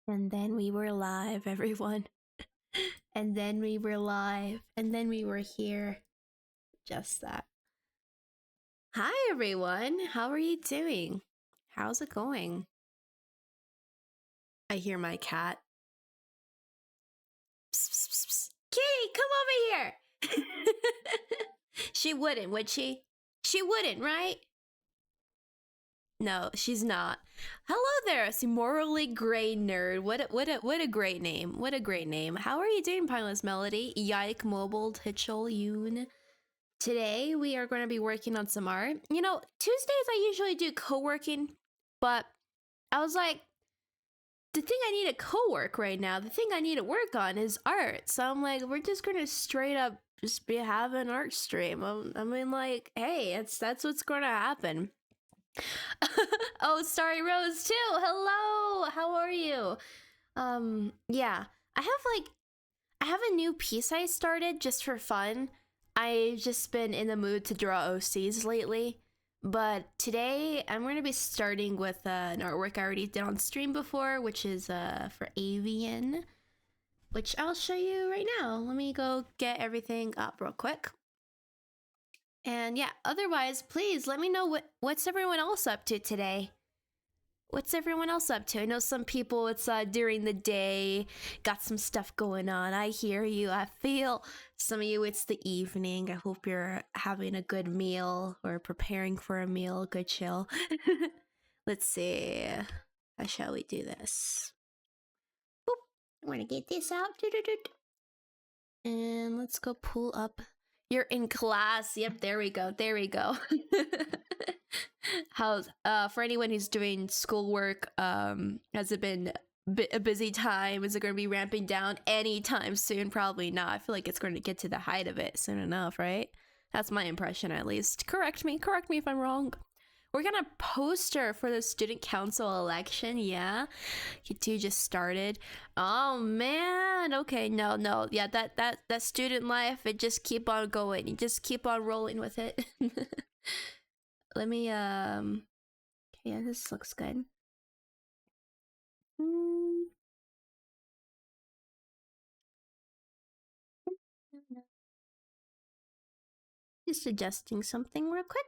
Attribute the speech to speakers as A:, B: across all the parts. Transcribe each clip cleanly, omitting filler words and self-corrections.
A: And then we were live, everyone. And then we were live. And then we were here. Just that. Hi, everyone. How are you doing? How's it going? I hear my cat. Psst, psst, psst, psst. Kitty, come over here. She wouldn't, would she? She wouldn't, right? No, she's not. Hello there, morally gray nerd. What a great name. What a great name. How are you doing, Pineless Melody? Yike, Mobile, Titchel, Yoon. Today we are going to be working on some art. You know, Tuesdays I usually do co-working, but I was like, the thing I need to co-work right now, the thing I need to work on is art. So I'm like, we're just going to straight up just be have an art stream. I mean, like, hey, that's what's going to happen. Oh, Starry Rose too. Hello. How are you? Yeah. I have a new piece I started just for fun. I've just been in the mood to draw OCs lately. But today I'm going to be starting with an artwork I already did on stream before, which is for Avian, which I'll show you right now. Let me go get everything up real quick. And yeah, otherwise, please let me know what's everyone else up to today. What's everyone else up to? I know some people, it's during the day, got some stuff going on. I hear you, I feel. Some of you, it's the evening. I hope you're having a good meal or preparing for a meal, good chill. Let's see. How shall we do this? Boop. I'm gonna get this out. And let's go pull up. You're in class. Yep, there we go. There we go. How's for anyone who's doing schoolwork, has it been a busy time? Is it going to be ramping down anytime soon? Probably not. I feel like it's going to get to the height of it soon enough, right? That's my impression, at least. Correct me if I'm wrong. We're gonna poster for the student council election. Yeah, you two just started. Oh man. Okay, no. Yeah, that student life, it just keep on going. You just keep on rolling with it. Let me okay, yeah, this looks good. Just adjusting something real quick.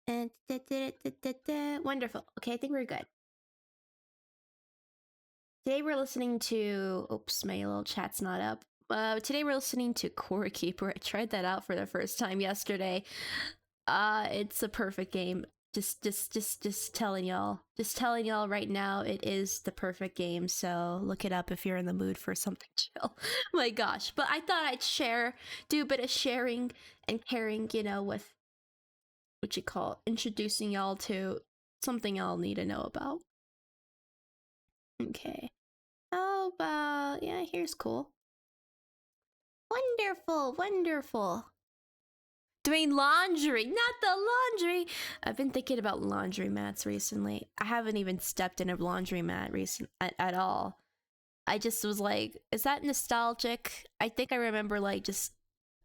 A: And wonderful. Okay, I think we're good. Today we're listening to, oops, my little chat's not up. Today we're listening to Core Keeper. I tried that out for the first time yesterday. It's a perfect game. Just telling y'all. Just telling y'all right now, it is the perfect game. So look it up if you're in the mood for something chill. My gosh. But I thought I'd do a bit of sharing and caring, you know, with what you call introducing y'all to something y'all need to know about. Okay. How about, yeah, here's cool. Wonderful. Doing laundry, not the laundry. I've been thinking about laundry mats recently. I haven't even stepped in a laundry mat at all. I just was like, is that nostalgic? I think I remember like just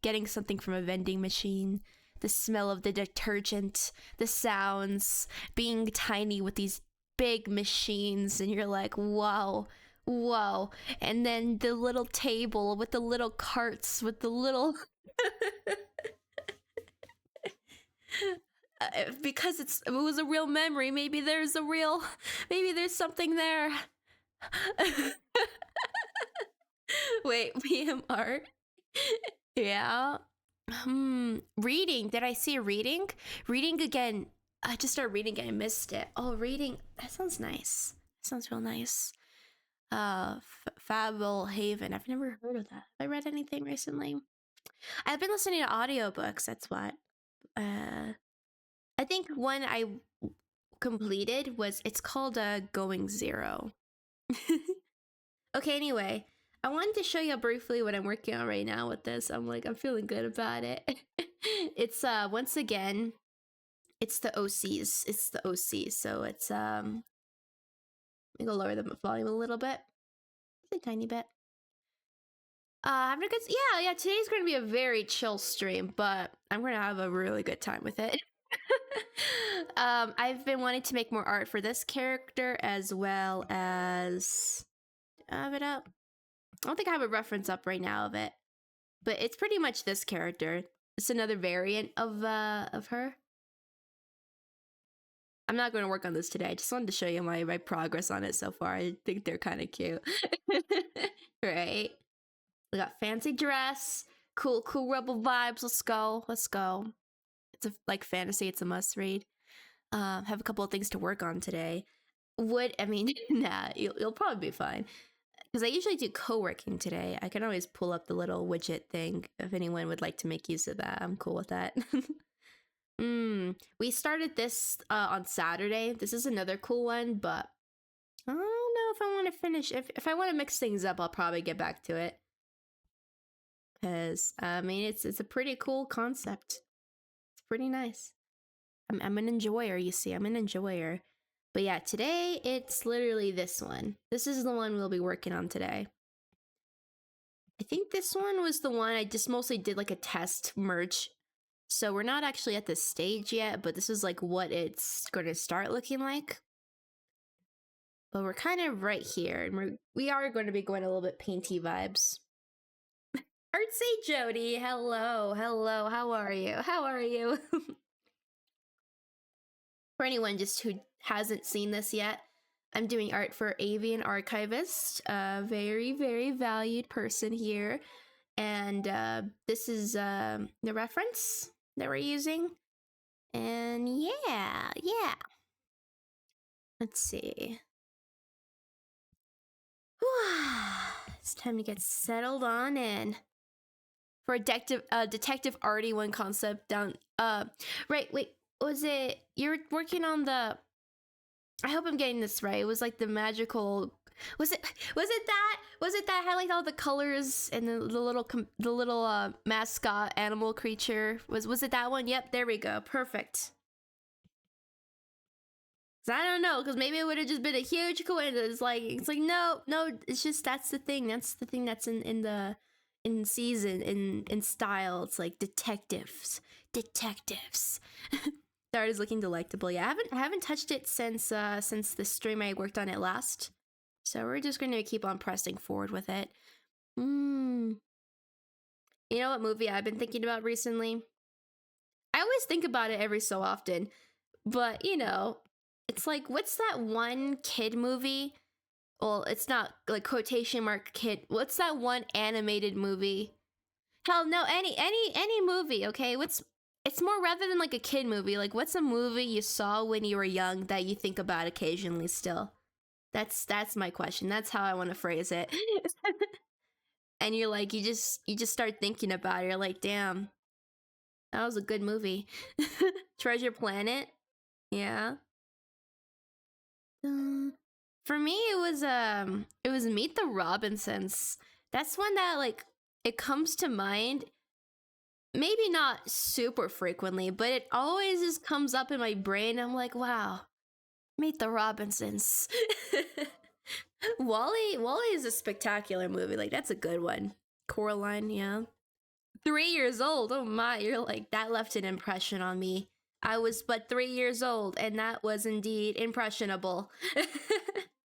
A: getting something from a vending machine, the smell of the detergent, the sounds, being tiny with these big machines, and you're like, whoa. And then the little table with the little carts with the little because it was a real memory. Maybe there's something there. Wait, BMR. Yeah. Reading. Did I see reading? Reading again. I just started reading and I missed it. Oh, reading. That sounds nice. That sounds real nice. Fable Haven. I've never heard of that. Have I read anything recently? I've been listening to audiobooks. That's what. I think one I completed was, it's called Going Zero. Okay, anyway, I wanted to show you briefly what I'm working on right now with this. I'm feeling good about it. It's once again, it's the OCs. It's the OC. So it's let me go lower the volume a little bit. Just a tiny bit. Having a good, yeah, today's gonna be a very chill stream, but I'm gonna have a really good time with it. I've been wanting to make more art for this character as well as have it up. I don't think I have a reference up right now of it, but it's pretty much this character. It's another variant of her. I'm not going to work on this today. I just wanted to show you my progress on it so far. I think they're kind of cute. Right? We got fancy dress, cool rebel vibes. Let's go. It's a like fantasy. It's a must read. Have a couple of things to work on today. Nah, you'll probably be fine. Because I usually do co-working today. I can always pull up the little widget thing if anyone would like to make use of that. I'm cool with that. We started this on Saturday. This is another cool one, but I don't know if I want to finish. If I want to mix things up, I'll probably get back to it. Because it's a pretty cool concept. It's pretty nice. I'm an enjoyer, you see. I'm an enjoyer. But yeah, today it's literally this one. This is the one we'll be working on today. I think this one was the one I just mostly did like a test merge. So we're not actually at this stage yet, but this is like what it's going to start looking like. But we're kind of right here, and we are going to be going a little bit painty vibes. Artsy Jody, hello, how are you? For anyone just who hasn't seen this yet, I'm doing art for Avian Archivist, a very, very valued person here. And this is the reference that we're using. And yeah. Let's see. It's time to get settled on in. For a detective arty one concept down. Right, wait. Was it you're working on the? I hope I'm getting this right. It was like the magical. Was it that had like all the colors and the little mascot animal creature? Was it that one? Yep, there we go. Perfect. I don't know, because maybe it would have just been a huge coincidence. Like it's like no, it's just that's the thing. That's the thing that's in season in style. It's like detectives. The art is looking delectable. Yeah, I haven't touched it since the stream I worked on it last. So we're just going to keep on pressing forward with it. You know what movie I've been thinking about recently? I always think about it every so often, but you know, it's like what's that one kid movie? Well, it's not like quotation mark kid. What's that one animated movie? Hell no, any movie, okay? It's more rather than like a kid movie. Like what's a movie you saw when you were young that you think about occasionally still? That's my question. That's how I want to phrase it. And you're like you just start thinking about it. You're like, "Damn. That was a good movie." Treasure Planet. Yeah. For me it was Meet the Robinsons. That's one that like it comes to mind. Maybe not super frequently, but it always just comes up in my brain. I'm like, wow, Meet the Robinsons. Wally is a spectacular movie. Like, that's a good one. Coraline, yeah. 3 years old. Oh my, you're like, that left an impression on me. I was but 3 years old, and that was indeed impressionable.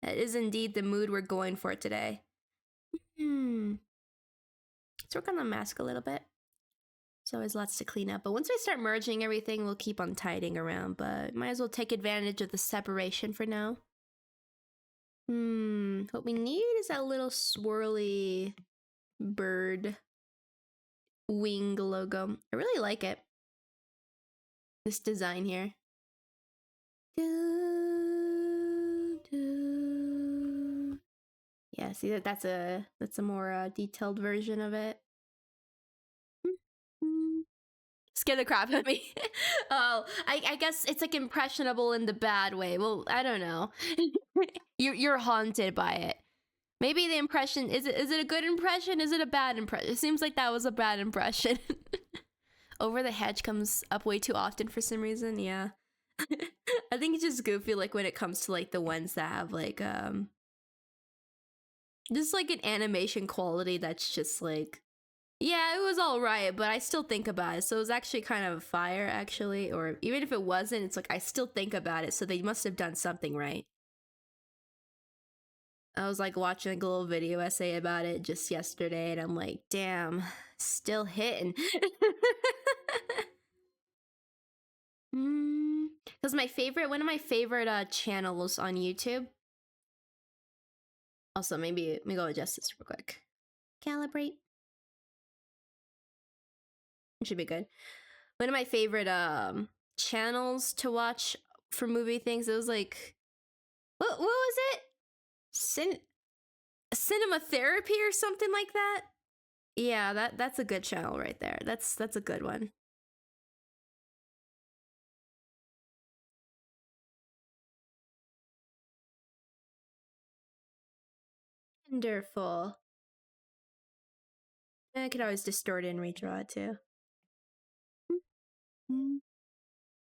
A: That is indeed the mood we're going for today. Let's work on the mask a little bit. There's always lots to clean up, but once we start merging everything, we'll keep on tidying around, but might as well take advantage of the separation for now. What we need is that little swirly bird wing logo. I really like it. This design here. Yeah, see that's a more detailed version of it. Scare the crap out of me. Oh, I guess it's like impressionable in the bad way. Well, I don't know. You're haunted by it. Maybe the impression is it a good impression? Is it a bad impression? It seems like that was a bad impression. Over the hedge comes up way too often for some reason. Yeah. I think it's just goofy like when it comes to like the ones that have like just like an animation quality that's just like, Yeah, it was all right, but I still think about it. So it was actually kind of fire, actually. Or even if it wasn't, it's like I still think about it. So they must have done something right. I was like watching like a little video essay about it just yesterday, and I'm like, damn, still hitting. Because one of my favorite channels on YouTube. Also, maybe let me go adjust this real quick. Calibrate. It should be good. One of my favorite channels to watch for movie things. It was like, what was it? Cinema therapy or something like that. Yeah, that's a good channel right there. That's a good one. Wonderful. I could always distort it and redraw it too.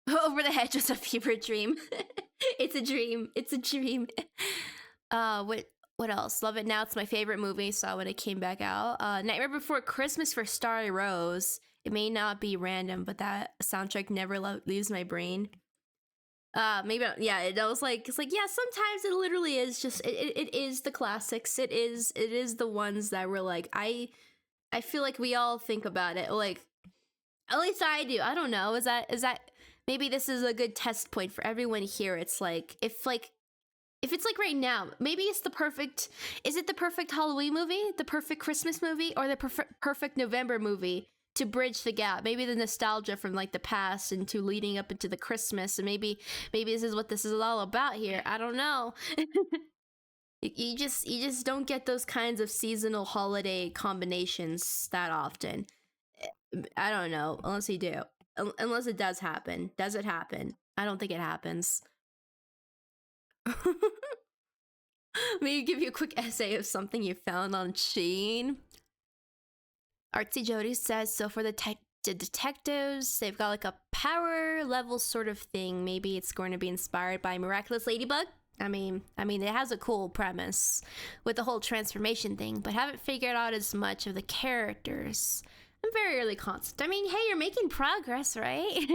A: Over the Hedge was a fever dream. It's a dream. It's a dream. What else? Love It Now. It's my favorite movie. Saw when it came back out. Nightmare Before Christmas for Starry Rose. It may not be random, but that soundtrack never leaves my brain. Maybe yeah. It was like it's like yeah. Sometimes it literally is just it is the classics. It is the ones that were like I feel like we all think about it. Like at least I do. I don't know. Is that maybe this is a good test point for everyone here. It's like if it's like right now, maybe it's the perfect. Is it the perfect Halloween movie, the perfect Christmas movie, or the perfect November movie to bridge the gap? Maybe the nostalgia from like the past into leading up into the Christmas, and maybe this is what this is all about here. I don't know. You just don't get those kinds of seasonal holiday combinations that often. I don't know, unless you do. Unless it does happen. Does it happen? I don't think it happens. Maybe give you a quick essay of something you found on Sheen. Artsy Jody says, so for the detectives, they've got like a power level sort of thing. Maybe it's going to be inspired by Miraculous Ladybug. I mean, it has a cool premise with the whole transformation thing, but haven't figured out as much of the characters. I'm very early concept. I mean, hey, you're making progress, right?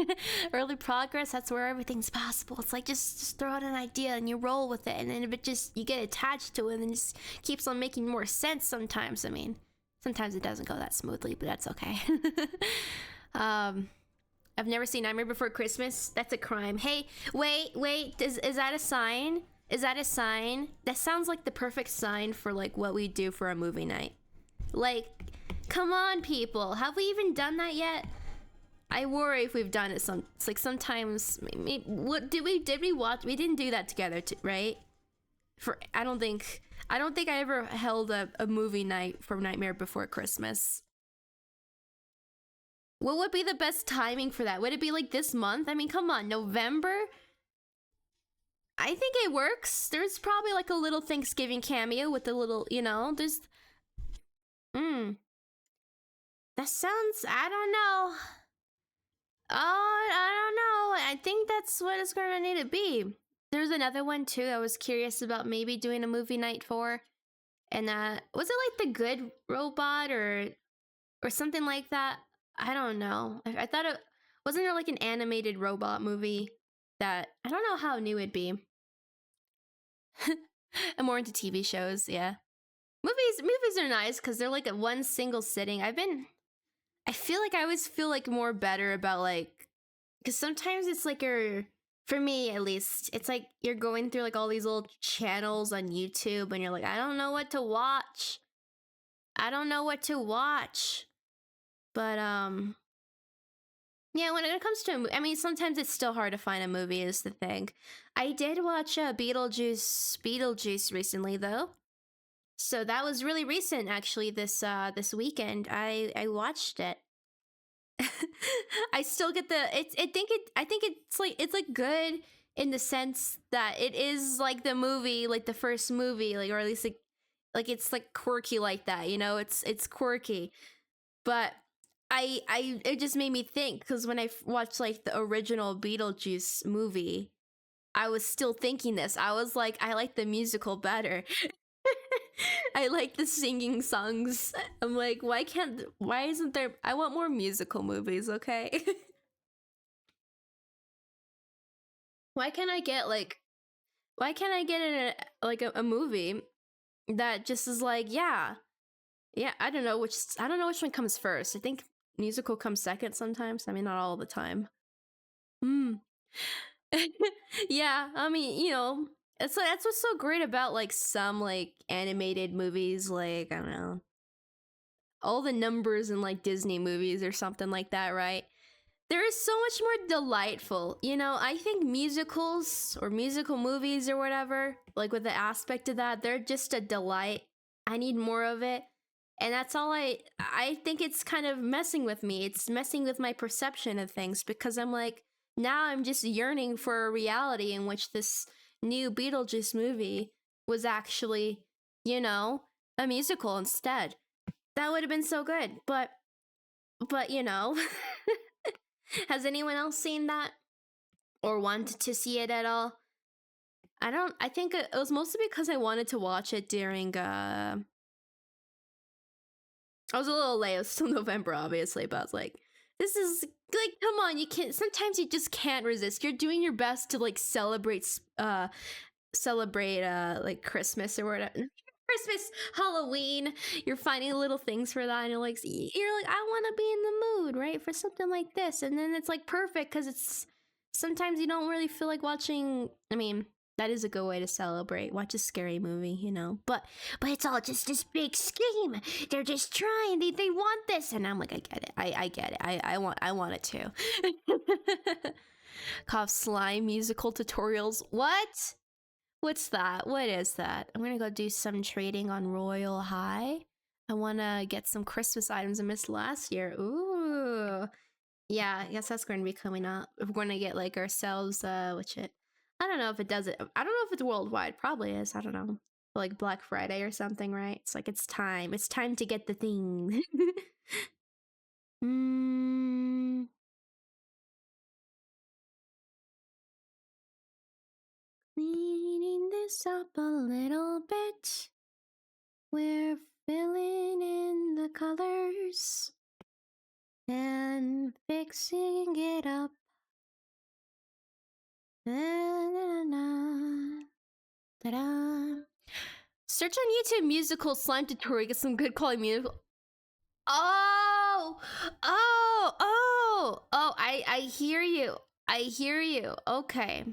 A: Early progress, that's where everything's possible. It's like just throw out an idea and you roll with it, and then if it just you get attached to it and it just keeps on making more sense sometimes. I mean, sometimes it doesn't go that smoothly, but that's okay. I've never seen Nightmare Before Christmas. That's a crime. Hey, wait, is that a sign? Is that a sign? That sounds like the perfect sign for like what we do for a movie night. Like, come on, people. Have we even done that yet? I worry if we've done it. It's like sometimes. What did we watch? We didn't do that together, right? I don't think I ever held a movie night for Nightmare Before Christmas. What would be the best timing for that? Would it be like this month? I mean, come on, November? I think it works. There's probably like a little Thanksgiving cameo with the little, there's. That sounds, I don't know. Oh, I don't know. I think that's what it's going to need to be. There's another one too I was curious about maybe doing a movie night for. And was it like The Good Robot or something like that? I don't know. I thought it wasn't there like an animated robot movie that I don't know how new it'd be. I'm more into TV shows, yeah. Movies are nice because they're like a one single sitting. I feel like I always feel like more better about like, because sometimes it's like for me at least, it's like you're going through like all these little channels on YouTube and you're like, I don't know what to watch. But yeah, when it comes to I mean, sometimes it's still hard to find a movie is the thing. I did watch Beetlejuice recently though. So that was really recent actually this weekend. I watched it. I still get I think it's like good in the sense that it is like the movie, like the first movie, like or at least like it's like quirky like that, it's quirky. But it just made me think because when I watched like the original Beetlejuice movie, I was still thinking this. I was like, I like the musical better. I like the singing songs. I'm like, why isn't there? I want more musical movies, okay? Why can't I get why can't I get in a movie that just is like, yeah, I don't know which one comes first. I think musical comes second sometimes. I mean, not all the time. Hmm. Yeah, I mean, it's like that's what's so great about like some like animated movies, like I don't know, all the numbers in like Disney movies or something like that, right? There is so much more delightful. I think musicals or musical movies or whatever, like with the aspect of that, they're just a delight. I need more of it. And that's all I think it's kind of messing with me. It's messing with my perception of things because I'm like, now I'm just yearning for a reality in which this new Beetlejuice movie was actually, a musical instead. That would have been so good. But has anyone else seen that or wanted to see it at all? I think it was mostly because I wanted to watch it during I was a little late. It was still November, obviously, but I was like, this is like, come on, you can't. Sometimes you just can't resist. You're doing your best to like celebrate like Christmas or whatever. Christmas, Halloween. You're finding little things for that, and you're like, I want to be in the mood, right, for something like this, and then it's like perfect because it's sometimes you don't really feel like watching. I mean, that is a good way to celebrate. Watch a scary movie, but it's all just this big scheme. They're just trying. They want this, and I'm like, I get it. I get it. I want it too. Cough slime musical tutorials. What? What's that? What is that? I'm gonna go do some trading on Royal High. I wanna get some Christmas items I missed last year. Ooh. Yeah, I guess that's going to be coming up. If we're going to get like ourselves, which it, I don't know if it does it. I don't know if it's worldwide. Probably is. I don't know. Like Black Friday or something, right? It's like it's time. It's time to get the thing. mm. Cleaning this up a little bit. We're filling in the colors and fixing it up. Ta-da. Search on YouTube musical slime tutorial. Get some good quality musical. Oh, I hear you. I hear you. Okay.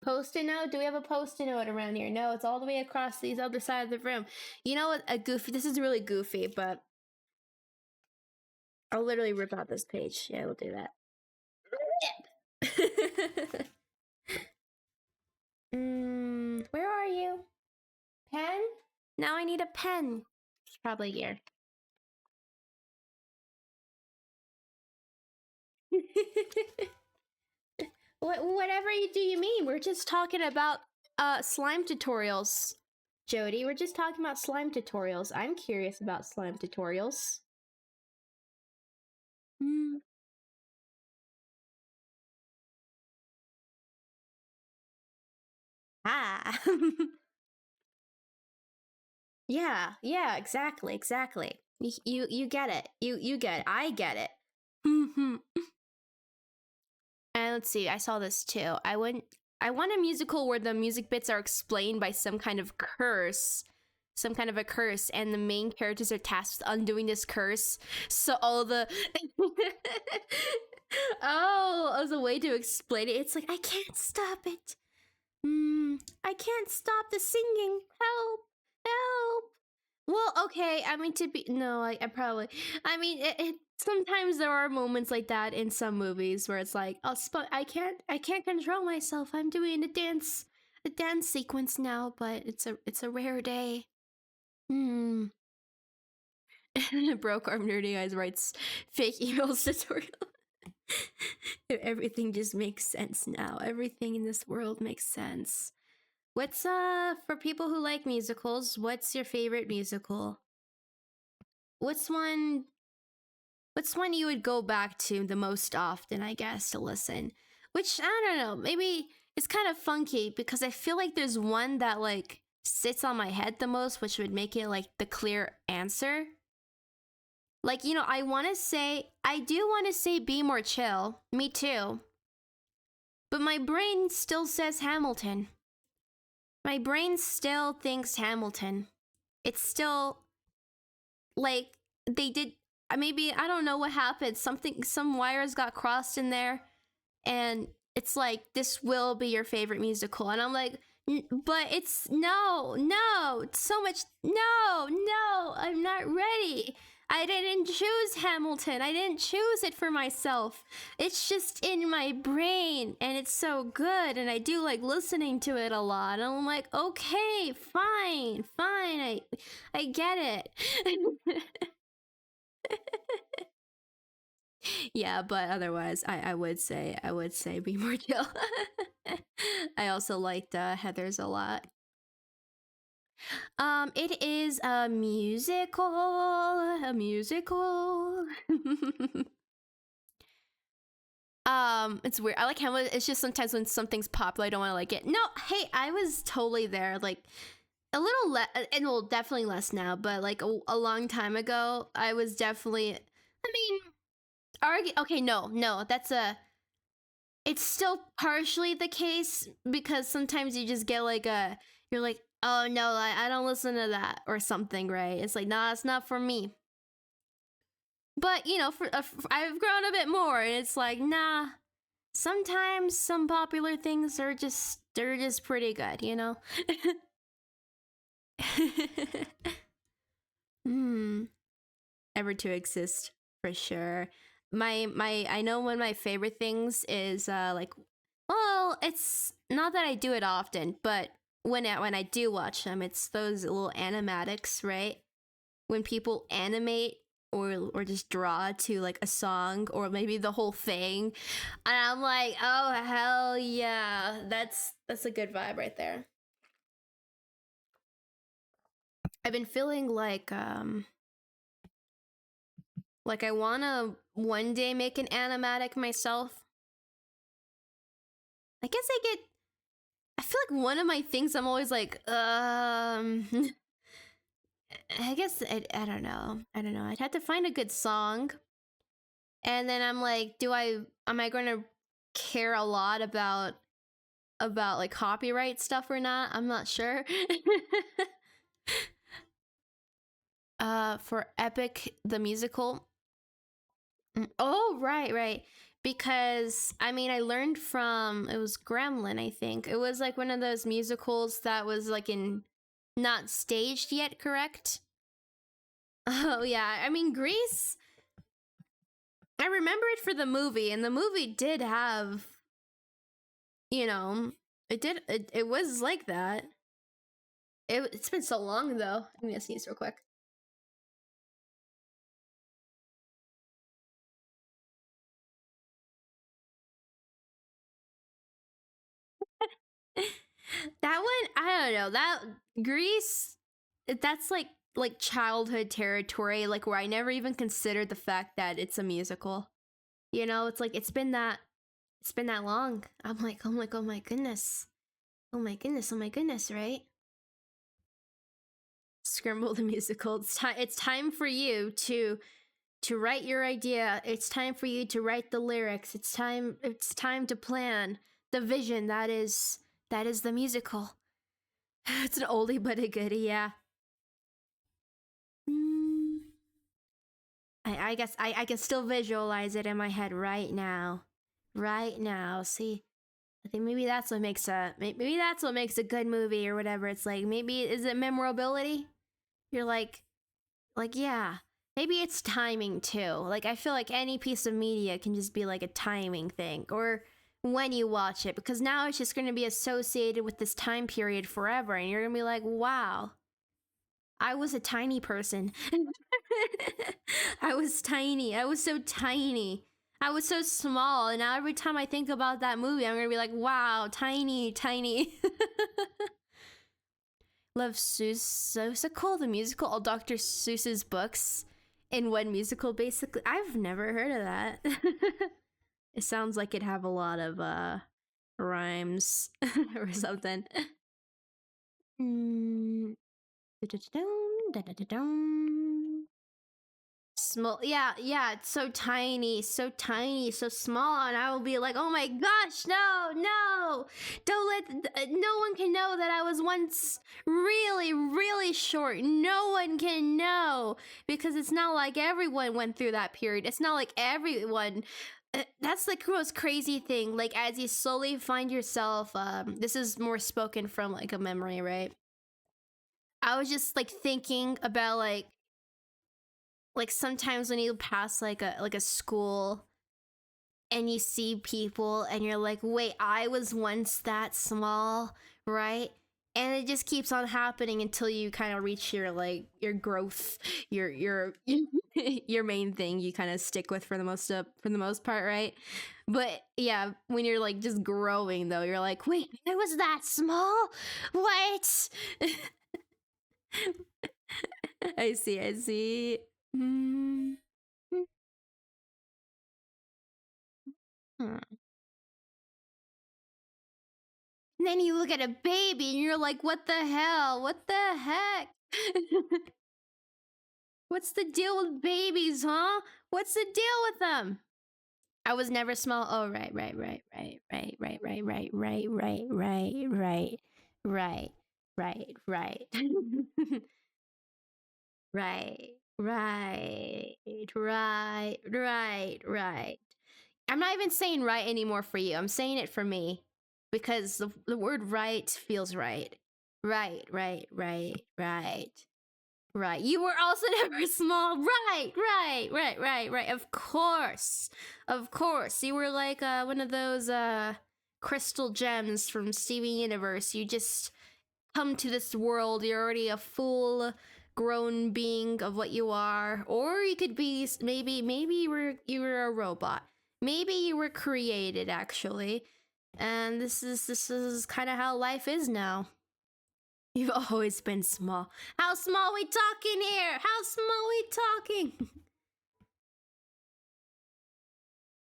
A: Post-it note? Do we have a post-it note around here? No, it's all the way across these other side of the room. You know what? This is really goofy, but I'll literally rip out this page. Yeah, we'll do that. Where are you? Pen? Now I need a pen. It's probably here. Whatever you mean? We're just talking about slime tutorials, Jody. We're just talking about slime tutorials. I'm curious about slime tutorials. Ah. Yeah, exactly. You get it. You get it. I get it. And let's see, I saw this too. I want a musical where the music bits are explained by some kind of a curse, and the main characters are tasked with undoing this curse. So all the oh, as a way to explain it, it's like I can't stop it. I can't stop the singing. Help. Well, okay. I mean, I probably. I mean, sometimes there are moments like that in some movies where it's like, oh, I can't control myself. I'm doing a dance sequence now, but it's a rare day. Broke arm nerdy eyes writes fake emails tutorial. Everything just makes sense now. Everything in this world makes sense. What's for people who like musicals, what's your favorite musical? What's one you would go back to the most often, I guess, to listen? Which I don't know, maybe it's kind of funky because I feel like there's one that like sits on my head the most, which would make it like the clear answer. Like, you know, I do want to say Be More Chill. Me too. But my brain still says Hamilton. My brain still thinks Hamilton. It's still like they did. Maybe I don't know what happened. Some wires got crossed in there, and it's like, this will be your favorite musical, and I'm like, but it's no, it's so much. No, I'm not ready. I didn't choose Hamilton. I didn't choose it for myself. It's just in my brain, and it's so good, and I do like listening to it a lot. And I'm like, okay, fine, I get it. Yeah, but otherwise, I would say Be More Chill. I also liked Heather's a lot. It is a musical. It's weird. I like Hamlet. It's just sometimes when something's popular, I don't want to like it. No, hey, I was totally there. Like a little less, and well, definitely less now. But like a long time ago, I was definitely. I mean, okay, no, that's a. It's still partially the case, because sometimes you just get like you're like, oh no, I don't listen to that or something, right? It's like, nah, it's not for me. But you know, I've grown a bit more, and it's like, nah. Sometimes some popular things are they're just pretty good, you know. Ever to exist, for sure. I know one of my favorite things is like, well, it's not that I do it often, but when I do watch them, it's those little animatics, right? When people animate or just draw to like a song or maybe the whole thing, and I'm like, oh hell yeah, that's a good vibe right there. I've been feeling like I wanna one day make an animatic myself. I guess I feel like one of my things I'm always like, I guess I don't know. I'd have to find a good song. And then I'm like, am I going to care a lot about like copyright stuff or not? I'm not sure. For Epic the musical. Oh, right. Because I mean, I learned from, it was Gremlin, I think. It was like one of those musicals that was like not staged yet, correct? Oh yeah, I mean, Grease, I remember it for the movie, and the movie did have, you know, it was like that. It's been so long though. I'm gonna sneeze real quick. That one, I don't know. That Grease, that's like childhood territory, like where I never even considered the fact that it's a musical. You know, it's like it's been that long. I'm like, oh my goodness. Oh my goodness, right? Scramble the musical. It's time for you to write your idea. It's time for you to write the lyrics. It's time to plan the vision that is the musical. It's an oldie but a goodie, yeah. I guess I can still visualize it in my head right now. See, I think maybe that's what makes a good movie or whatever. It's like, maybe is it memorability? You're like yeah. Maybe it's timing too. Like, I feel like any piece of media can just be like a timing thing, or when you watch it, because now it's just going to be associated with this time period forever, and you're going to be like, wow, I was a tiny person. I was tiny. I was so tiny. I was so small, and now every time I think about that movie, I'm going to be like, wow, tiny. Love Seussical, the musical, all Dr. Seuss's books in one musical, basically. I've never heard of that. It sounds like it'd have a lot of rhymes or something. Mm. Da-da-da-dum, small, yeah, it's so tiny, so tiny, so small, and I will be like, oh my gosh, no, don't let, no one can know that I was once really, really short. No one can know, because it's not like everyone went through that period. It's not like everyone, that's the most crazy thing. Like, as you slowly find yourself, this is more spoken from like a memory, right? I was just like thinking about like sometimes when you pass like a school and you see people and you're like, wait, I was once that small, right? And it just keeps on happening until you kind of reach your like your growth, your your main thing you kind of stick with for the most part, right? But yeah, when you're like just growing though, you're like, wait, I was that small? What? I see. Mm. Hmm. And then you look at a baby and you're like, what the hell? What the heck? What's the deal with babies, huh? What's the deal with them? I was never small. Oh, right. Right. Right. I'm not even saying right anymore for you. I'm saying it for me because the word right feels right. Right. Right. You were also never small. Right. Of course. You were like one of those crystal gems from Steven Universe. You just come to this world. You're already a full grown being of what you are. Or you could be maybe you were a robot. Maybe you were created actually. And this is kind of how life is now. You've always been small. How small we talking here? How small we talking?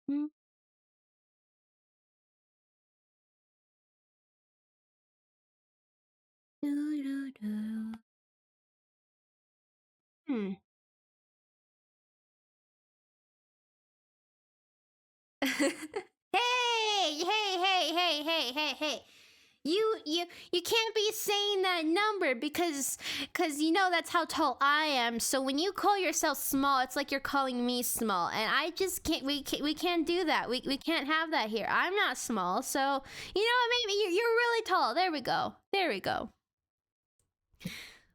A: Hmm. Hmm. Hey. You can't be saying that number because you know that's how tall I am. So when you call yourself small, it's like you're calling me small, and I just can't. We can't do that. We can't have that here. I'm not small, so you know what? Maybe you're really tall. There we go.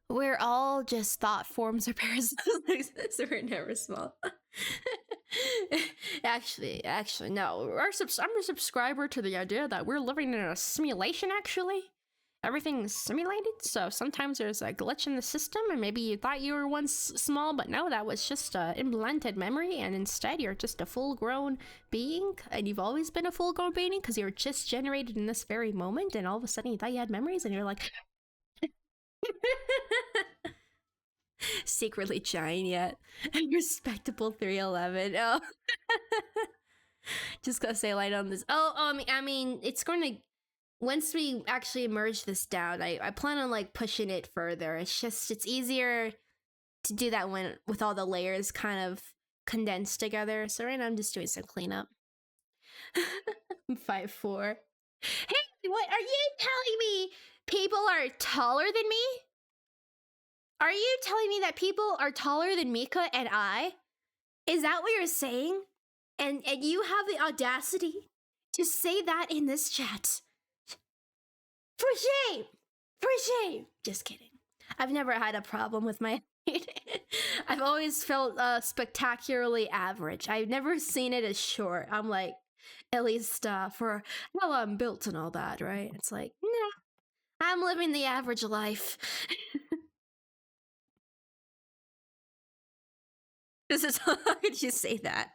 A: We're all just thought forms or parasites, so we're never small. actually, no. I'm a subscriber to the idea that we're living in a simulation. Actually, everything's simulated, so sometimes there's a glitch in the system, and maybe you thought you were once small, but no, that was just an implanted memory, and instead you're just a full-grown being, and you've always been a full-grown being because you were just generated in this very moment, and all of a sudden you thought you had memories, and you're like. Secretly giant yet. Respectable 311. Oh. Just gotta say light on this. I mean, it's going to. Once we actually merge this down, I plan on like pushing it further. It's easier to do that when with all the layers kind of condensed together. So right now I'm just doing some cleanup. I'm 5'4". Hey, what are you telling me? People are taller than me? Are you telling me that people are taller than Mika and I? Is that what you're saying? And you have the audacity to say that in this chat? For shame! For shame! Just kidding. I've never had a problem with my height. I've always felt spectacularly average. I've never seen it as short. I'm like, at least for how I'm built and all that, right? It's like, nah, I'm living the average life. This is how could you say that?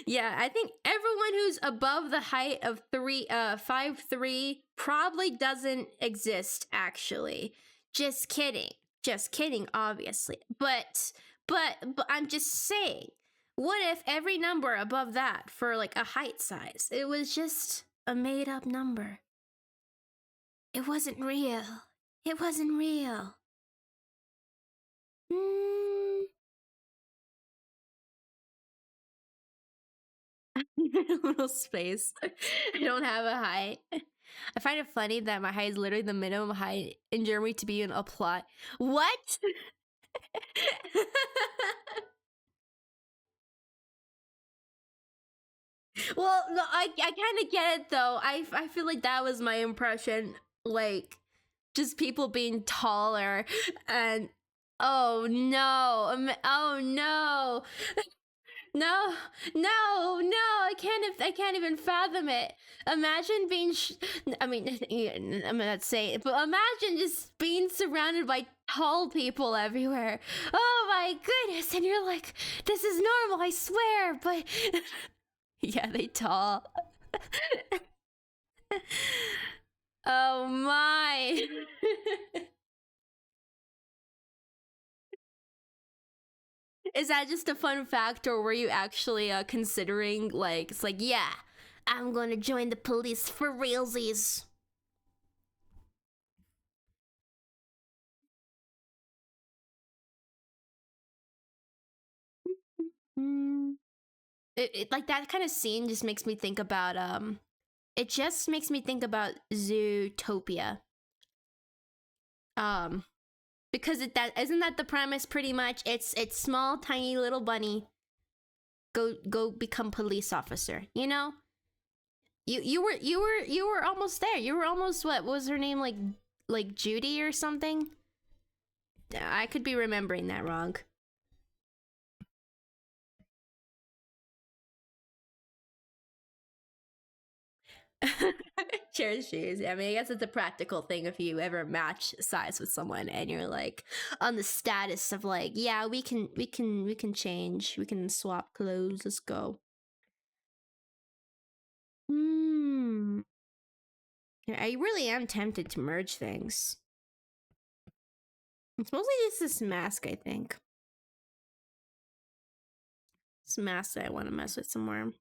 A: Yeah, I think everyone who's above the height of 5'3" probably doesn't exist actually. Just kidding, obviously. But I'm just saying, what if every number above that for like a height size, it was just a made up number? It wasn't real. It wasn't real. Little space. I don't have a height. I find it funny that my height is literally the minimum height in Germany to be in a plot. What? Well, no, I kind of get it though. I feel like that was my impression, like just people being taller, and oh no, oh no, no, no, no! I can't even fathom it. Imagine being. I mean, I'm not saying it, but imagine just being surrounded by tall people everywhere. Oh my goodness! And you're like, this is normal, I swear. But yeah, they tall. Oh my. Is that just a fun fact, or were you actually considering, like, it's like, yeah, I'm gonna join the police for realsies? Mm. Like that kind of scene just makes me think about it just makes me think about Zootopia. Um because that isn't that the premise pretty much? It's small tiny little bunny go become police officer, you know? You were almost there. You were almost, what was her name, like Judy or something? I could be remembering that wrong. Share shoes. I mean, I guess it's a practical thing if you ever match size with someone and you're like on the status of like, yeah, we can change, we can swap clothes. Let's go. Hmm. Yeah, I really am tempted to merge things. It's mostly just this mask, I think. This mask that I want to mess with some more.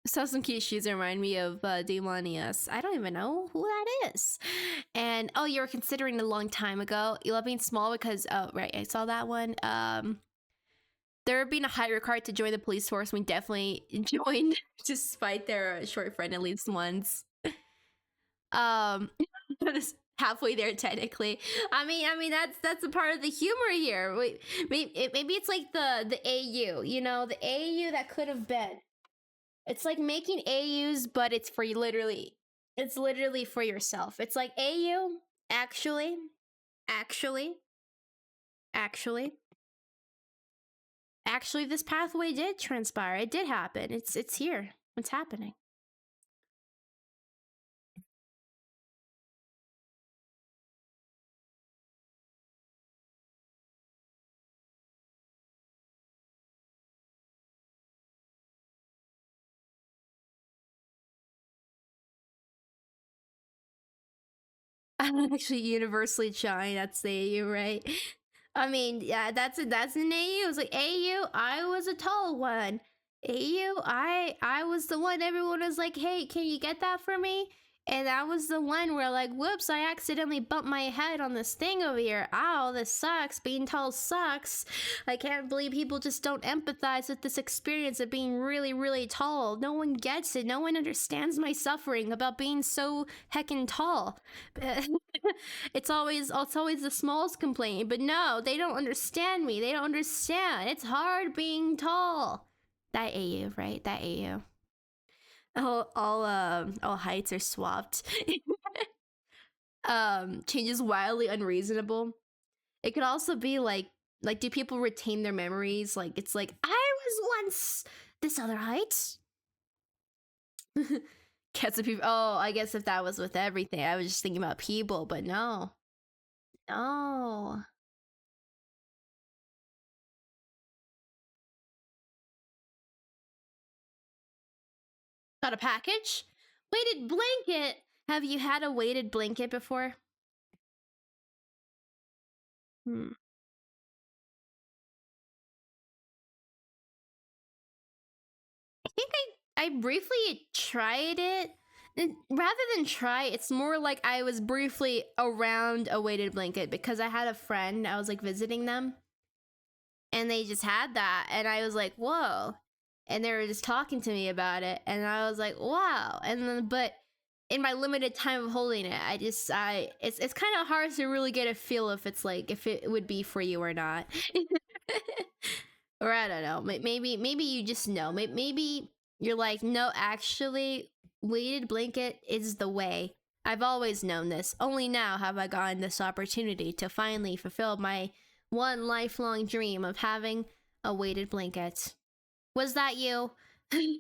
A: Saw some cute shoes that remind me of Demonius. I don't even know who that is. And oh, you were considering a long time ago. You love being small because oh right, I saw that one. There being a height required to join the police force, we definitely joined despite their short friend at least once. Um, halfway there technically. I mean that's a part of the humor here. Maybe it's like the AU, you know, the AU that could have been. It's like making AUs, but it's for you literally. It's literally for yourself. It's like AU, actually, actually, actually, actually, this pathway did transpire. It did happen. It's here. It's happening. I'm actually universally shy. That's the AU, right? I mean, yeah, that's an AU. It's like AU. I was a tall one. AU. I was the one. Everyone was like, "Hey, can you get that for me?" And that was the one where like, whoops, I accidentally bumped my head on this thing over here. Ow, this sucks. Being tall sucks. I can't believe people just don't empathize with this experience of being really, really tall. No one gets it. No one understands my suffering about being so heckin' tall. It's always the smalls complaining, but no, they don't understand me. They don't understand. It's hard being tall. That AU, right? That AU. All heights are swapped. Changes wildly unreasonable. It could also be like do people retain their memories? Like it's like I was once this other height. Cats of people. Oh, I guess if that was with everything, I was just thinking about people, but no. No. Got a package? Weighted blanket! Have you had a weighted blanket before? Hmm. I think I briefly tried it. And rather than try, it's more like I was briefly around a weighted blanket because I had a friend, I was like visiting them, and they just had that, and I was like, whoa. And they were just talking to me about it, and I was like, wow. And then, but in my limited time of holding it, it's kind of hard to really get a feel if it's like, if it would be for you or not. Or I don't know, maybe you just know. Maybe you're like, no, actually, weighted blanket is the way. I've always known this. Only now have I gotten this opportunity to finally fulfill my one lifelong dream of having a weighted blanket. Was that you?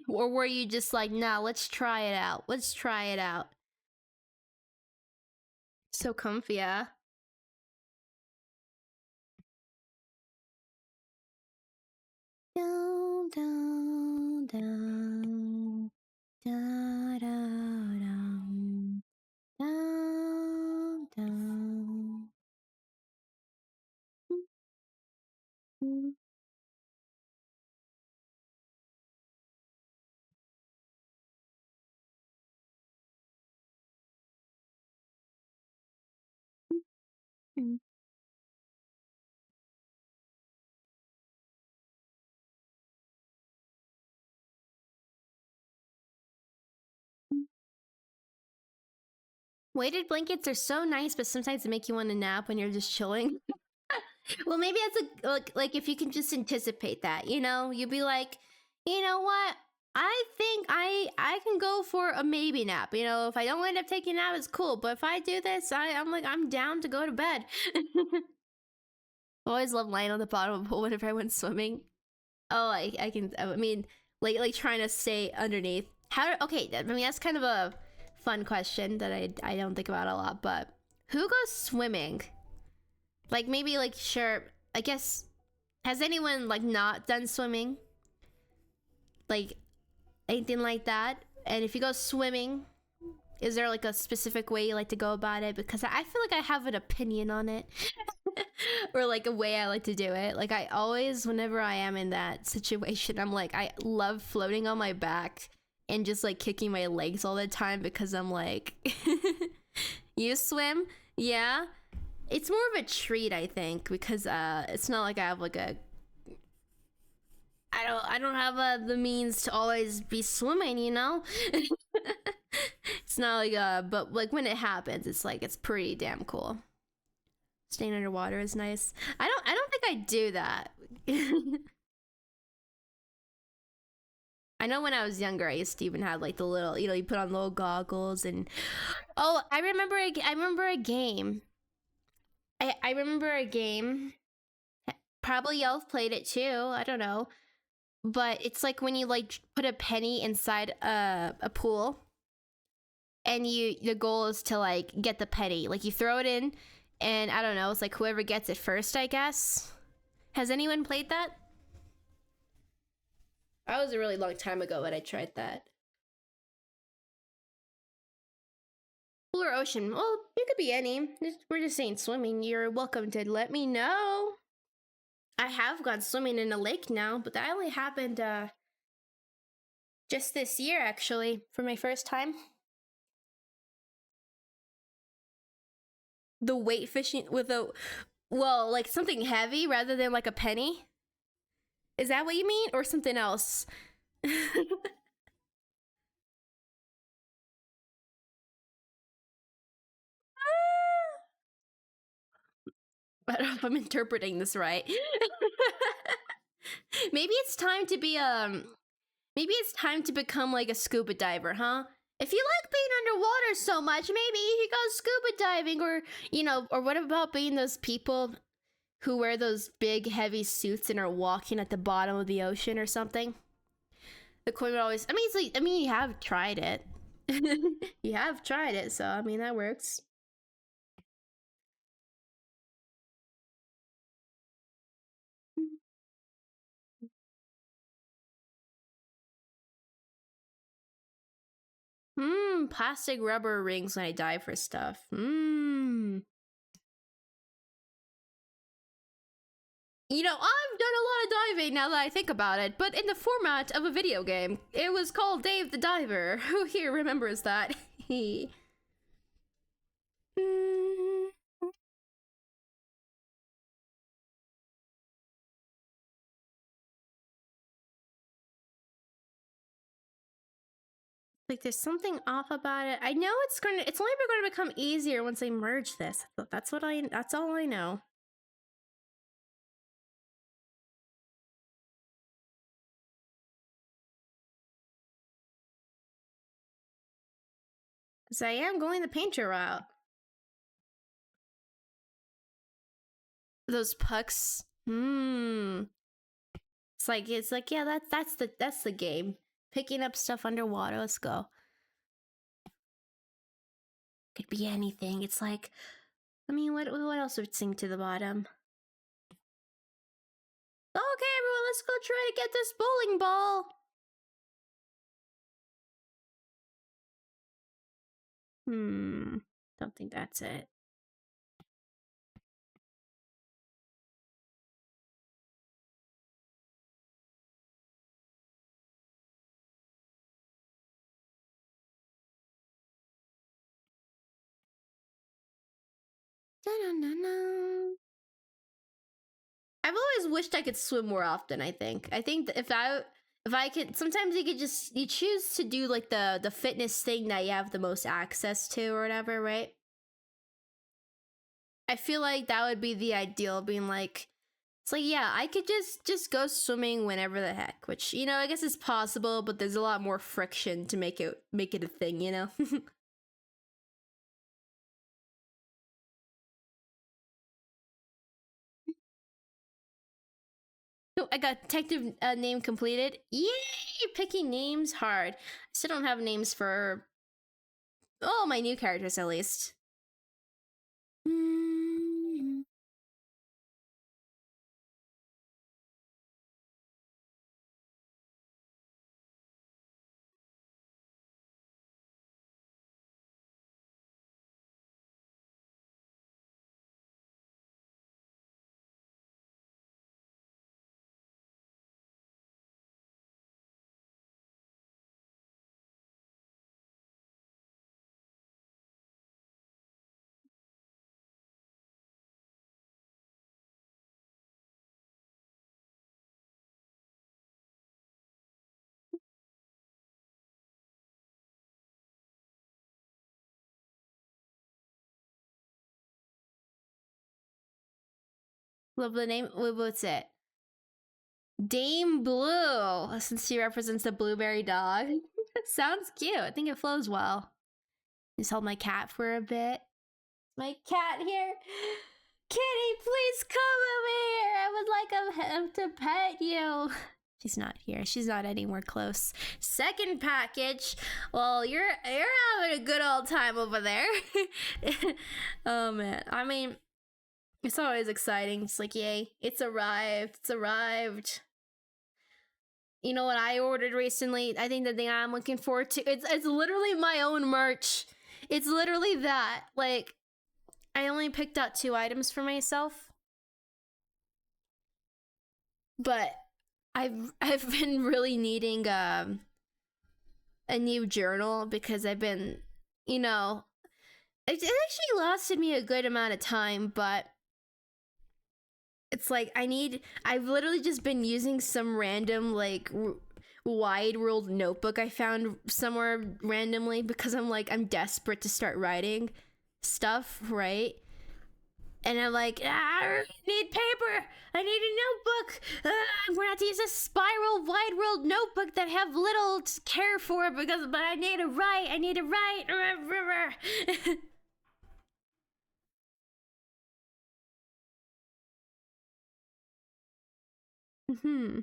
A: Or were you just like, nah, let's try it out. Let's try it out. So comfy, yeah. Down, down, down. Da, da, dum. Down, down. Weighted blankets are so nice, but sometimes they make you want to nap when you're just chilling. Well, maybe that's a like if you can just anticipate that, you know, you'd be like, you know what? I think I can go for a maybe nap. You know, if I don't end up taking a nap, it's cool. But if I do this, I'm like I'm down to go to bed. I always love lying on the bottom of a pool whenever I went swimming. Oh, I can. I mean, like trying to stay underneath. How? Okay, I mean that's kind of a fun question that I don't think about a lot. But who goes swimming? Like maybe like sure. I guess has anyone like not done swimming? Like anything like that? And if you go swimming, is there like a specific way you like to go about it? Because I feel like I have an opinion on it. Or like a way I like to do it. Like I always, whenever I am in that situation, I'm like, I love floating on my back and just like kicking my legs all the time because I'm like, you swim? Yeah. It's more of a treat, I think, because it's not like I have like a I don't have the means to always be swimming, you know? It's not like but like when it happens, it's like it's pretty damn cool. Staying underwater is nice. I don't think I do that. I know when I was younger, I used to even have like the little, you know, you put on little goggles and oh, I remember a game. I remember a game. Probably y'all have played it too. I don't know, but it's like when you like put a penny inside a pool, and you the goal is to like get the penny. Like you throw it in, and I don't know. It's like whoever gets it first, I guess. Has anyone played that? That was a really long time ago when I tried that. Pool or ocean? Well, it could be any. We're just saying swimming. You're welcome to let me know. I have gone swimming in a lake now, but that only happened just this year, actually, for my first time. The weight fishing with a, well, like something heavy rather than like a penny. Is that what you mean, or something else? I don't know if I'm interpreting this right. Maybe it's time to be maybe it's time to become like a scuba diver, huh? If you like being underwater so much, maybe you could go scuba diving, or you know, or what about being those people who wear those big heavy suits and are walking at the bottom of the ocean or something? The coin would always, I mean, it's like, I mean, you have tried it. You have tried it, so I mean that works. Plastic rubber rings when I dive for stuff. You know, I've done a lot of diving now that I think about it, but in the format of a video game. It was called Dave the Diver. Who here remembers that? Like there's something off about it. I know it's only going to become easier once I merge this. That's all I know. Cuz I am going the painter route. Those pucks. It's like yeah, that's the game. Picking up stuff underwater. Let's go. Could be anything. It's like, I mean, what else would sink to the bottom? Okay, everyone, let's go try to get this bowling ball. Don't think that's it. Da-na-na-na. I've always wished I could swim more often. I think that if I could, sometimes you choose to do like the fitness thing that you have the most access to or whatever, right? I feel like that would be the ideal, being like, it's like, yeah, I could just go swimming whenever the heck, which, you know, I guess is possible, but there's a lot more friction to make it a thing, you know? Oh, I got detective name completed. Yay! Picking names hard. I still don't have names for my new characters, at least. Love the name. What's it? Dame Blue, since she represents the blueberry dog. Sounds cute. I think it flows well. Just hold my cat for a bit. My cat here. Kitty, please come over here. I would like to pet you. She's not here. She's not anywhere close. Second package. Well, you're having a good old time over there. Oh man. I mean, it's always exciting. It's like, yay, it's arrived. It's arrived. You know what I ordered recently? I think the thing I'm looking forward to, it's literally my own merch. It's literally that. Like, I only picked out 2 items for myself. But I've been really needing a new journal, because I've been, you know, it actually lasted me a good amount of time, but it's like I've literally just been using some random like wide world notebook I found somewhere randomly, because I'm desperate to start writing stuff, right? And I'm like, I need paper. I need a notebook. I'm gonna have to use a spiral wide world notebook that I have little to care for, but I need to write. I need to write. Hmm.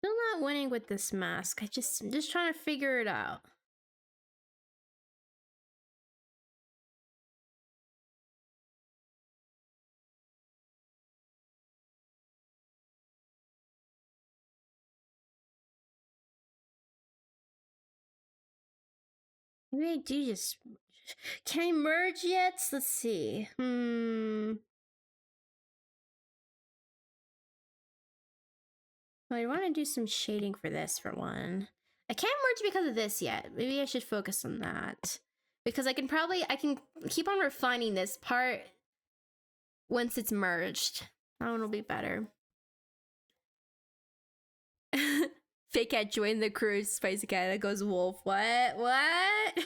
A: Still not winning with this mask. I'm just trying to figure it out. Maybe I do just... Can I merge yet? Let's see. Well, I want to do some shading for this, for one. I can't merge because of this yet. Maybe I should focus on that. Because I can keep on refining this part once it's merged. That one will be better. Fake cat joined the crew, spicy cat that goes wolf. What? What?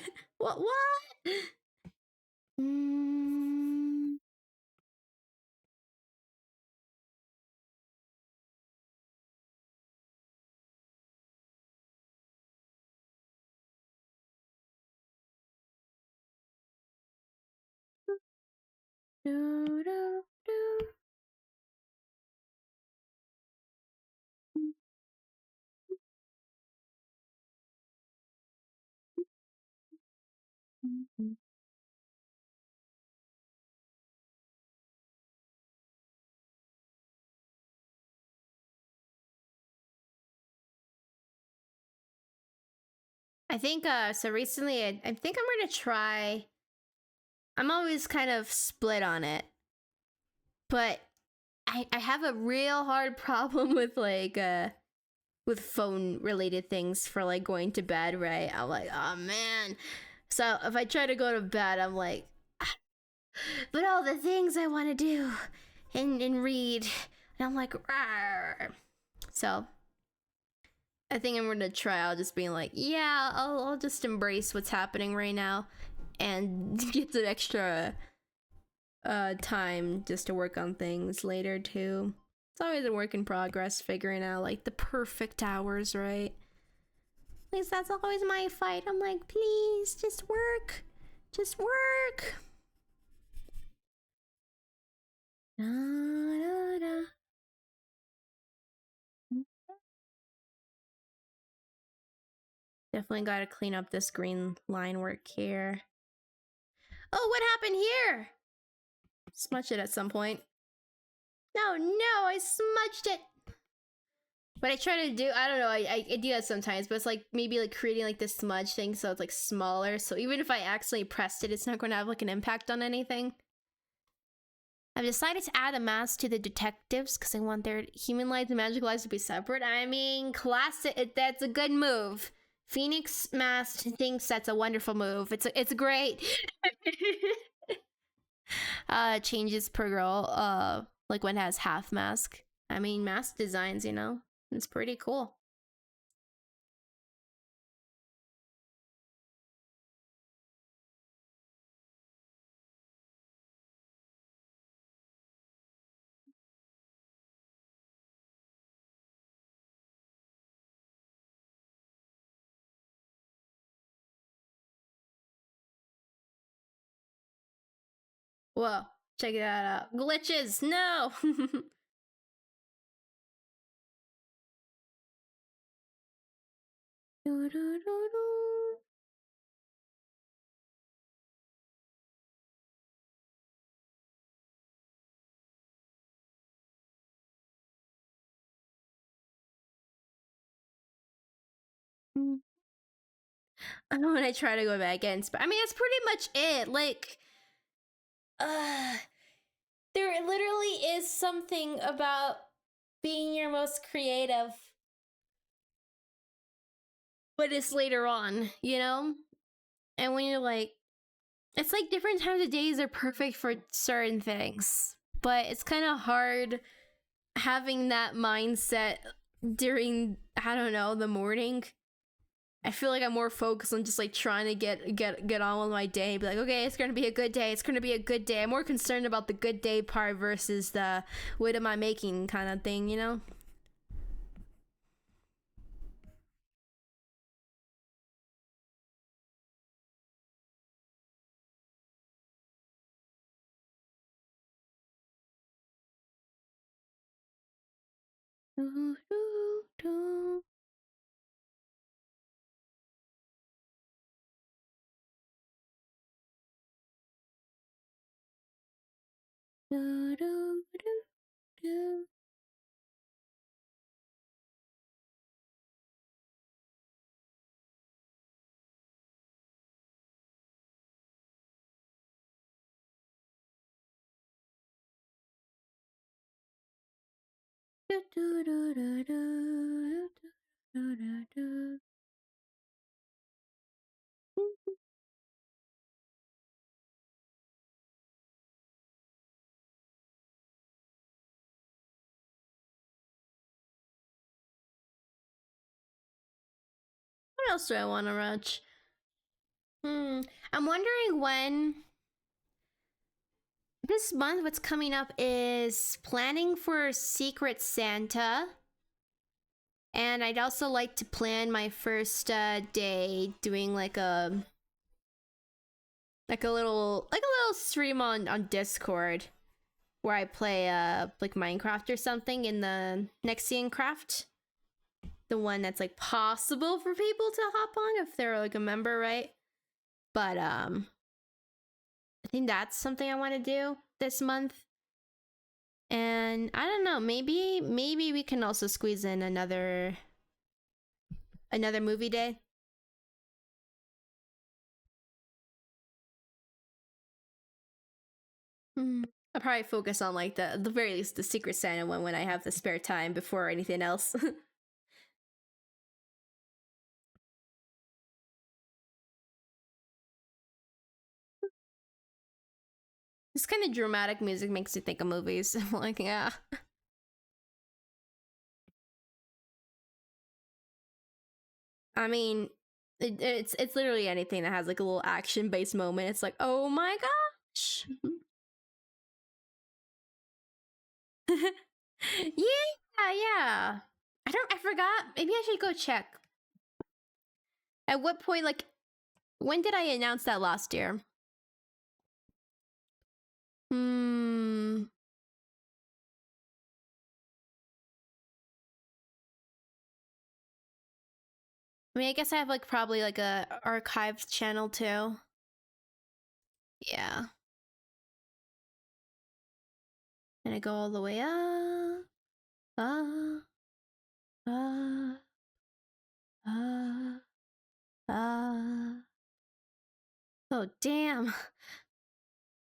A: I think so recently I think I'm gonna try. I'm always kind of split on it, but I have a real hard problem with like with phone related things for like going to bed, right? I'm like, oh man. So if I try to go to bed, I'm like, but all the things I want to do and read, and I'm like, rawr. So I think I'm gonna try out just being like, yeah, I'll just embrace what's happening right now and get some extra time just to work on things later too. It's always a work in progress, figuring out like the perfect hours, right? At least that's always my fight. I'm like, please, just work. Just work. Da, da, da. Definitely gotta clean up this green line work here. Oh, what happened here? Smudged it at some point. No, I smudged it. What I try to do, I don't know, I do that sometimes, but it's like maybe like creating like this smudge thing so it's like smaller. So even if I accidentally pressed it, it's not going to have like an impact on anything. I've decided to add a mask to the detectives because I want their human lives and magical lives to be separate. I mean, classic. That's a good move. Phoenix mask thinks that's a wonderful move. It's great. Changes per girl. Like when it has half mask. I mean, mask designs, you know, it's pretty cool. Whoa, check that out. Glitches, no! I know when I try to go back in, but I mean, that's pretty much it. Like, there literally is something about being your most creative, but it's later on, you know? And when you're like, it's like different times of days are perfect for certain things, but it's kind of hard having that mindset during, I don't know, the morning. I feel like I'm more focused on just like trying to get on with my day. Be like, okay, it's gonna be a good day. It's gonna be a good day. I'm more concerned about the good day part versus the what am I making kind of thing, you know? What else do I want to watch? I'm wondering when this month what's coming up is planning for Secret Santa. And I'd also like to plan my first day doing like a little stream on Discord where I play like Minecraft or something in the Nexian craft. The one that's like possible for people to hop on if they're like a member, right? But I think that's something I want to do this month. And I don't know, maybe we can also squeeze in another movie day. I'll probably focus on like the very least the Secret Santa one when I have the spare time before anything else. This kind of dramatic music makes you think of movies. I'm like, yeah. I mean, it's literally anything that has like a little action-based moment. It's like, oh my gosh. yeah. I forgot. Maybe I should go check. At what point, like, when did I announce that last year? I mean, I guess I have like probably like a archived channel too. Yeah. And I go all the way up. Oh, damn.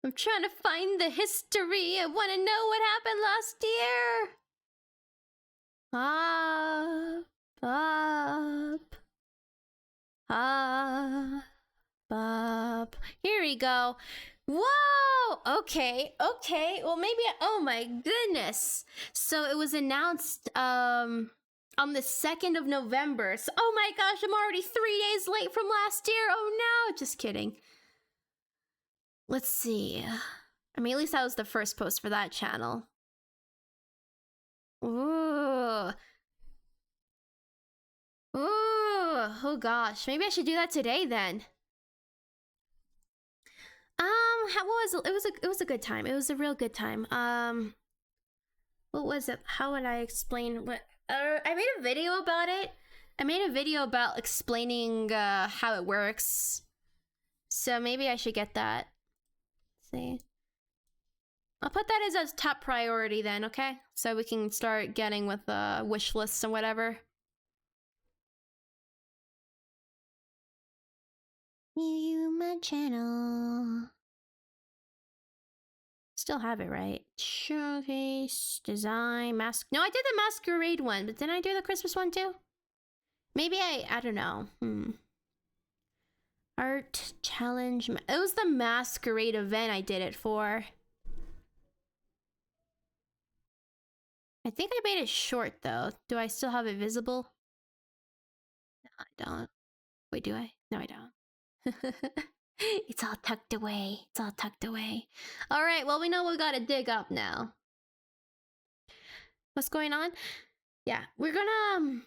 A: I'm trying to find the history. I want to know what happened last year. Up. Here we go. Whoa! Okay. Well, maybe. Oh my goodness. So it was announced on the 2nd of November. So, oh my gosh, I'm already 3 days late from last year. Oh no! Just kidding. Let's see. I mean, at least that was the first post for that channel. Ooh. Oh gosh. Maybe I should do that today then. It was a good time. It was a real good time. What was it? How would I explain what? I made a video about it. I made a video about explaining how it works. So maybe I should get that. Let's see. I'll put that as a top priority then, okay? So we can start getting with wish lists and whatever. You my channel. Still have it, right? Showcase, design, mask. No, I did the masquerade one, but didn't I do the Christmas one too? Maybe I don't know. Art challenge. It was the masquerade event I did it for. I think I made it short though. Do I still have it visible? No, I don't. Wait, do I? No, I don't. It's all tucked away. It's all tucked away. All right, well, we know we gotta dig up now. What's going on? Yeah, we're gonna...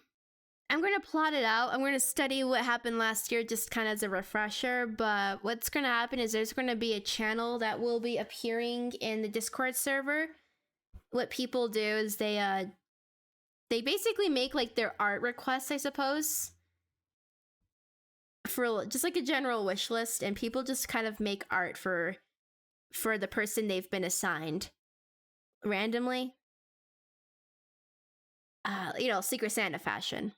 A: I'm gonna plot it out. I'm gonna study what happened last year just kind of as a refresher, but what's gonna happen is there's gonna be a channel that will be appearing in the Discord server. What people do is they basically make like their art requests, I suppose, for just like a general wish list, and people just kind of make art for the person they've been assigned. randomly. You know, Secret Santa fashion.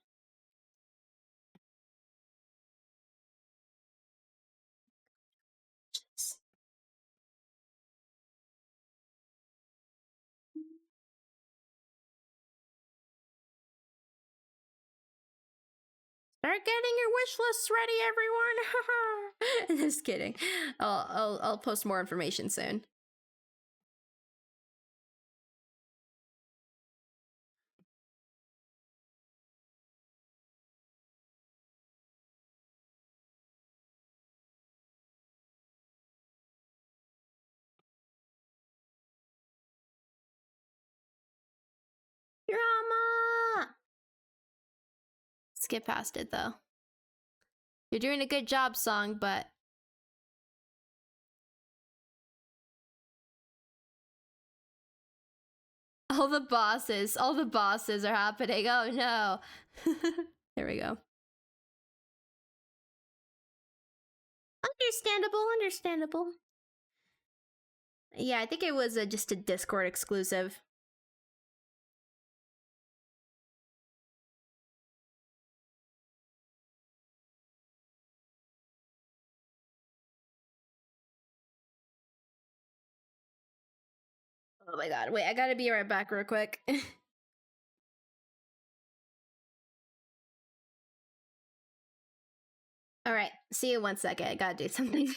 A: Start getting your wish lists ready, everyone. Just kidding. I'll post more information soon. Drama. Skip past it though. You're doing a good job, song, but all the bosses are happening. Oh no. There we go. Understandable. Yeah, I think it was just a Discord exclusive. Oh my god, wait, I gotta be right back real quick. Alright, see you 1 second. I gotta do something.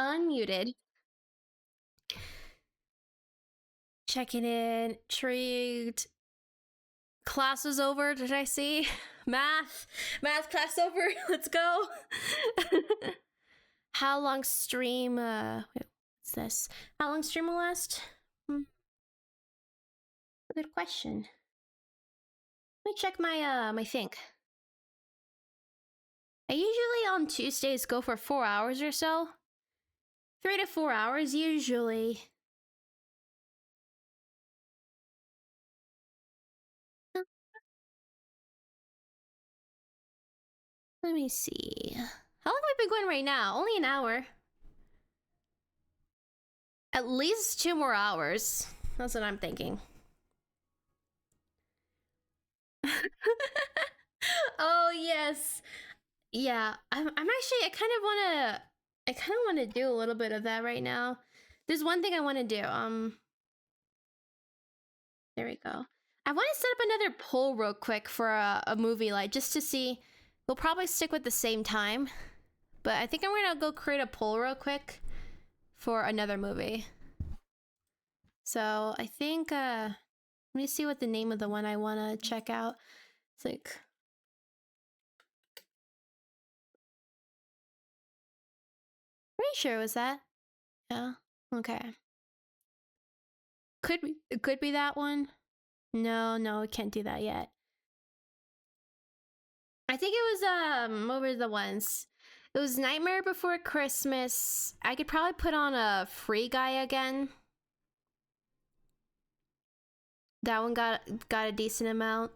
A: Unmuted. Checking in. Intrigued. Class is over, did I see? Math class over. Let's go. How long stream wait, what's this? How long stream will last? Good question. Let me check my my think. I usually on Tuesdays go for 4 hours or so. 3 to 4 hours usually. Let me see. How long have we been going right now? Only an hour. At least 2 more hours. That's what I'm thinking. Oh yes. Yeah, I'm actually I kind of want to do a little bit of that right now. There's one thing I want to do. There we go. I want to set up another poll real quick for a movie, like just to see. We'll probably stick with the same time, but I think I'm gonna go create a poll real quick for another movie. So I think let me see what the name of the one I want to check out. It's like, pretty sure it was that. Yeah. Okay. It could be that one. No, we can't do that yet. I think it was what were the ones? It was Nightmare Before Christmas. I could probably put on a Free Guy again. That one got a decent amount.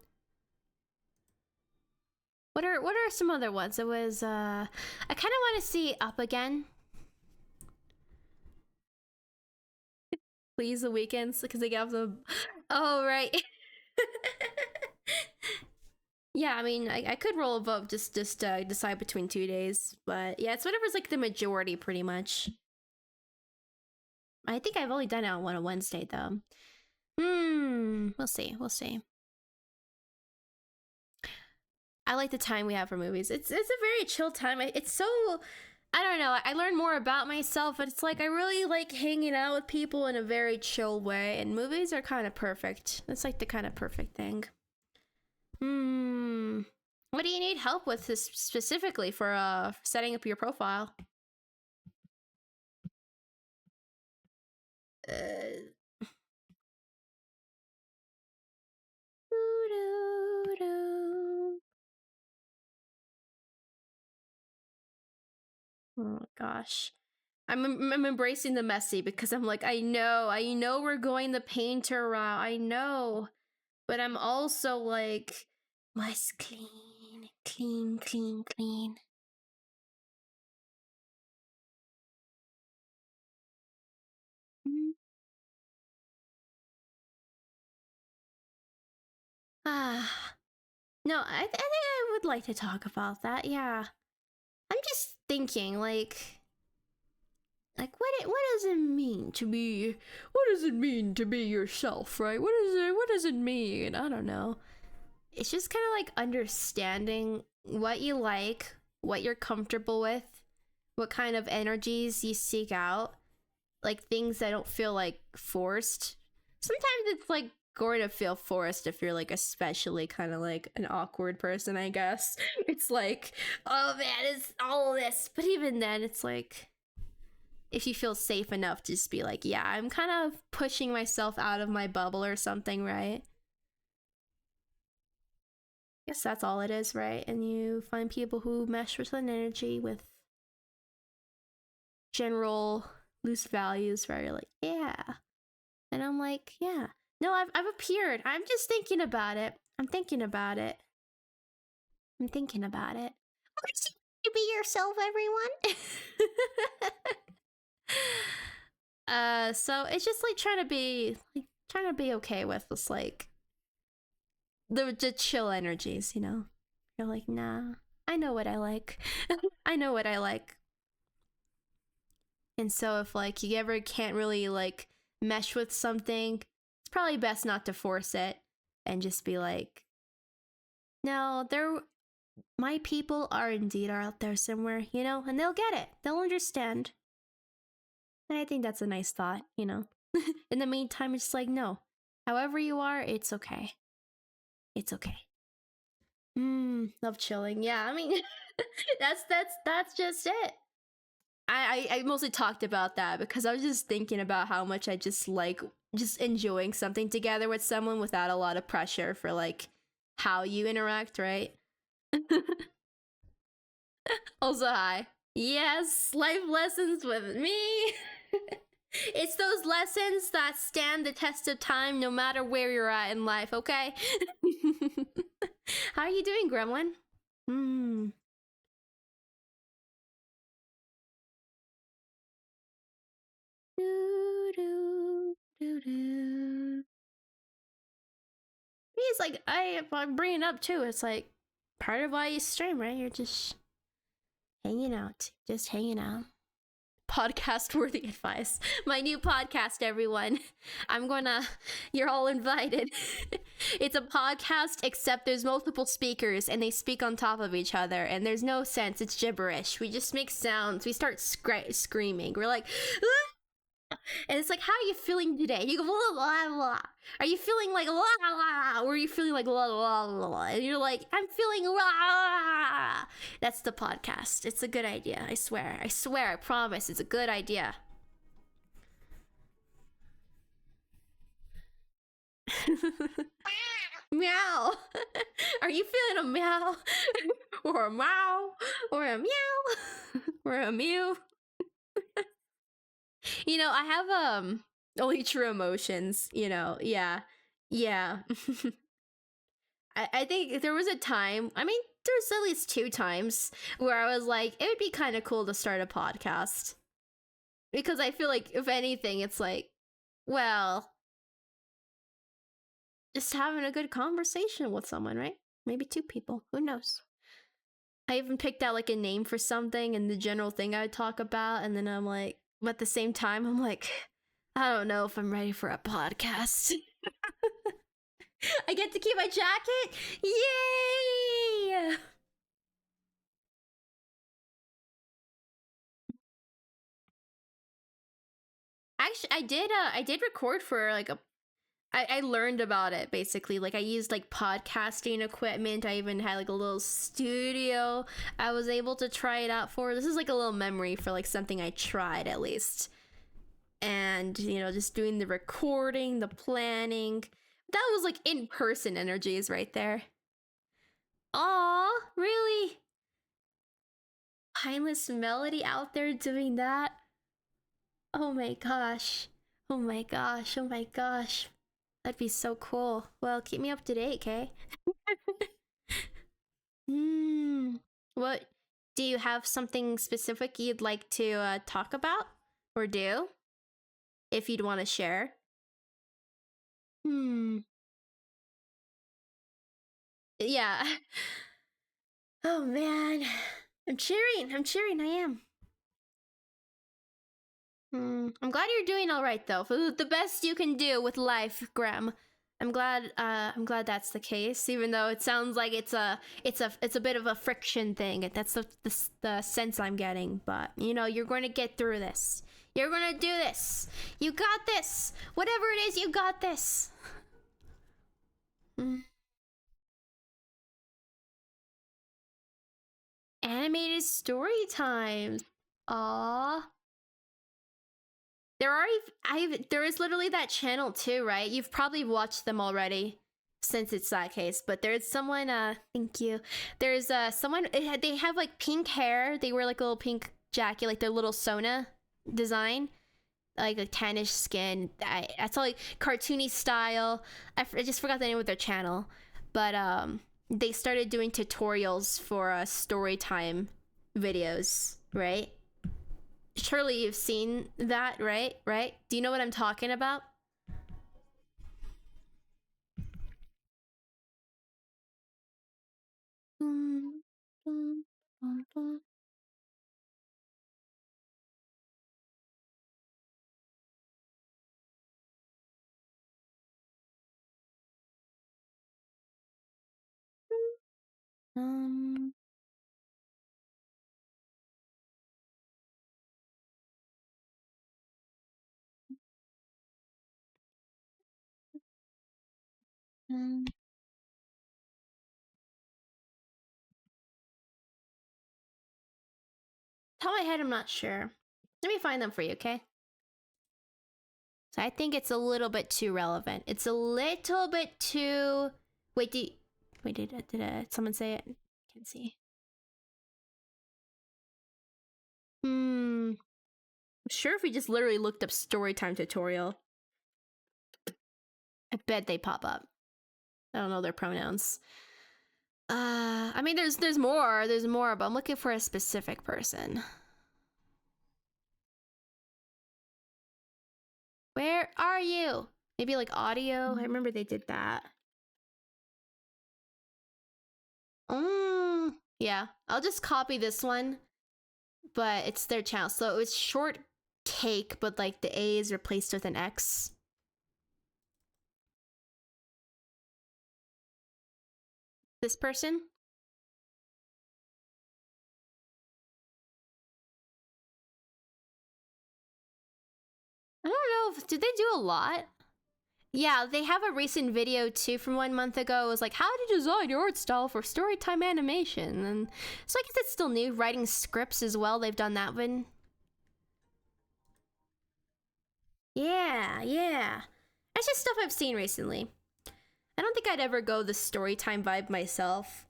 A: What are some other ones? It was I kind of want to see Up again. Please, the weekends, because they have the. Oh right. Yeah, I mean, I could roll a vote, just decide between 2 days, but yeah, it's whatever's like the majority, pretty much. I think I've only done it on a Wednesday though. We'll see. I like the time we have for movies. It's a very chill time. It's so, I don't know. I learn more about myself, but it's like I really like hanging out with people in a very chill way, and movies are kind of perfect. It's like the kind of perfect thing. What do you need help with this specifically for setting up your profile? Oh my gosh. I'm embracing the messy because I'm like, I know we're going the painter route. I know. But I'm also like, must clean. Ah. No, I think I would like to talk about that. Yeah. I'm just thinking like what does it mean to be yourself, right? What does it mean? I don't know. It's just kind of like understanding what you like, what you're comfortable with, what kind of energies you seek out, like things that don't feel like forced. Sometimes it's like going to feel forced if you're like especially kind of like an awkward person, I guess. It's like, oh man, it's all this. But even then, it's like, if you feel safe enough to just be like, yeah, I'm kind of pushing myself out of my bubble or something, right? Guess that's all it is, right? And you find people who mesh with an energy with general loose values, right? You're like, yeah. And I'm like, yeah. No, I've appeared. I'm just thinking about it. I'm thinking about it. What you be yourself, everyone? So it's just like trying to be okay with this, like the chill energies, you know? You're like, nah, I know what I like. I know what I like. And so if like you ever can't really like mesh with something, it's probably best not to force it and just be like, no, my people are indeed out there somewhere, you know, and they'll get it. They'll understand. And I think that's a nice thought, you know. In the meantime, it's like, no, however you are, it's okay. It's okay. Love chilling. Yeah, I mean, that's just it. I mostly talked about that because I was just thinking about how much I just like just enjoying something together with someone without a lot of pressure for like how you interact, right? Also, hi. Yes, life lessons with me. It's those lessons that stand the test of time no matter where you're at in life, okay? How are you doing, Gremlin? Hmm. Do, do, do, do. He's like, I'm bringing up too. It's like part of why you stream, right? You're just hanging out, just hanging out. Podcast worthy advice. My new podcast, everyone. You're all invited. It's a podcast, except there's multiple speakers and they speak on top of each other, and there's no sense. It's gibberish. We just make sounds. We start screaming. We're like, ah! And it's like, how are you feeling today? You go, blah, blah, blah. Are you feeling like, blah, blah, or are you feeling like, blah, blah, blah? And you're like, I'm feeling, blah. That's the podcast. It's a good idea. I swear. I promise. It's a good idea. Meow. Are you feeling a meow? Or a meow? Or a meow? Or a mew? You know, I have only true emotions, you know. Yeah. Yeah. I think there was a time, I mean, there's at least two times where I was like, it would be kind of cool to start a podcast. Because I feel like, if anything, it's like, well, just having a good conversation with someone, right? Maybe two people. Who knows? I even picked out like a name for something and the general thing I would talk about. And then I'm like, but at the same time, I'm like, I don't know if I'm ready for a podcast. I get to keep my jacket? Yay! Actually, I did record for like I learned about it basically. Like I used like podcasting equipment. I even had like a little studio I was able to try it out for. This is like a little memory for like something I tried at least. And, you know, just doing the recording, the planning. That was like in person energies right there. Aw, really? Mindless Melody out there doing that? Oh my gosh. Oh my gosh. Oh my gosh. That'd be so cool. Well, keep me up to date, okay? Hmm. What do you have something specific you'd like to talk about or do? If you'd want to share. Hmm. Yeah. Oh man. I'm cheering. I'm cheering. I am. I'm glad you're doing all right though. For the best you can do with life, Graham. I'm glad. I'm glad that's the case. Even though it sounds like it's a bit of a friction thing. That's the sense I'm getting. But you know, you're going to get through this. You're going to do this. You got this. Whatever it is, you got this. Mm. Animated story times. Aww. There are there is literally that channel too, right? You've probably watched them already since it's that case. But there's someone. Thank you. There's someone. They have like pink hair. They wear like a little pink jacket, like their little Sona design, like a tannish skin. That's all like cartoony style. I just forgot the name of their channel, but they started doing tutorials for story time videos, right? Surely you've seen that, right? Right? Do you know what I'm talking about? Um, Top of my head, I'm not sure. Let me find them for you, okay? So I think it's a little bit too relevant. It's a little bit too... Wait, did someone say it? Can't see. I'm sure if we just literally looked up storytime tutorial, I bet they pop up. I don't know their pronouns. I mean, there's more, but I'm looking for a specific person. Where are you? Maybe like audio? I remember they did that. Yeah, I'll just copy this one, but it's their channel. So it's short cake, but like the A is replaced with an X. This person? I don't know. Did they do a lot? Yeah, they have a recent video too from 1 month ago. It was like, how to design your art style for storytime animation. And so I guess it's still new. Writing scripts as well. They've done that one. Yeah. That's just stuff I've seen recently. I don't think I'd ever go the storytime vibe myself.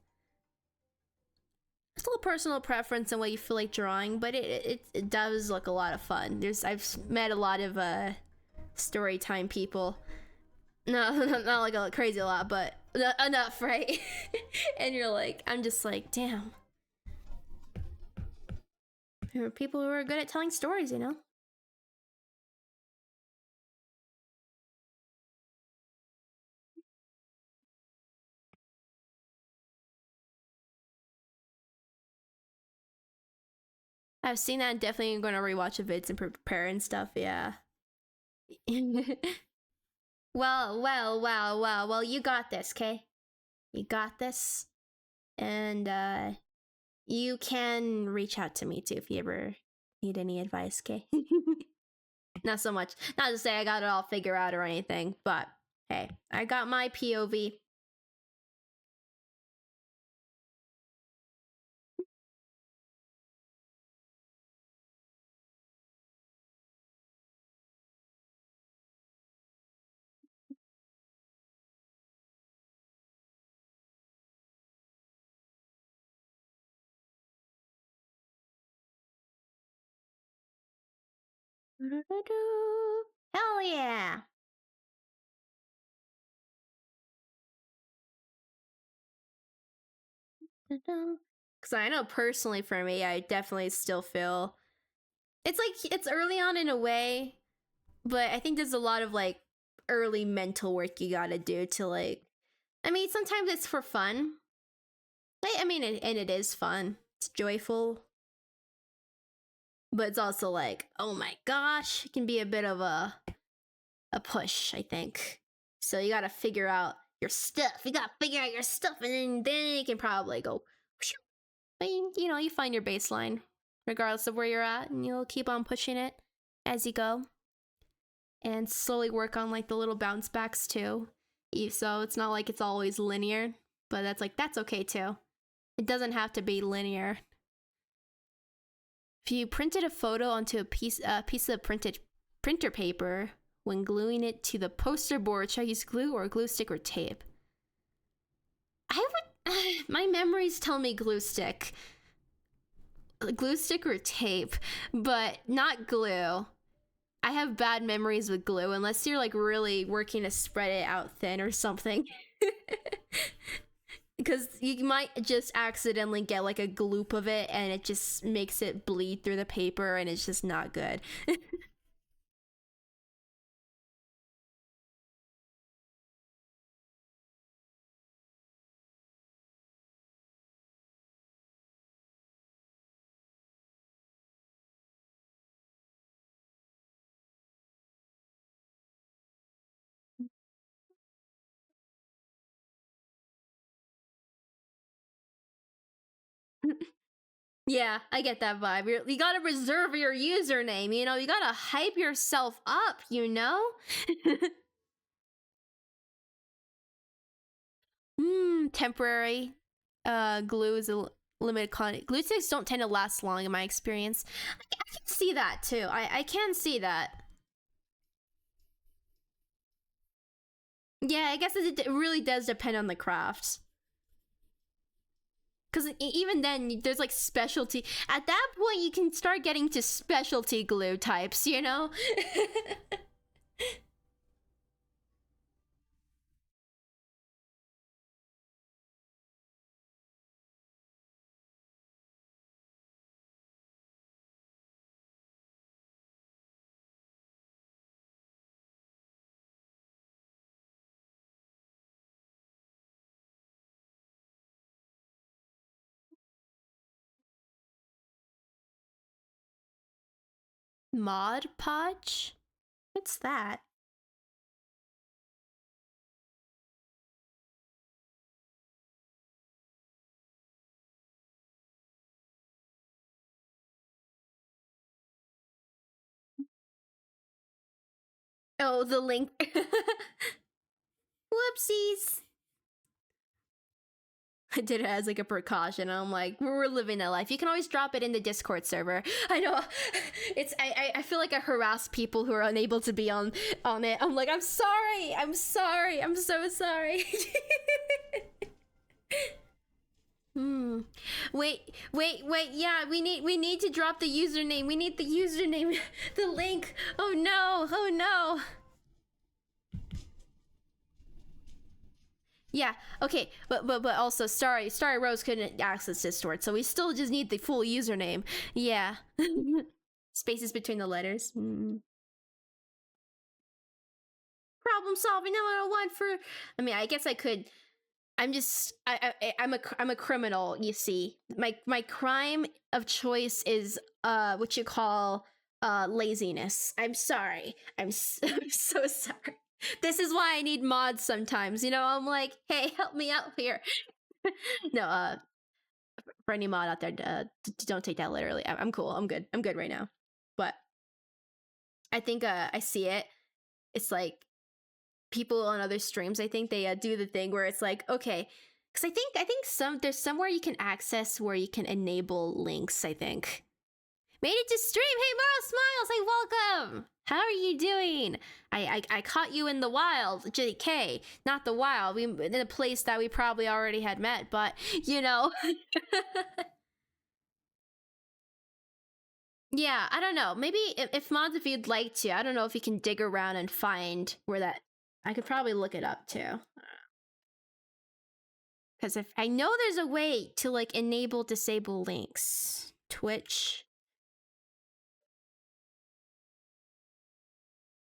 A: It's a little personal preference on what you feel like drawing, but it does look a lot of fun. I've met a lot of storytime people. No, not like a crazy lot, but enough, right? And you're like, I'm just like, damn. There are people who are good at telling stories, you know? I've seen that and definitely going to rewatch the vids and prepare and stuff, yeah. Well, you got this, okay? You got this. And you can reach out to me too if you ever need any advice, okay? Not so much. Not to say I got it all figured out or anything, but hey, I got my POV. Hell yeah! Because I know personally for me, I definitely still feel it's like it's early on in a way, but I think there's a lot of like early mental work you gotta do to like. I mean, sometimes it's for fun. I mean, and it is fun. It's joyful, but it's also like, oh my gosh, it can be a bit of a push, I think. So you gotta figure out your stuff. You gotta figure out your stuff, and then you can probably go. But you know, you find your baseline, regardless of where you're at, and you'll keep on pushing it as you go, and slowly work on like the little bounce backs too. So it's not like it's always linear, but that's okay too. It doesn't have to be linear. If you printed a photo onto a piece of printer paper, when gluing it to the poster board, should I use glue or glue stick or tape? My memories tell me glue stick or tape, but not glue. I have bad memories with glue unless you're like really working to spread it out thin or something. Because you might just accidentally get like a gloop of it and it just makes it bleed through the paper and it's just not good. Yeah, I get that vibe. You gotta reserve your username, you know? You gotta hype yourself up, you know? temporary. Glue is a limited quantity. Glue sticks don't tend to last long in my experience. I can see that too. I can see that. Yeah, I guess it really does depend on the craft. Because even then, there's like specialty. At that point, you can start getting to specialty glue types, you know? Mod Podge? What's that? Oh, the link. Whoopsies. I did it as like a precaution. I'm like, we're living that life. You can always drop it in the Discord server. I know. It's I feel like I harass people who are unable to be on it. I'm like, I'm sorry. I'm sorry. I'm so sorry. Wait. Yeah, we need to drop the username. We need the username. The link. Oh no. Oh no. Yeah, okay, but also Starry Rose couldn't access Discord, so we still just need the full username. Yeah. Spaces between the letters. Problem solving no 101 for I mean, I guess I could I'm just I'm a criminal, you see. My crime of choice is what you call laziness. I'm sorry. I'm so sorry. This is why I need mods sometimes. You know, I'm like, hey, help me out here. No, for any mod out there, don't take that literally. I'm cool. I'm good. I'm good right now. But I think I see it. It's like people on other streams. I think they do the thing where it's like, okay, because I think there's somewhere you can access where you can enable links. I think. Made it to stream. Hey, Mara Smiles. Hey, welcome. How are you doing? I caught you in the wild, JK, not the wild. We in a place that we probably already had met, but you know. Yeah, I don't know. Maybe if mods, if you'd like to, I don't know if you can dig around and find where that. I could probably look it up too. Because if I know there's a way to like enable disable links, Twitch.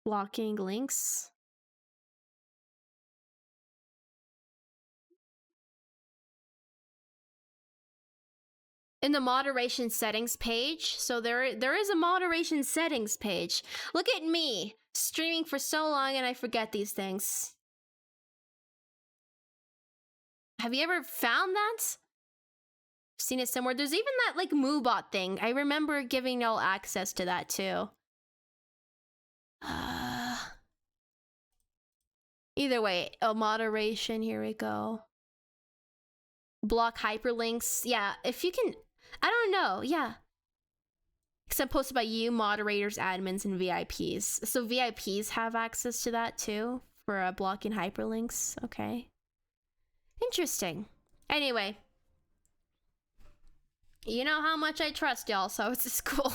A: Blocking links. In the moderation settings page, so there is a moderation settings page. Look at me streaming for so long and I forget these things. Have you ever found that? Seen it somewhere? There's even that like Moobot thing. I remember giving y'all access to that too. Either way, moderation, here we go. Block hyperlinks. Yeah, if you can, I don't know, yeah. Except posted by you, moderators, admins, and VIPs. So VIPs have access to that too for blocking hyperlinks. Okay. Interesting. Anyway. You know how much I trust y'all, so it's just cool.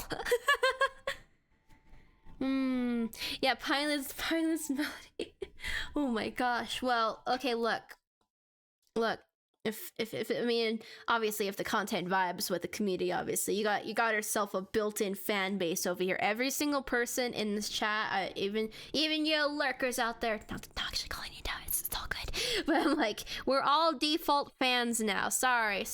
A: Yeah, Pilot's Melody. Oh my gosh. Well, okay, look. If I mean, obviously if the content vibes with the community, obviously you got yourself a built-in fan base over here. Every single person in this chat, even you lurkers out there, not actually calling you down, it's all good, but I'm like, we're all default fans now. Sorry.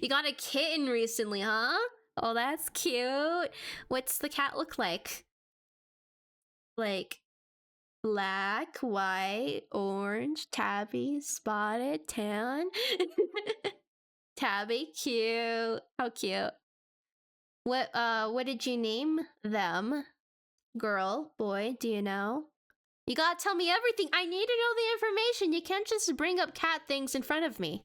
A: You got a kitten recently, huh? Oh, that's cute. What's the cat look like? Like black, white, orange, tabby, spotted, tan. Tabby, cute. How cute. What did you name them? Girl, boy, do you know? You gotta tell me everything. I need to know the information. You can't just bring up cat things in front of me.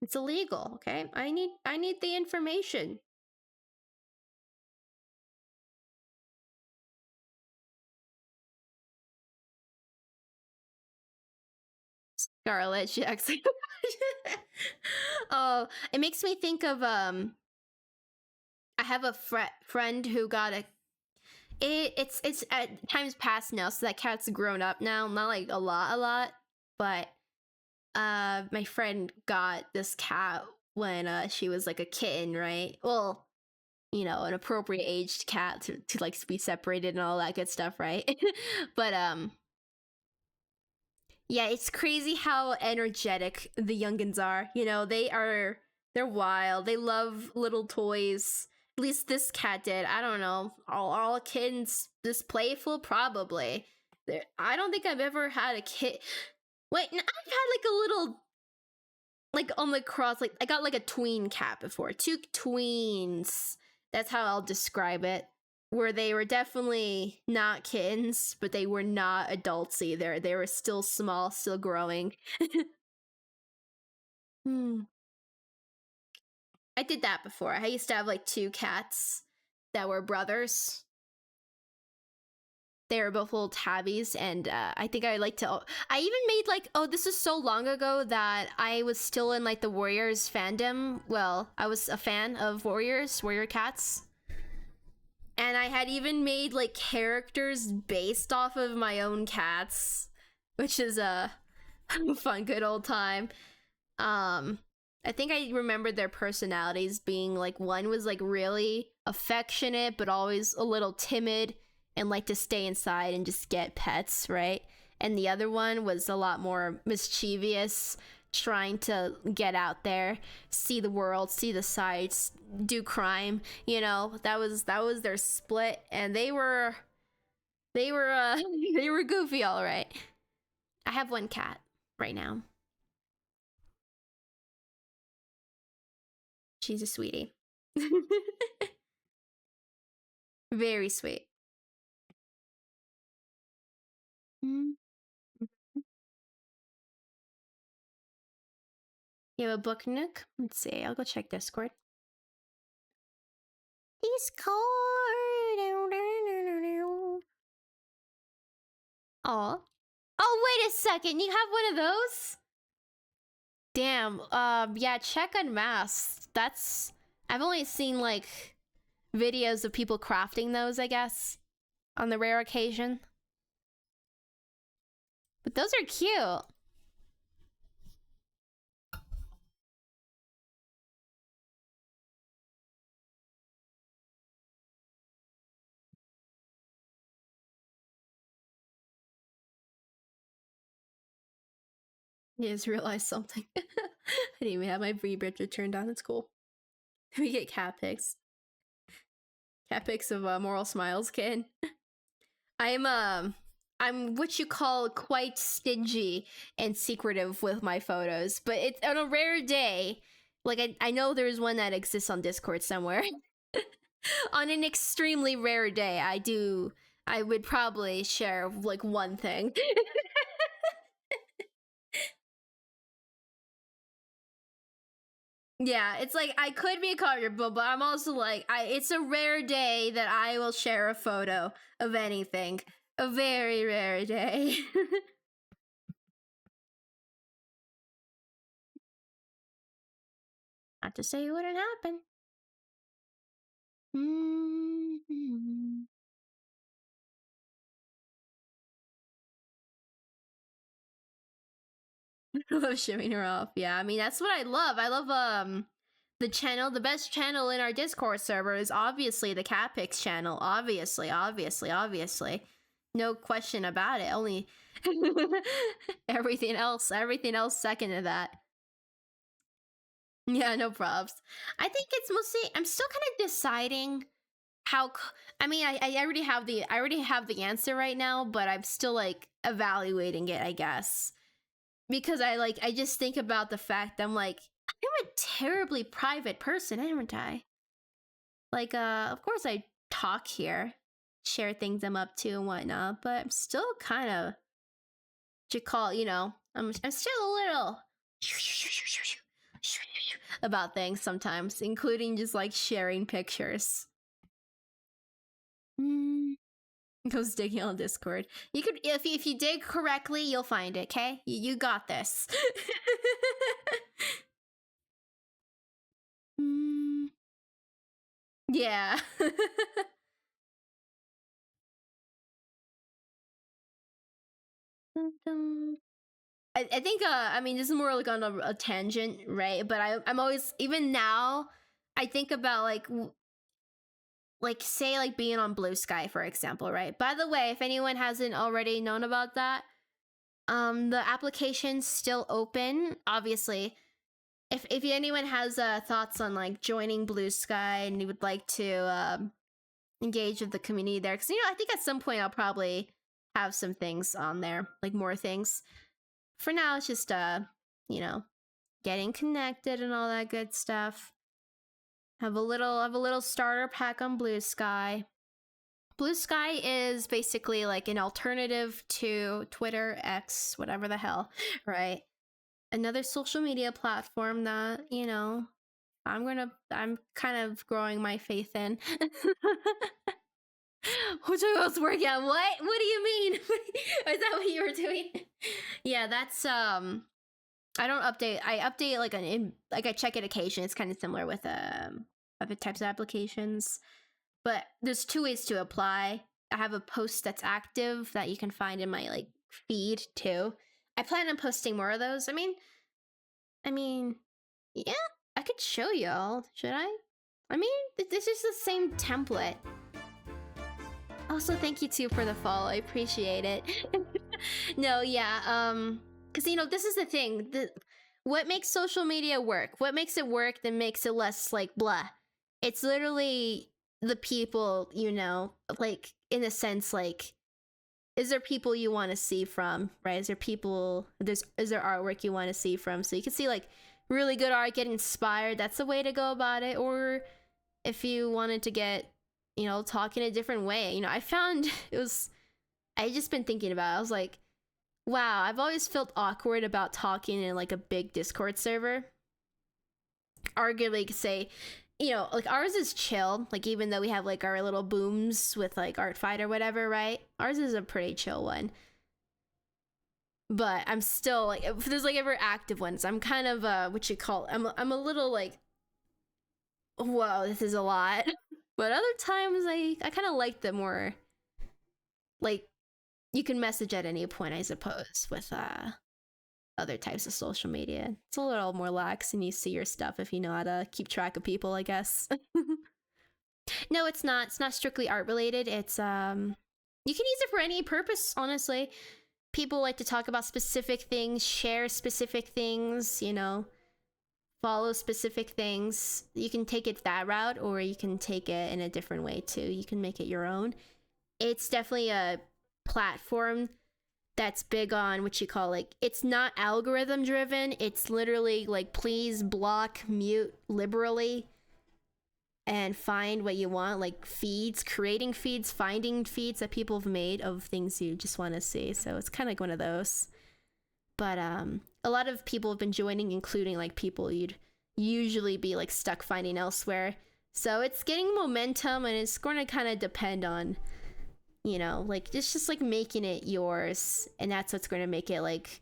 A: It's illegal, okay? I need the information. Scarlet Jackson. Oh, it makes me think of I have a friend who got a it's at times past now, so that cat's grown up now, not like a lot, but my friend got this cat when she was like a kitten, right? Well, you know, an appropriate aged cat to like be separated and all that good stuff, right? But yeah, it's crazy how energetic the youngins are. You know, they're wild. They love little toys. At least this cat did. I don't know. All kittens this playful? Probably. I don't think I've ever had a kid. Wait, I've had like a little, like on the cross, like I got like a tween cat before. Two tweens. That's how I'll describe it. Where they were definitely not kittens, but they were not adults either. They were still small, still growing. I did that before. I used to have like two cats that were brothers. They were both little tabbies, and I think I like to. I even made like, oh, this is so long ago that I was still in like the Warriors fandom. Well, I was a fan of Warrior cats. And I had even made like characters based off of my own cats, which is a fun, good old time. I think I remember their personalities being like, one was like really affectionate, but always a little timid and like to stay inside and just get pets, right? And the other one was a lot more mischievous, trying to get out there, see the world, see the sights, do crime. You know, that was their split, and they were they were goofy, all right. I have one cat right now. She's a sweetie. Very sweet. Mm. You have a book nook? Let's see. I'll go check Discord. Discord. Oh. Oh, wait a second. You have one of those? Damn. Yeah, check Unmasked. I've only seen like videos of people crafting those, I guess, on the rare occasion. But those are cute. You just realized something. I didn't even have my V-bridger turned on. It's cool. We get cat pics. Cat pics of Moral Smiles kid. I'm what you call quite stingy and secretive with my photos, but it's on a rare day. Like I know there's one that exists on Discord somewhere. On an extremely rare day, I would probably share like one thing. Yeah, it's like I could be comfortable, but I'm also like it's a rare day that I will share a photo of anything. A very rare day. Not to say it wouldn't happen. Mm-hmm. I love showing her off. Yeah, I mean that's what I love. I love the best channel in our Discord server is obviously the Catpix channel. Obviously. No question about it. Only everything else second to that. Yeah, no props. I think it's mostly I'm still kind of deciding how I mean I already have the answer right now, but I'm still like evaluating it, I guess. Because I just think about the fact I'm like I'm a terribly private person, aren't I? Like of course I talk here. share things I'm up to and whatnot, but I'm still kind of, what you call, I'm still a little about things sometimes, including just like sharing pictures. Goes digging on Discord. You could, if you dig correctly, you'll find it. Okay, you got this. Yeah. I think I mean, this is more like on a tangent, right? But I'm always, even now, I think about like say like being on Blue Sky, for example, right? By the way, if anyone hasn't already known about that, the application's still open. Obviously, if anyone has thoughts on like joining Blue Sky and you would like to engage with the community there, because I think at some point I'll probably have some things on there, like more things. For now, it's just getting connected and all that good stuff. Have a little starter pack on Blue Sky. Blue Sky is basically like an alternative to Twitter, X, whatever the hell, right? Another social media platform that, I'm kind of growing my faith in. Which I was working on. What do you mean? Is that what you were doing? Yeah, that's I don't update. I update like I check it occasionally. It's kind of similar with other types of applications. But there's 2 ways to apply. I have a post that's active that you can find in my like feed too. I plan on posting more of those. I mean, yeah, I could show y'all. Should I? I mean, this is the same template. Also, thank you too for the follow. I appreciate it. No, yeah, because this is the thing. What makes social media work? What makes it work that makes it less like blah? It's literally the people, like in a sense, like, is there people you want to see from, right? Is there artwork you want to see from? So you can see like really good art, get inspired. That's the way to go about it. Or if you wanted to get, talk in a different way, I found I just been thinking about it. I was like, wow, I've always felt awkward about talking in like a big Discord server. Arguably, you could say, like ours is chill. Like even though we have like our little booms with like Art Fight or whatever, right? Ours is a pretty chill one. But I'm still like, if there's like ever active ones, I'm kind of I'm a little like, whoa, this is a lot. But other times I kind of like the more like you can message at any point, I suppose, with other types of social media. It's a little more lax and you see your stuff if you know how to keep track of people, I guess. No, it's not. It's not strictly art related. It's you can use it for any purpose, honestly. People like to talk about specific things, share specific things, follow specific things. You can take it that route, or you can take it in a different way too. You can make it your own. It's definitely a platform that's big on what you call like, it's not algorithm driven. It's literally like, please block, mute liberally, and find what you want, like feeds, creating feeds, finding feeds that people have made of things you just want to see. So it's kind of like one of those. But a lot of people have been joining, including like people you'd usually be like stuck finding elsewhere. So it's getting momentum, and it's going to kind of depend on, like it's just like making it yours, and that's what's going to make it like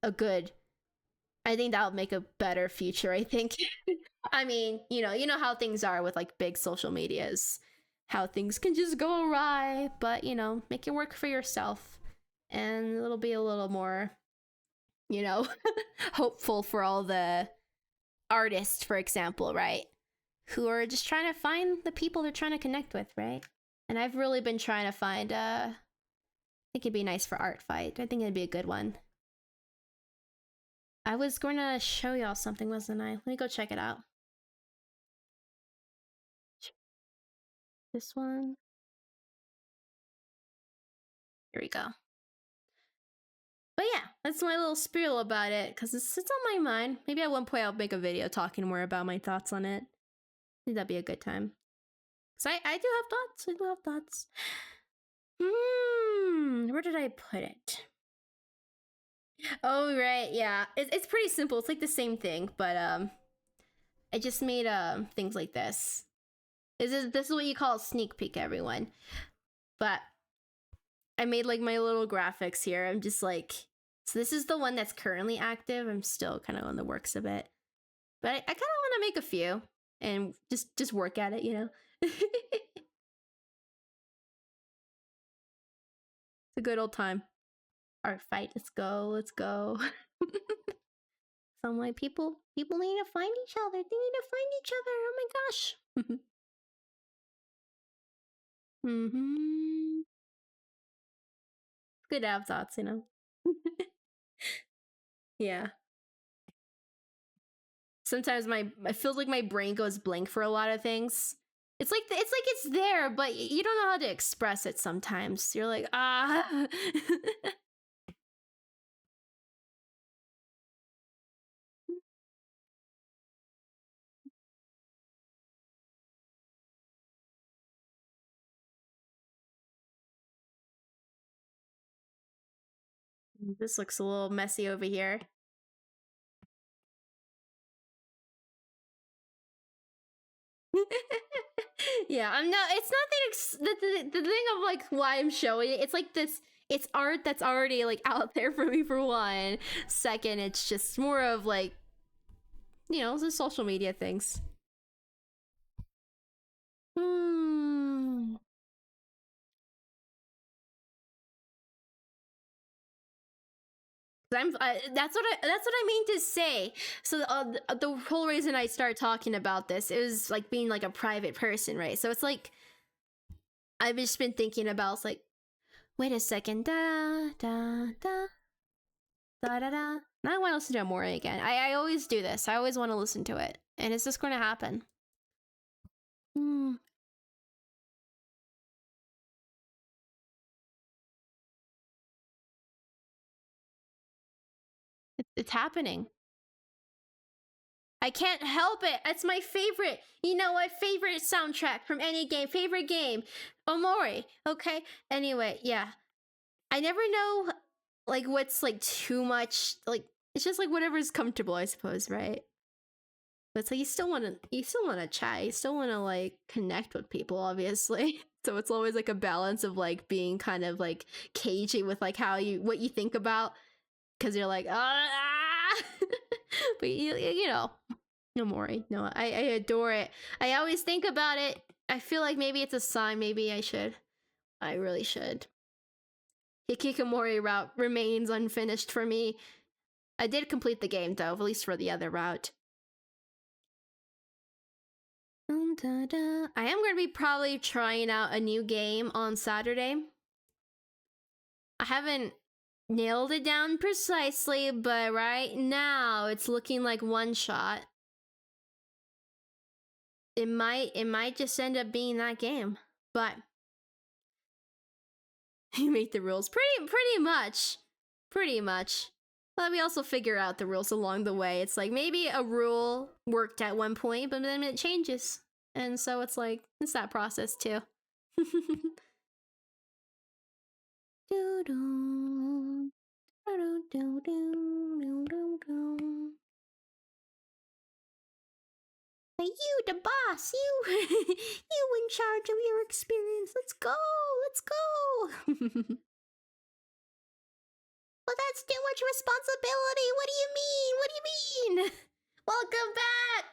A: a good, I think that'll make a better future, I think. I mean, you know how things are with like big social medias, how things can just go awry, but make it work for yourself, and it'll be a little more, hopeful for all the artists, for example, right? Who are just trying to find the people they're trying to connect with, right? And I've really been trying to find, I think it'd be nice for Art Fight. I think it'd be a good one. I was going to show y'all something, wasn't I? Let me go check it out. This one. Here we go. But yeah, that's my little spiel about it, because it's on my mind. Maybe at one point I'll make a video talking more about my thoughts on it. I think that'd be a good time. Because I do have thoughts. Where did I put it? Oh, right, yeah. It's pretty simple. It's like the same thing, but I just made things like this. This is what you call a sneak peek, everyone. But I made like my little graphics here. I'm just like, so this is the one that's currently active. I'm still kind of on the works of it, but I kind of want to make a few and just work at it, you know. It's a good old time. Art fight. Let's go. Let's go. So I'm like, people need to find each other. They need to find each other. Oh my gosh. Mm-hmm. Good to have thoughts, you know. Yeah. Sometimes I feel like my brain goes blank for a lot of things. It's like it's there, but you don't know how to express it sometimes. You're like, ah. This looks a little messy over here. Yeah, I'm not. It's not the thing of like why I'm showing it. It's like this. It's art that's already like out there for me. For one, second, it's just more of like, you know, the social media things. Hmm. That's what I mean to say. So the whole reason I started talking about this is like being like a private person, right? So it's like I've just been thinking about, it's like, wait a second, da da da da da da. Now I want to listen to Amore again. I always do this. I always want to listen to it, and it's just going to happen. Hmm. It's happening. I can't help it. It's my favorite. You know what? Favorite soundtrack from any game. Favorite game. Omori. Okay. Anyway, yeah. I never know like what's like too much. Like it's just like whatever's comfortable, I suppose, right? But it's like you still wanna chat. You still wanna like connect with people, obviously. So it's always like a balance of like being kind of like cagey with like what you think about, because you're like, ah. But you know, no Mori. No, I adore it. I always think about it. I feel like maybe it's a sign. Maybe I should. I really should. Hikikomori route remains unfinished for me. I did complete the game though, at least for the other route. I am going to be probably trying out a new game on Saturday. I haven't nailed it down precisely, but right now it's looking like one shot. It might just end up being that game, but you make the rules pretty much. But we also figure out the rules along the way. It's like maybe a rule worked at one point, but then it changes, and so it's like it's that process too. Hey, you, the boss, you, you in charge of your experience. Let's go, let's go. Well, that's too much responsibility. What do you mean? What do you mean? Welcome back.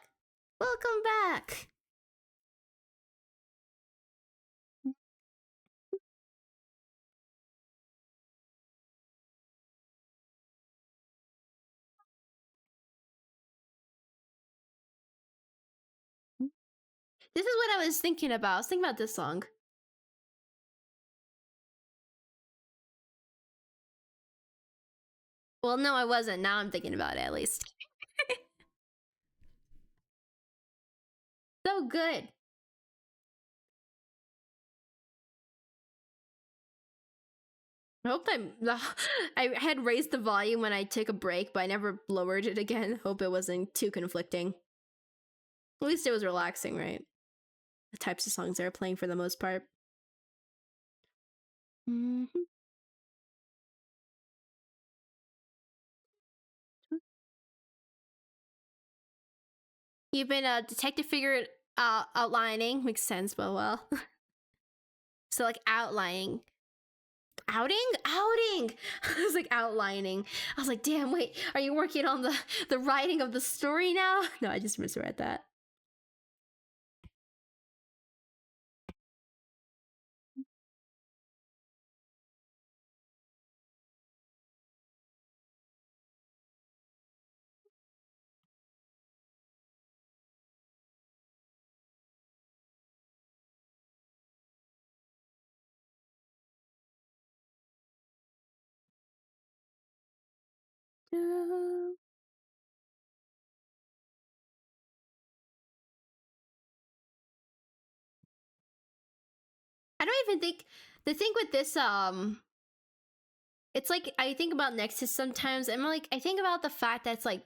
A: Welcome back. This is what I was thinking about. I was thinking about this song. Well, no, I wasn't. Now I'm thinking about it, at least. So good. I hope I had raised the volume when I took a break, but I never lowered it again. Hope it wasn't too conflicting. At least it was relaxing, right? The types of songs they were playing for the most part. Mhm. You've been a detective figure outlining. Makes sense, but well. So like outlining. Outing? Outing! I was like outlining. I was like, damn, wait, are you working on the writing of the story now? No, I just misread that. I don't even think the thing with this it's like I think about Nexus sometimes and like I think about the fact that it's like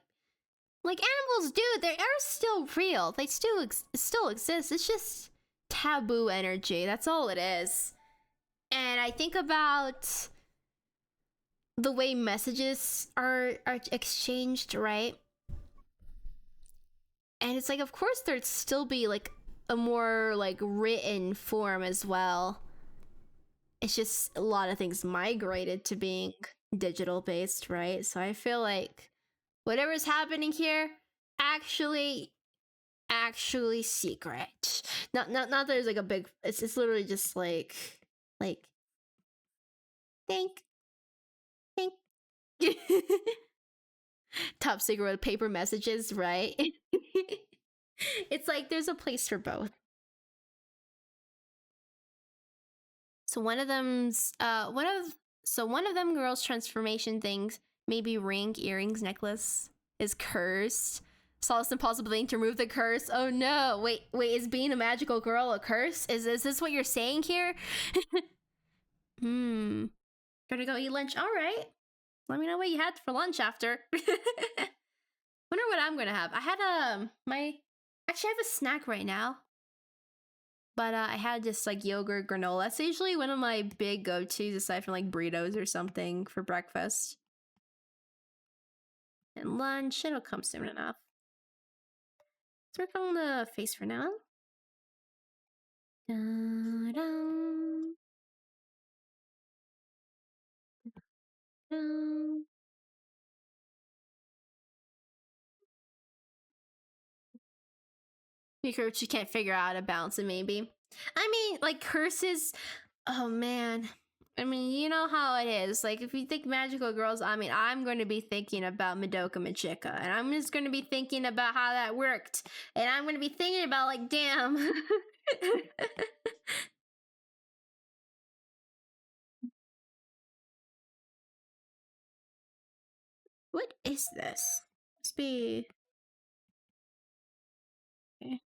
A: animals, dude, they are still real. They still exist. It's just taboo energy. That's all it is. And I think about the way messages are exchanged, right? And it's like of course there'd still be like a more like written form as well. It's just a lot of things migrated to being digital based, right? So I feel like whatever's happening here actually secret. Not there's like a big it's literally just like think think top secret with paper messages, right? It's like there's a place for both. So one of them's one of them girls transformation things, maybe ring, earrings, necklace, is cursed. So it's impossible thing to remove the curse. Oh no! Wait, is being a magical girl a curse? Is this what you're saying here? Gonna go eat lunch. All right. Let me know what you had for lunch after. Wonder what I'm gonna have. I had my actually I have a snack right now. But I had just like yogurt granola. That's usually one of my big go-tos aside from like burritos or something for breakfast. And lunch, it'll come soon enough. Let's work on the face for now. Da-da. Da. Because she can't figure out how to bounce it, maybe. I mean, like curses. Oh man. I mean, you know how it is. Like, if you think magical girls, I mean, I'm going to be thinking about Madoka Magica, and I'm just going to be thinking about how that worked, and I'm going to be thinking about like, damn. What is this? Must be. Okay.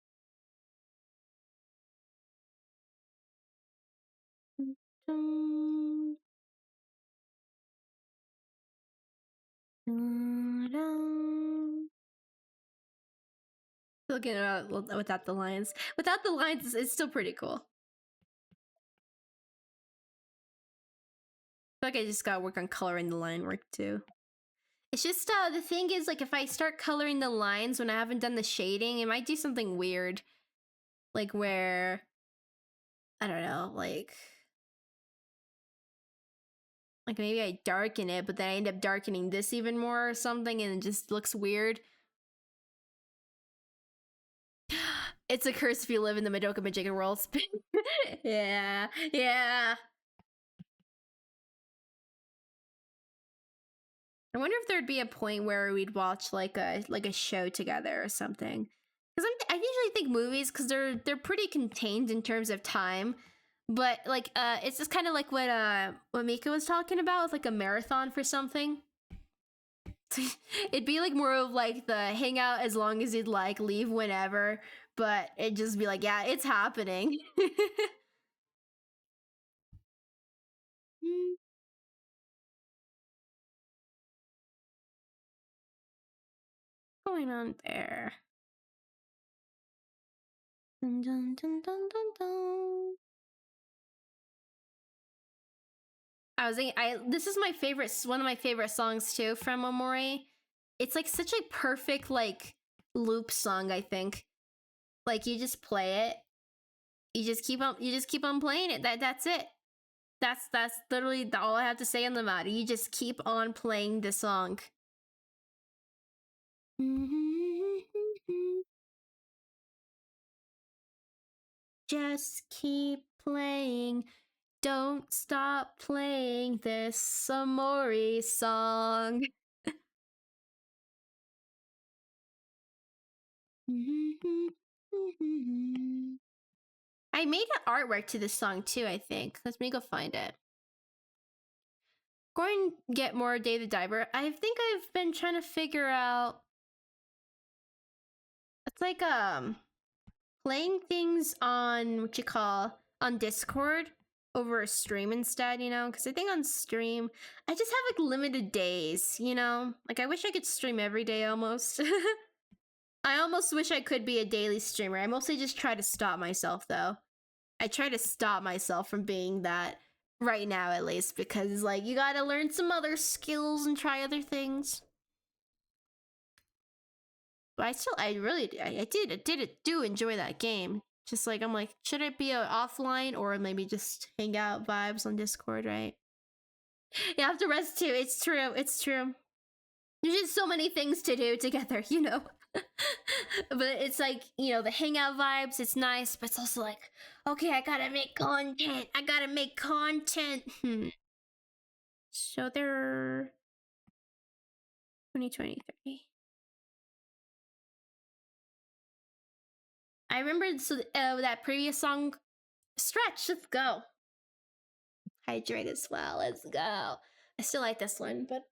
A: Looking at without the lines. Without the lines, it's still pretty cool. I feel like I just gotta work on coloring the line work too. It's just the thing is like if I start coloring the lines when I haven't done the shading, it might do something weird. Like where I don't know, like maybe I darken it, but then I end up darkening this even more or something and it just looks weird. It's a curse if you live in the Madoka Magica world. Yeah, yeah. I wonder if there'd be a point where we'd watch like a show together or something. Because I usually think movies because they're pretty contained in terms of time, but like it's just kind of like what Mika was talking about with like a marathon for something. It'd be like more of like the hang out as long as you'd like, leave whenever, but it'd just be like, yeah, it's happening. Going on there? Dun, dun, dun, dun, dun, dun. I was thinking, this is my favorite, one of my favorite songs too from Omori. It's like such a perfect like loop song, I think. Like you just play it, you just keep on playing it. That's it. That's literally all I have to say on the matter. You just keep on playing the song. Just keep playing. Don't stop playing this Omori song. I made an artwork to this song too, I think. Let me go find it. Going to get more Dave the Diver. I think I've been trying to figure out. It's like playing things on what you call on Discord over a stream instead, you know? Because I think on stream I just have like limited days, you know? Like I wish I could stream every day almost. I almost wish I could be a daily streamer. I mostly just try to stop myself though. I try to stop myself from being that right now, at least, because like you gotta learn some other skills and try other things. But I do enjoy that game. Just like I'm like, should it be a offline or maybe just hang out vibes on Discord, right? You have to rest too. It's true. It's true. There's just so many things to do together, you know. But it's like, you know, the hangout vibes, it's nice, but it's also like, okay, I gotta make content. I gotta make content. So they're 2023. I remember that previous song, Stretch. Let's go. Hydrate as well. Let's go. I still like this one, but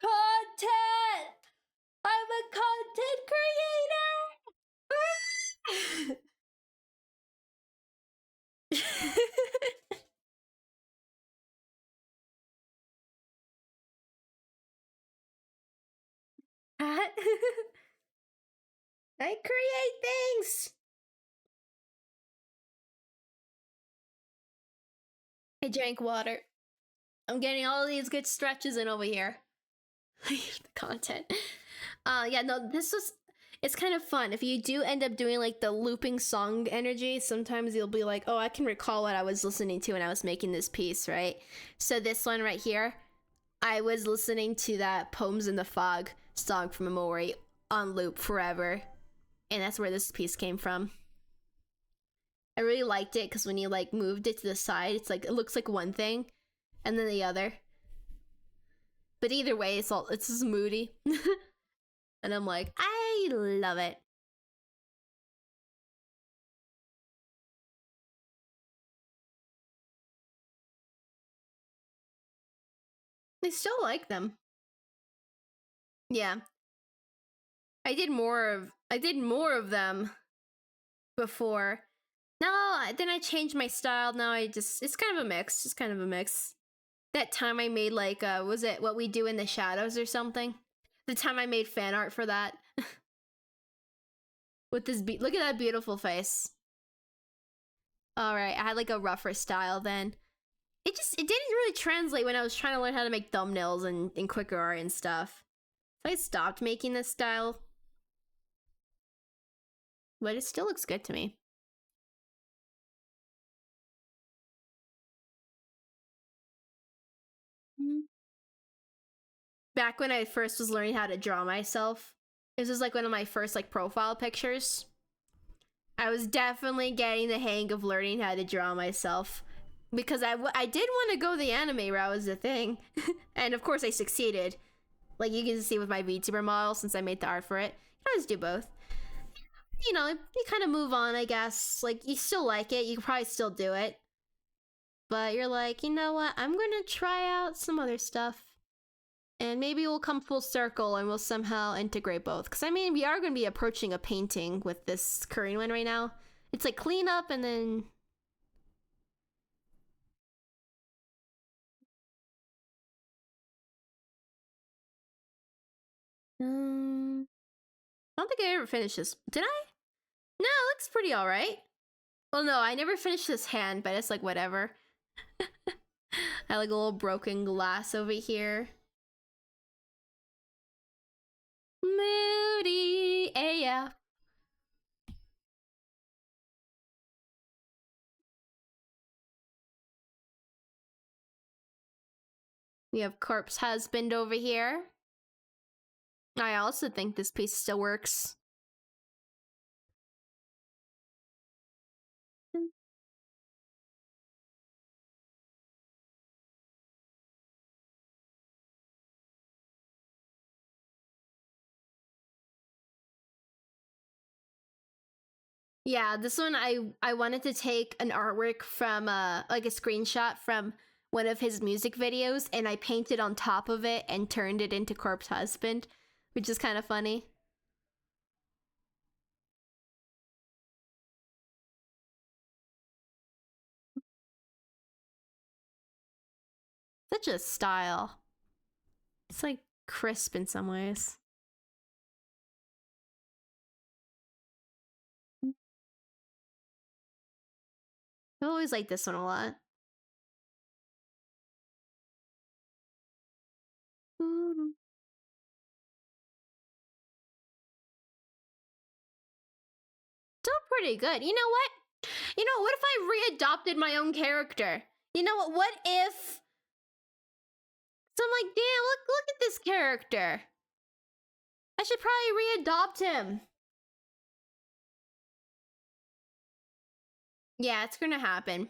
A: content. I'm a content creator. I create things. I drank water. I'm getting all these good stretches in over here. The content. Yeah, no, it's kind of fun. If you do end up doing like the looping song energy, sometimes you'll be like, oh, I can recall what I was listening to when I was making this piece, right? So this one right here, I was listening to that Poems in the Fog song from Omori on loop forever. And that's where this piece came from. I really liked it because when you like moved it to the side, it's like it looks like one thing and then the other. But either way, it's just moody. And I'm like, I love it. I still like them. Yeah. I did more of them before. No, then I changed my style. Now it's kind of a mix. Just kind of a mix. That time I made like was it What We Do in the Shadows or something? The time I made fan art for that. With this look at that beautiful face. Alright, I had like a rougher style then. It didn't really translate when I was trying to learn how to make thumbnails and quicker art and stuff. So I stopped making this style. But it still looks good to me. Back when I first was learning how to draw myself, this was like one of my first like profile pictures. I was definitely getting the hang of learning how to draw myself. Because I did want to go the anime route was the thing. And of course I succeeded. Like you can see with my VTuber model since I made the art for it. You always do both. You know, you kind of move on, I guess. Like, you still like it. You could probably still do it. But you're like, you know what? I'm going to try out some other stuff. And maybe we'll come full circle and we'll somehow integrate both. Because, I mean, we are going to be approaching a painting with this current one right now. It's like clean up and then... I don't think I ever finished this. Did I? No, it looks pretty alright. Well, no, I never finished this hand, but it's like whatever. I like a little broken glass over here. Moody AF. We have Corpse Husband over here. I also think this piece still works. Yeah, this one I wanted to take an artwork from like a screenshot from one of his music videos, and I painted on top of it and turned it into Corpse Husband, which is kind of funny. Such a style. It's like crisp in some ways. I always like this one a lot. Still pretty good. You know what? You know, what if I readopted my own character? You know what if... So I'm like, damn, look at this character. I should probably readopt him. Yeah, it's gonna happen.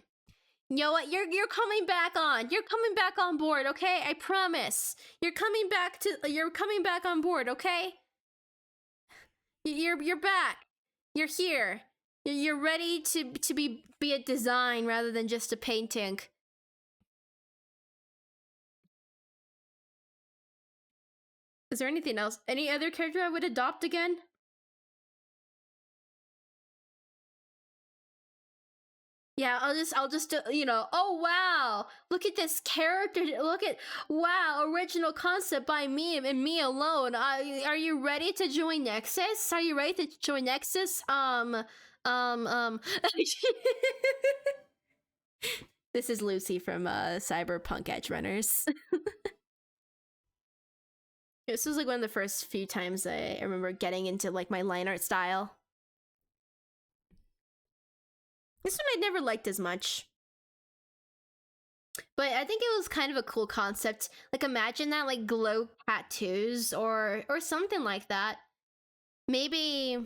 A: You know what? You're coming back on. You're coming back on board, okay? I promise. You're coming back on board, okay? You're back. You're here. You're ready to be a design rather than just a painting. Is there anything else? Any other character I would adopt again? Yeah, I'll just you know, oh wow, look at this character, wow, original concept by me and me alone. Are you ready to join Nexus? Are you ready to join Nexus? This is Lucy from Cyberpunk Edge Runners. This was like one of the first few times I remember getting into like my line art style. This one I never liked as much. But I think it was kind of a cool concept. Like imagine that like glow tattoos or something like that. Maybe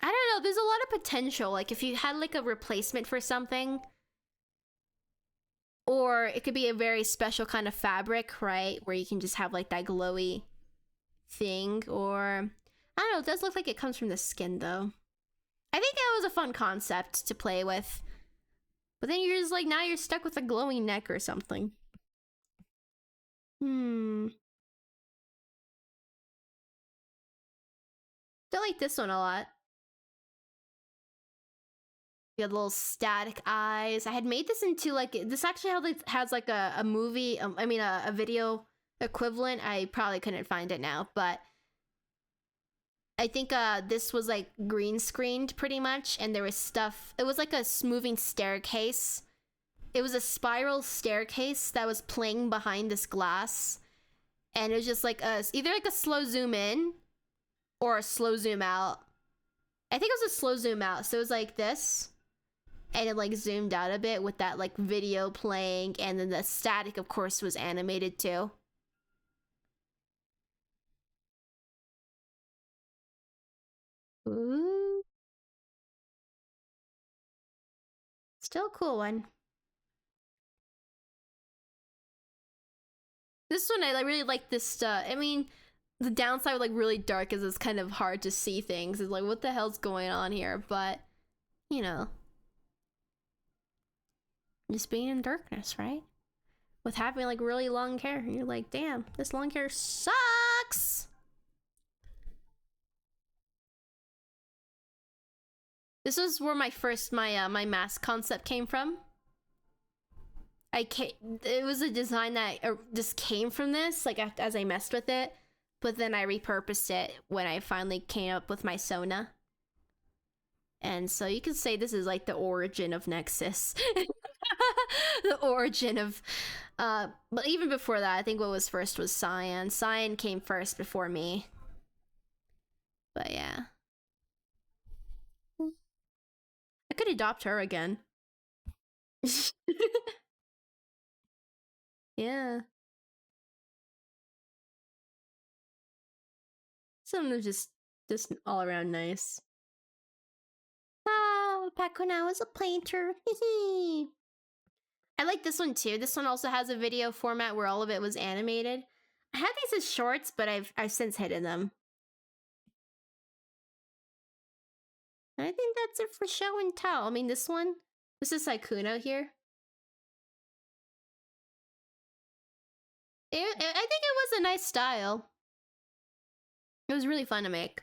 A: I don't know, there's a lot of potential. Like if you had like a replacement for something, or it could be a very special kind of fabric, right? Where you can just have like that glowy thing, or I don't know, it does look like it comes from the skin though. I think that was a fun concept to play with. But then you're just like, now you're stuck with a glowing neck or something. Still like this one a lot. You have little static eyes. I had made this into like, this actually has like a movie, I mean a video equivalent. I probably couldn't find it now, but I think this was like green screened pretty much, and there was stuff. It was like a moving staircase. It was a spiral staircase that was playing behind this glass, and it was just like either like a slow zoom in or a slow zoom out. I think it was a slow zoom out, so it was like this, and it like zoomed out a bit with that like video playing, and then the static, of course, was animated too. Ooh. Still a cool one. This one, I really like this stuff. I mean, the downside of like really dark is it's kind of hard to see things. It's like, what the hell's going on here? But, you know, just being in darkness, right? With having like really long hair, you're like, damn, this long hair sucks. This was where my my mask concept came from. It was a design that just came from this, like as I messed with it, but then I repurposed it when I finally came up with my Sona. And so you can say this is like the origin of Nexus. The origin of but even before that, I think what was first was Cyan. Cyan came first before me. But yeah. I could adopt her again. Yeah. Some of just all around nice. Oh, Pakuna is a painter. I like this one too. This one also has a video format where all of it was animated. I had these as shorts, but I've since hidden them. I think that's it for show and tell. I mean, this is Saikuno here. I think it was a nice style. It was really fun to make.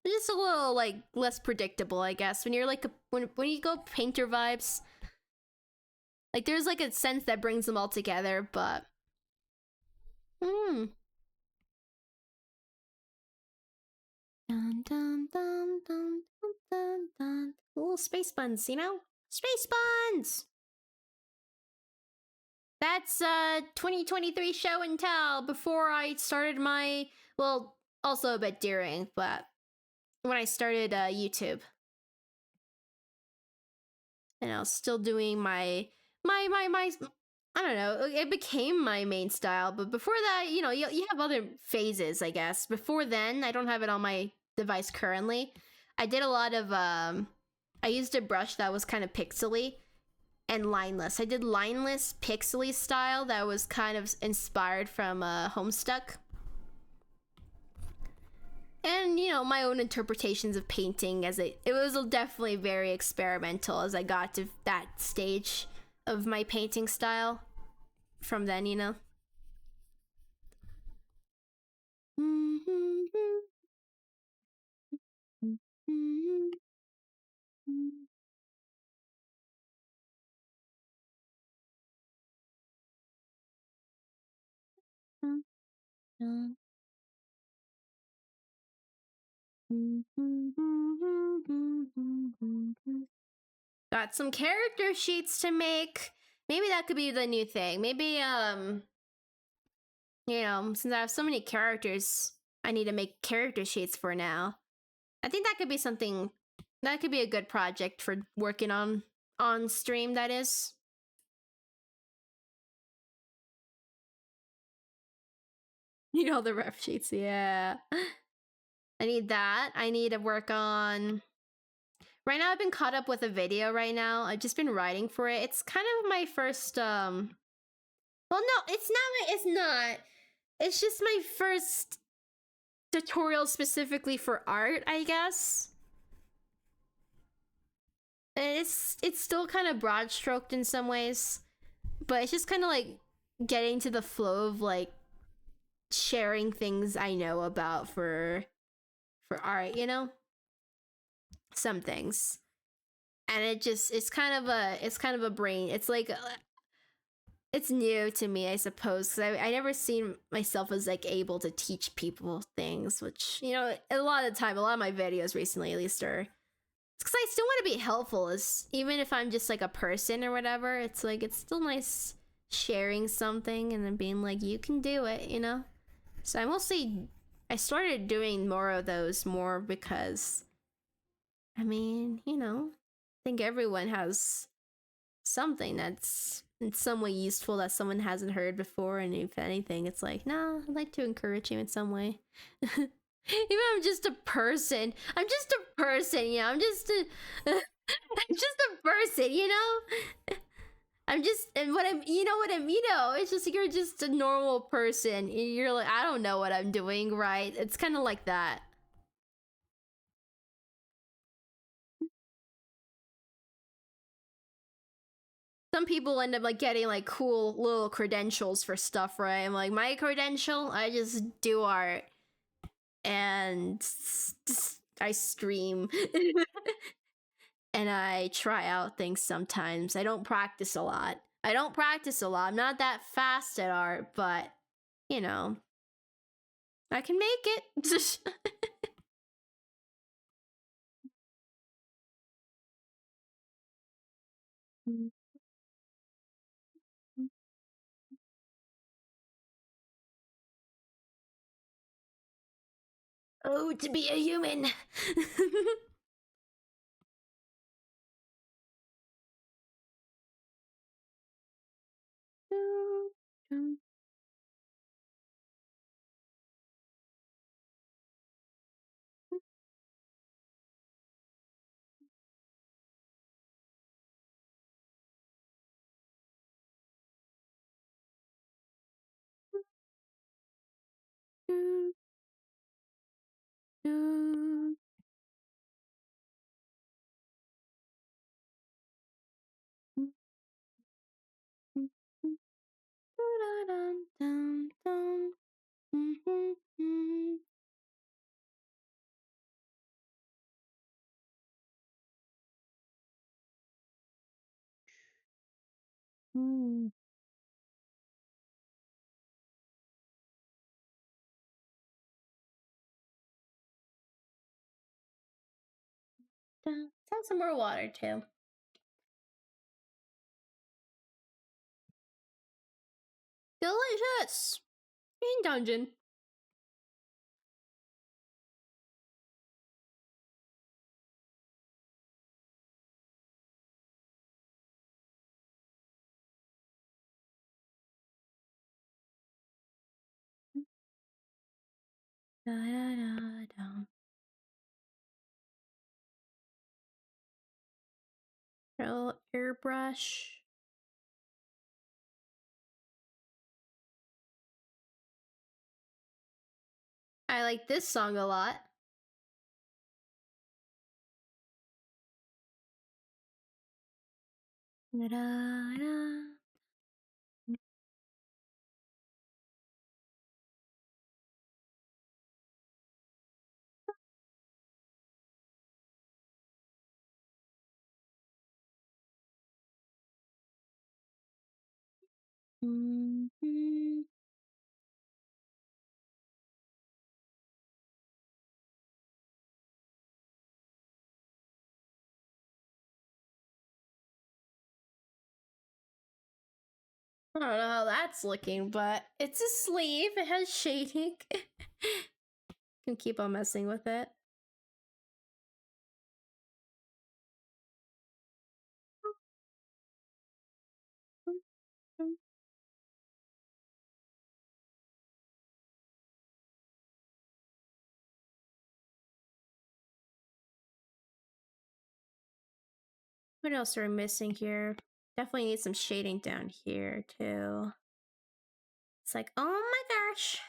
A: It's just a little like less predictable, I guess. When you're like when you go painter vibes, like there's like a sense that brings them all together, but Dun, dun, dun, dun, dun, dun, dun. Little space buns, you know? Space buns! That's 2023 show and tell before I started my, well, also a bit during, but when I started YouTube. And I was still doing my I don't know, it became my main style, but before that, you know, you have other phases, I guess. Before then, I don't have it on my device currently. I did a lot of I used a brush that was kind of pixely and lineless. I did lineless pixely style that was kind of inspired from Homestuck. And you know, my own interpretations of painting as it was definitely very experimental as I got to that stage of my painting style from then, you know. Got some character sheets to make. Maybe that could be the new thing. Maybe you know, since I have so many characters, I need to make character sheets for now. I think that could be something that could be a good project for working on stream, that is. You know, the ref sheets, yeah. I need that. I need to work on right now. I've been caught up with a video right now. I've just been writing for it. It's kind of my first well, no, it's not. It's just my first tutorial specifically for art, I guess. And it's still kind of broad stroked in some ways, but it's just kind of like getting to the flow of like sharing things I know about for art, you know? Some things. And it's kind of a brain. It's like it's new to me, I suppose, because I never seen myself as like able to teach people things, which, you know, a lot of the time, a lot of my videos recently at least are, it's because I still want to be helpful, as even if I'm just like a person or whatever. It's like it's still nice sharing something and then being like, you can do it, you know. So I started doing more of those more because, I mean, you know, I think everyone has something that's in some way useful that someone hasn't heard before, and if anything, it's like, nah, I'd like to encourage you in some way. Even I'm just a person. I'm just a person, you know. I'm just I'm just a person, you know. I'm just, and what I'm, you know what I mean, you know, it's just, you're just a normal person. You're like, I don't know what I'm doing, right? It's kind of like that. Some people end up like getting like cool little credentials for stuff, right? I'm like, my credential, I just do art and I stream and I try out things sometimes. I don't practice a lot. I'm not that fast at art, but you know, I can make it. Oh, to be a human. Have some more water too. Delicious! In dungeon. Da, da, da, da. Little airbrush. I like this song a lot. Da, da, da. Mm-hmm. I don't know how that's looking, but it's a sleeve. It has shading. Can keep on messing with it. What else are we missing here? Definitely need some shading down here too. It's like, oh my gosh,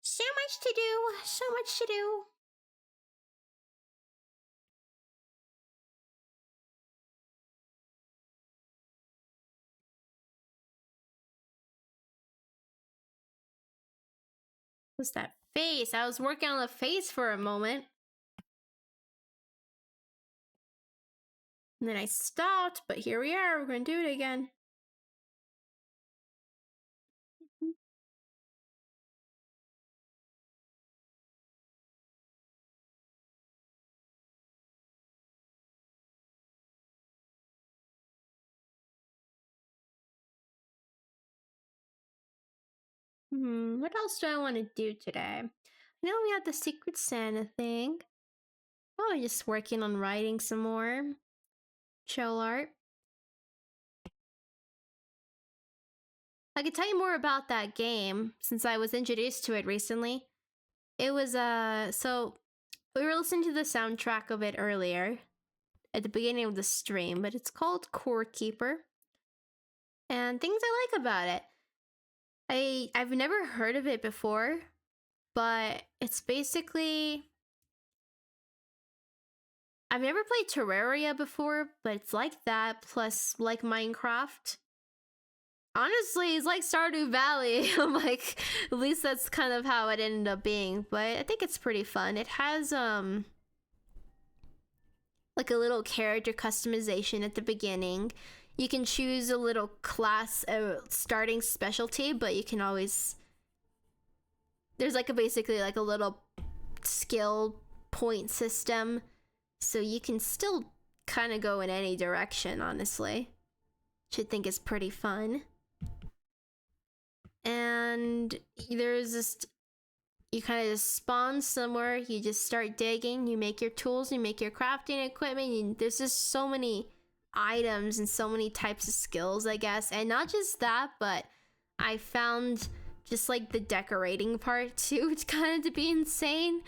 A: so much to do, so much to do. What's that face? I was working on the face for a moment. And then I stopped, but here we are. We're gonna do it again. What else do I want to do today? I know we have the Secret Santa thing. Oh, just working on writing some more chill art. I could tell you more about that game since I was introduced to it recently. It was so we were listening to the soundtrack of it earlier at the beginning of the stream, but it's called Core Keeper. And things I like about it. I've never heard of it before, but it's basically I've never played Terraria before, but it's like that plus like Minecraft. Honestly, it's like Stardew Valley. I'm like, at least that's kind of how it ended up being, but I think it's pretty fun. It has like a little character customization at the beginning. You can choose a little class starting specialty, but you can always there's like a basically like a little skill point system, so you can still kind of go in any direction, honestly. Which I think is pretty fun. And there's this you kind of just spawn somewhere, you just start digging, you make your tools, you make your crafting equipment. There's just so many items and so many types of skills, I guess. And not just that, but I found just like the decorating part too, it's kind of to be insane.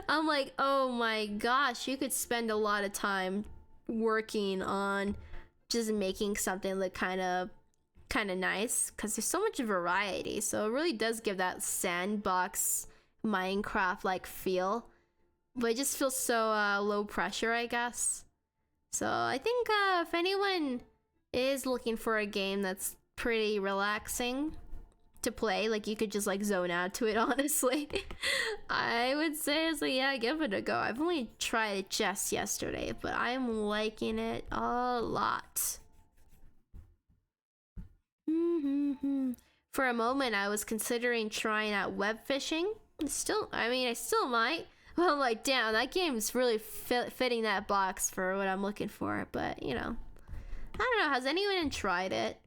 A: I'm like, oh my gosh, you could spend a lot of time working on just making something look kind of nice because there's so much variety. So it really does give that sandbox Minecraft like feel, but it just feels so low pressure, I guess. So I think if anyone is looking for a game that's pretty relaxing to play, like you could just like zone out to it, honestly, I would say so. Yeah, give it a go. I've only tried it just yesterday, but I'm liking it a lot. For a moment, I was considering trying out web fishing. I still might. Well, I'm like, damn, that game's really fitting that box for what I'm looking for. But, you know, I don't know. Has anyone tried it?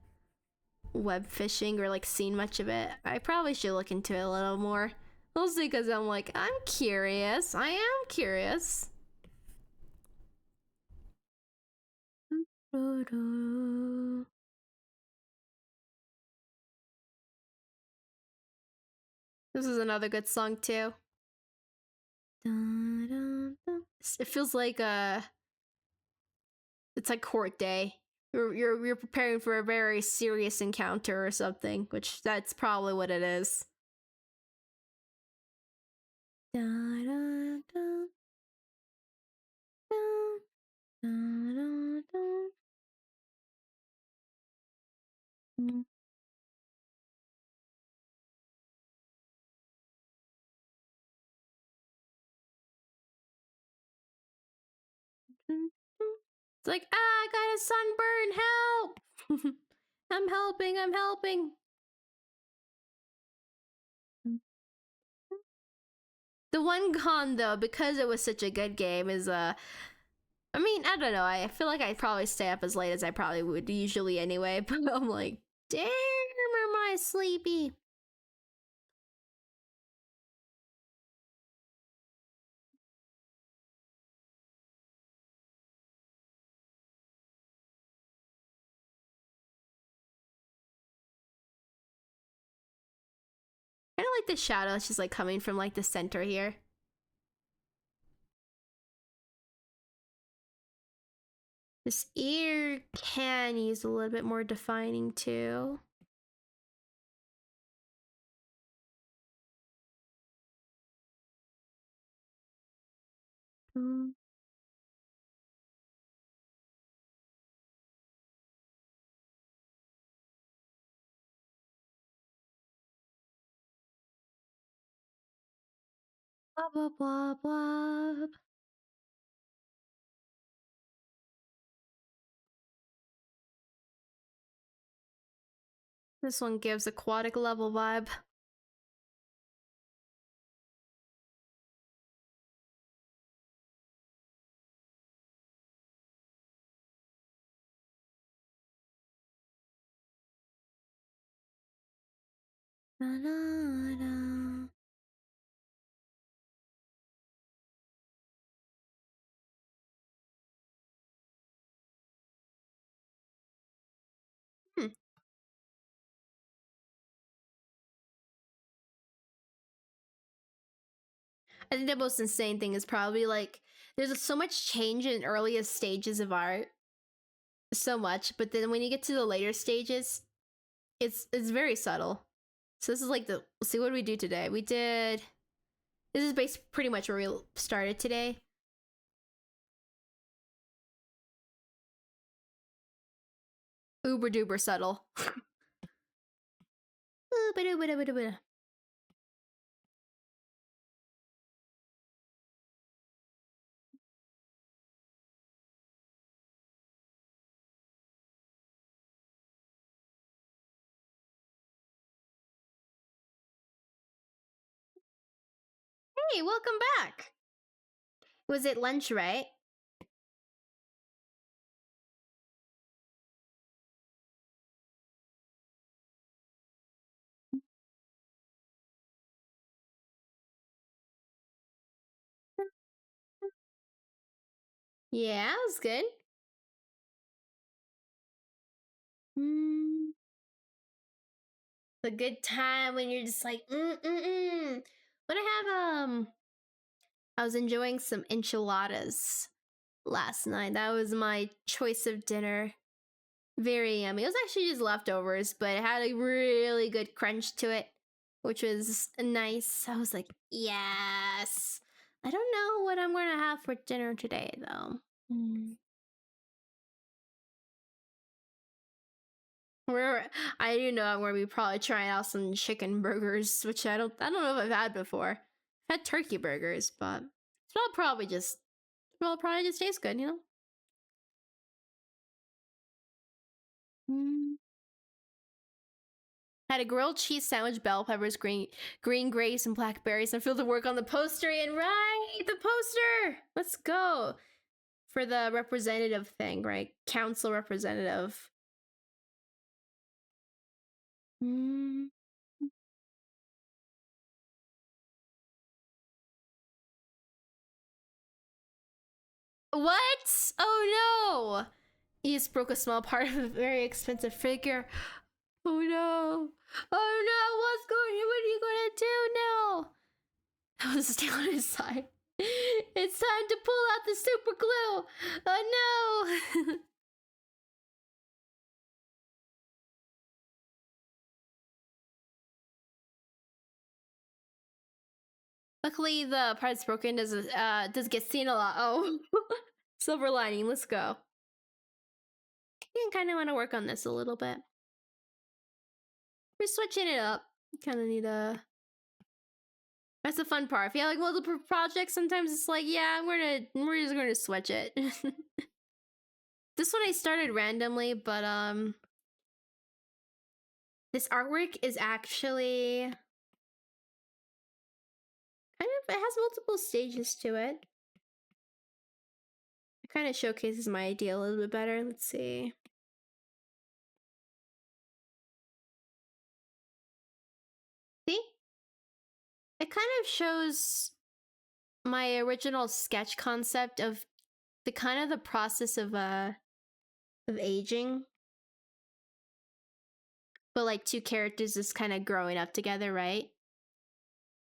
A: Web fishing or like seen much of it? I probably should look into it a little more. Mostly because I'm like, I'm curious. I am curious. This is another good song too. It feels like it's like court day. You're preparing for a very serious encounter or something, which that's probably what it is. It's like, I got a sunburn, help! I'm helping. The one con though, because it was such a good game, is I mean, I don't know. I feel like I'd probably stay up as late as I probably would usually anyway, but I'm like, damn, am I sleepy? I don't like the shadow. It's just like coming from like the center here. This ear can use a little bit more defining too. Mm. Blah blah blah blah. This one gives aquatic level vibe. Na, na, na. Hmm. I think the most insane thing is probably like there's so much change in earliest stages of art, so much, but then when you get to the later stages, it's very subtle. So this is like the let's see what did we do today. We did this is pretty much where we started today. Uber duper subtle. Hey, welcome back. Was it lunch, right? Yeah, it was good. It's a good time when you're just like, But I was enjoying some enchiladas last night. That was my choice of dinner. Very yummy. It was actually just leftovers, but it had a really good crunch to it, which was nice. I was like, yes. I don't know what I'm gonna have for dinner today, though. We're, I do know I'm gonna be probably trying out some chicken burgers, which I don't know if I've had before. I've had turkey burgers, but it'll probably just taste good, you know. Had a grilled cheese sandwich, bell peppers, green grapes, and blackberries, and filled the work on the poster. And right, the poster. Let's go for the representative thing, right? Council representative. What? Oh no! He just broke a small part of a very expensive figure. Oh no! Oh no! What's going on? What are you gonna do now? I was still on his side. It's time to pull out the super glue! Oh no! Luckily, the part that's broken does get seen a lot. Oh, silver lining. Let's go. I kind of want to work on this a little bit. We're switching it up. Kind of need a. That's the fun part. If you have like multiple projects, sometimes it's like, yeah, we're just gonna switch it. This one I started randomly, but this artwork is actually kind of, it has multiple stages to it. It kind of showcases my idea a little bit better. Let's see. See? It kind of shows my original sketch concept of the kind of the process of aging, but like two characters just kind of growing up together, right?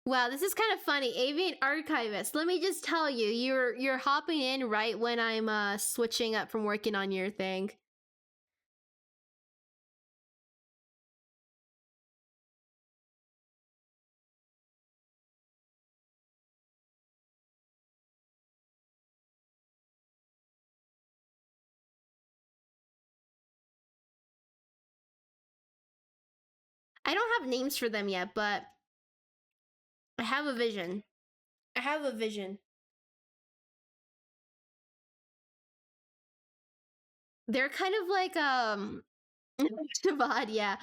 A: Wow, this is kind of funny. Avian Archivist. Let me just tell you, you're hopping in right when I'm switching up from working on your thing. I don't have names for them yet, but I have a vision. I have a vision. They're kind of like Shabbat, yeah.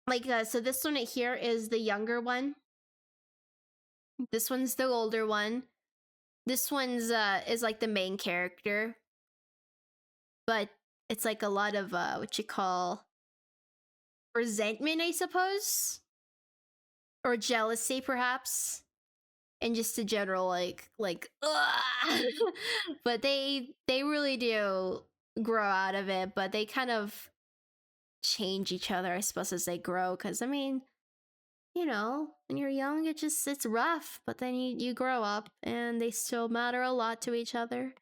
A: Like so this one right here is the younger one. This one's the older one. This one's is like the main character. But it's like a lot of what you call resentment, I suppose, or jealousy, perhaps, and just a general like. But they really do grow out of it, but they kind of change each other, I suppose, as they grow. Because I mean, you know, when you're young, it's rough, but then you grow up, and they still matter a lot to each other.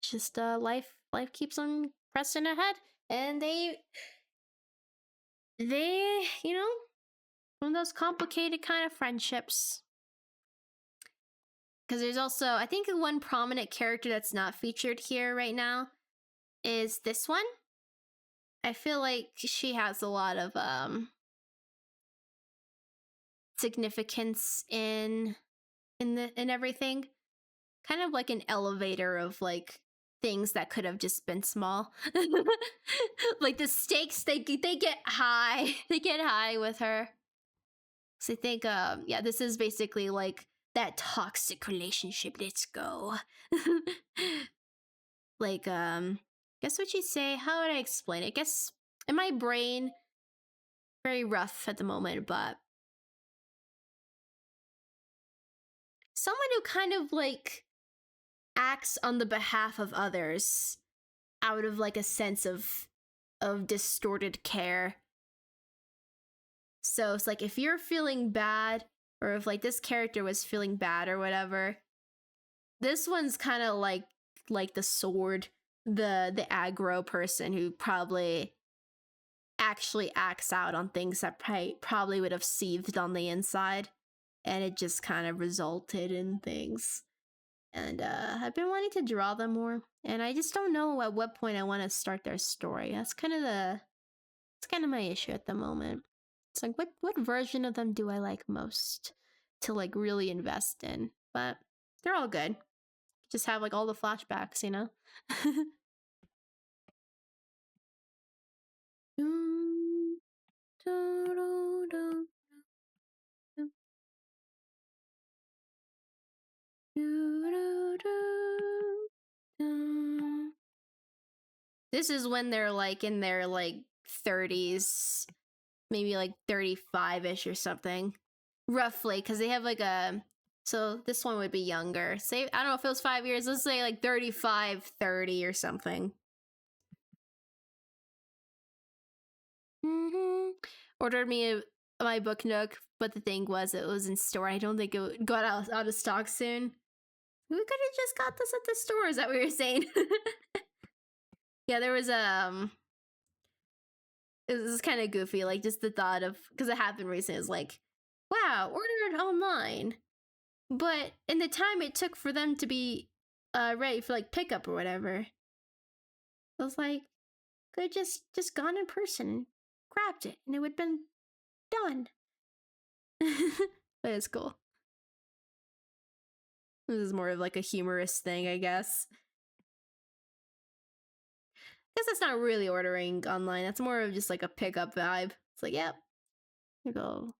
A: It's just life keeps on pressing ahead, and they you know, one of those complicated kind of friendships. Because there's also, I think, one prominent character that's not featured here right now is this one. I feel like she has a lot of significance in everything. Kind of like an elevator of like things that could have just been small. Like the stakes, they get high. They get high with her. So I think, yeah, this is basically like that toxic relationship. Let's go. Like, guess what you say? How would I explain it? I guess in my brain, very rough at the moment, but someone who kind of like acts on the behalf of others out of like a sense of distorted care. So it's like if you're feeling bad, or if like this character was feeling bad or whatever, this one's kind of like the sword, the aggro person who probably actually acts out on things that probably would have seethed on the inside, and it just kind of resulted in things. And I've been wanting to draw them more, and I just don't know at what point I want to start their story. That's kind of my issue at the moment. It's like what version of them do I like most to like really invest in? But they're all good. Just have like all the flashbacks, you know? This is when they're like in their like 30s, maybe like 35-ish or something. Roughly, because they have like a, so this one would be younger. Say, I don't know if it was 5 years, let's say like 35, 30 or something. Ordered me my book Nook, but the thing was it was in store. I don't think it got out of stock soon. We could have just got this at the store, is that what you're saying? Yeah, there was it was kind of goofy, like just the thought of, because it happened recently, is like, wow, order it online. But in the time it took for them to be ready for like pickup or whatever, I was like, could have just gone in person, grabbed it, and it would have been done. But it's cool. This is more of like a humorous thing, I guess. Guess that's not really ordering online. That's more of just like a pickup vibe. It's like, yep. You go.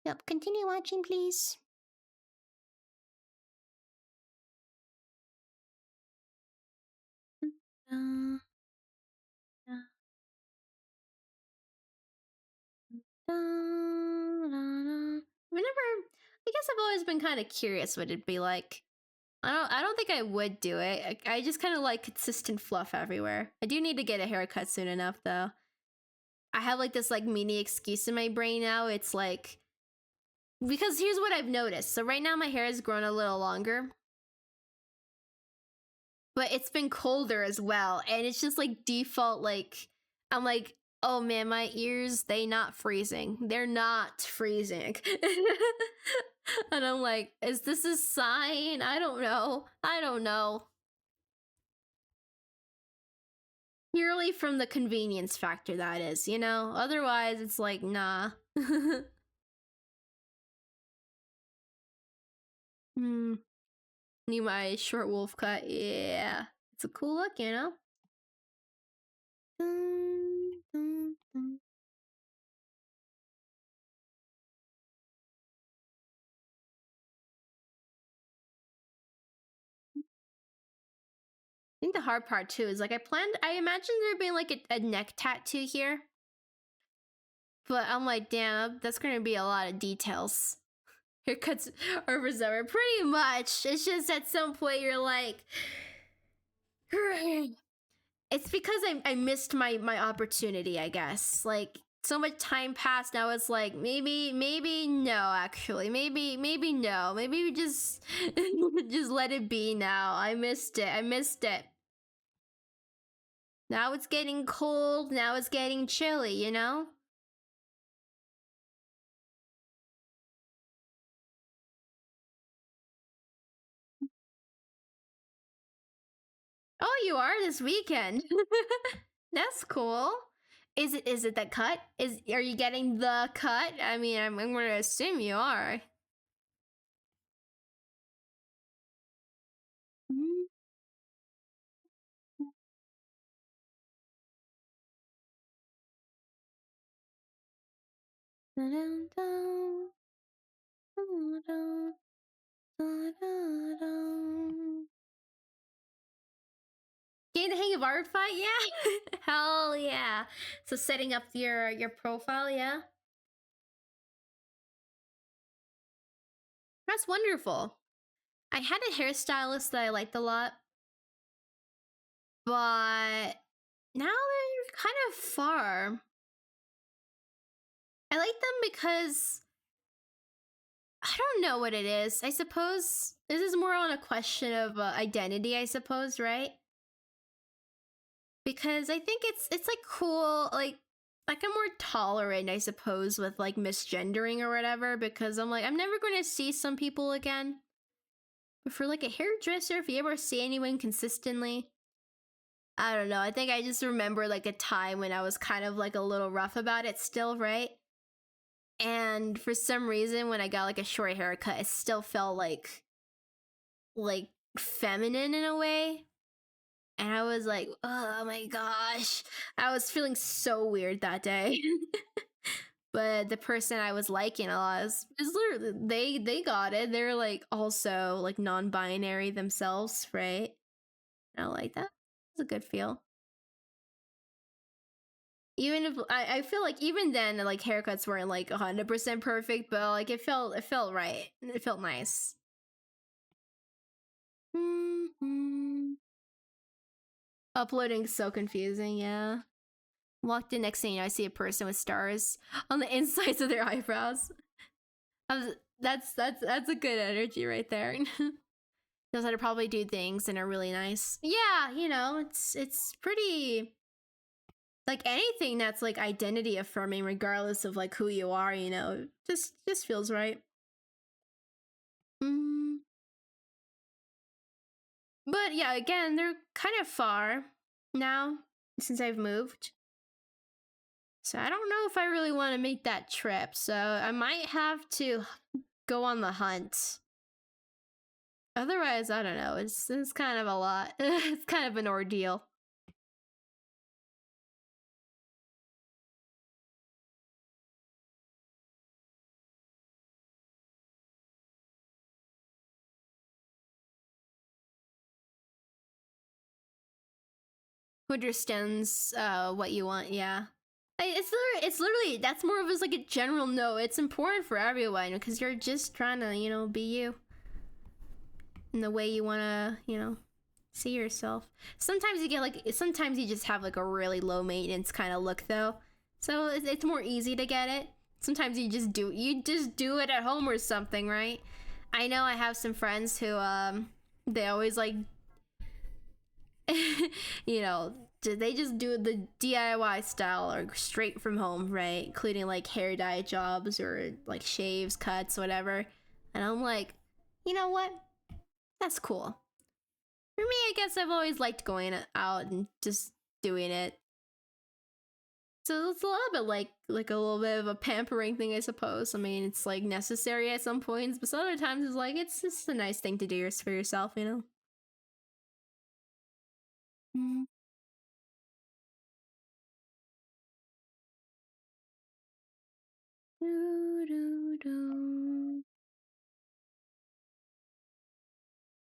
A: Yep, continue watching, please. I guess I've always been kind of curious what it'd be like. I don't think I would do it. I just kind of like consistent fluff everywhere. I do need to get a haircut soon enough, though. I have like this like mini excuse in my brain now. It's like, because here's what I've noticed. So right now my hair has grown a little longer, but it's been colder as well, and it's just like default, like I'm like, oh man, my ears, they not freezing. They're not freezing. And I'm like, is this a sign? I don't know. Purely from the convenience factor, that is, you know? Otherwise, it's like, nah. Need my short wolf cut. Yeah. It's a cool look, you know? I think the hard part too is like I imagine there being like a neck tattoo here. But I'm like, damn, that's gonna be a lot of details. Haircuts are reserved. Pretty much. It's just at some point you're like, it's because I missed my opportunity, I guess. Like so much time passed now, it's like maybe no, actually. Maybe no. Maybe we just just let it be now. I missed it. Now it's getting cold, now it's getting chilly, you know? Oh, you are this weekend. That's cool. Is it the cut? Are you getting the cut? I mean, I'm going to assume you are. Getting the hang of art fight, yeah. Hell yeah. So setting up your profile, yeah. That's wonderful. I had a hairstylist that I liked a lot, but now they're kind of far. I like them because I don't know what it is. I suppose this is more on a question of identity, I suppose, right? Because I think it's like cool, like I'm more tolerant, I suppose, with like misgendering or whatever, because I'm like, I'm never going to see some people again. But for like a hairdresser, if you ever see anyone consistently, I don't know. I think I just remember like a time when I was kind of like a little rough about it still, right? And for some reason, when I got like a short haircut, it still felt like feminine in a way. And I was like, oh my gosh. I was feeling so weird that day. But the person I was liking a lot is literally they got it. They're like also like non-binary themselves, right? And I like that. It's a good feel. Even if I feel like even then like haircuts weren't like 100% perfect, but like it felt right. It felt nice. Mm-hmm. Uploading so confusing, yeah. Walked in, next thing you know, I see a person with stars on the insides of their eyebrows. That's a good energy right there. Knows how to probably do things and are really nice. Yeah, you know, it's pretty like anything that's like identity affirming, regardless of like who you are. You know, just feels right. Mm. But yeah, again, they're kind of far now since I've moved. So I don't know if I really want to make that trip. So I might have to go on the hunt. Otherwise, I don't know. It's kind of a lot. It's kind of an ordeal. Who understands what you want? Yeah. It's literally that's more of as like a general no. It's important for everyone because you're just trying to be you in the way you want to see yourself. Sometimes you get like sometimes you just have like a really low maintenance kind of look though, so it's more easy to get it. Sometimes you just do it at home or something, right? I know I have some friends who they always like they just do the DIY style or straight from home, right? Including like hair dye jobs or like shaves, cuts, whatever. And I'm like, you know what? That's cool. For me, I guess I've always liked going out and just doing it. So it's a little bit like a little bit of a pampering thing, I suppose. I mean, it's like necessary at some points, but some other times it's like it's just a nice thing to do for yourself, you know. Mm-hmm.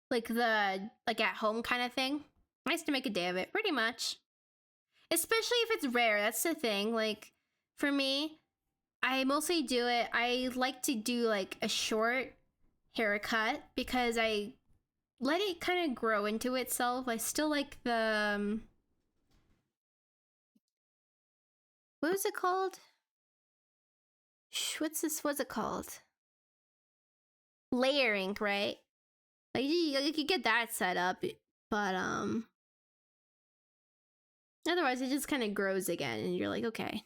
A: Like the like at home kind of thing. Nice to make a day of it, pretty much. Especially if it's rare. That's the thing. Like for me, I mostly do it. I like to do like a short haircut because I let it kind of grow into itself. I still like the what was it called? What's it called? Layering, right? Like you could get that set up, but otherwise it just kind of grows again, and you're like, okay,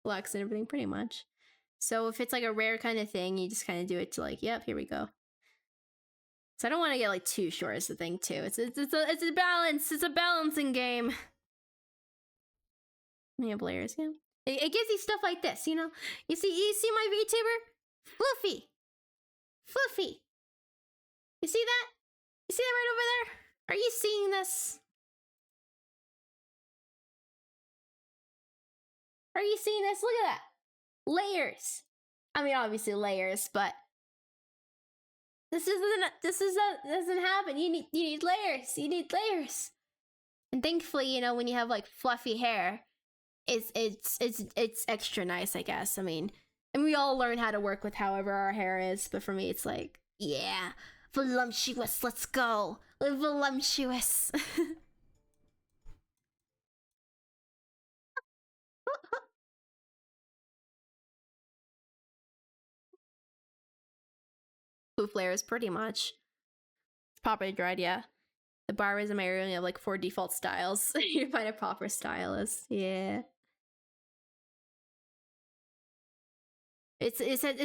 A: flux and everything, pretty much. So if it's like a rare kind of thing, you just kind of do it to like, yep, here we go. So I don't want to get like too short. Is the thing too. It's a balance. It's a balancing game. You have layers, yeah. It gives you stuff like this, you know. You see my VTuber, Fluffy. You see that? You see that right over there? Are you seeing this? Are you seeing this? Look at that. Layers. I mean, obviously layers, but this doesn't happen. You need layers. You need layers. And thankfully, when you have like fluffy hair, it's extra nice, I guess. I mean, And we all learn how to work with however our hair is, but for me, it's like, yeah, voluptuous, let's go. Voluptuous. Poof layers, pretty much. It's properly dried, yeah. The bar is in my area, only have like 4 default styles. You find a proper stylist, yeah. It's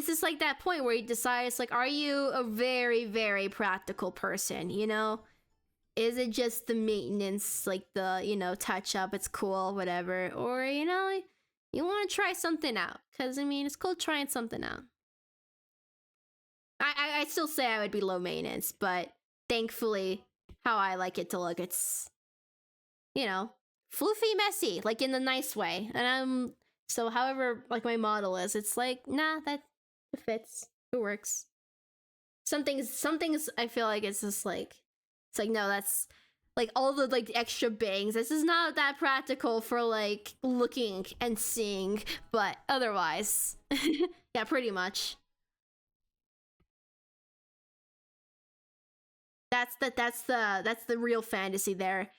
A: just like that point where you decide, it's like, are you a very, very practical person, you know? Is it just the maintenance, like the, you know, touch up, it's cool, whatever, or, you know, you want to try something out? Because, I mean, it's cool trying something out. I still say I would be low maintenance, but thankfully, how I like it to look, it's, you know, floofy messy, like in the nice way. And so however, like my model is, it's like, nah, that it fits, it works. Some things I feel like it's just like, it's like, no, that's like all the like extra bangs. This is not that practical for like looking and seeing, but otherwise, yeah, pretty much. That's the real fantasy there.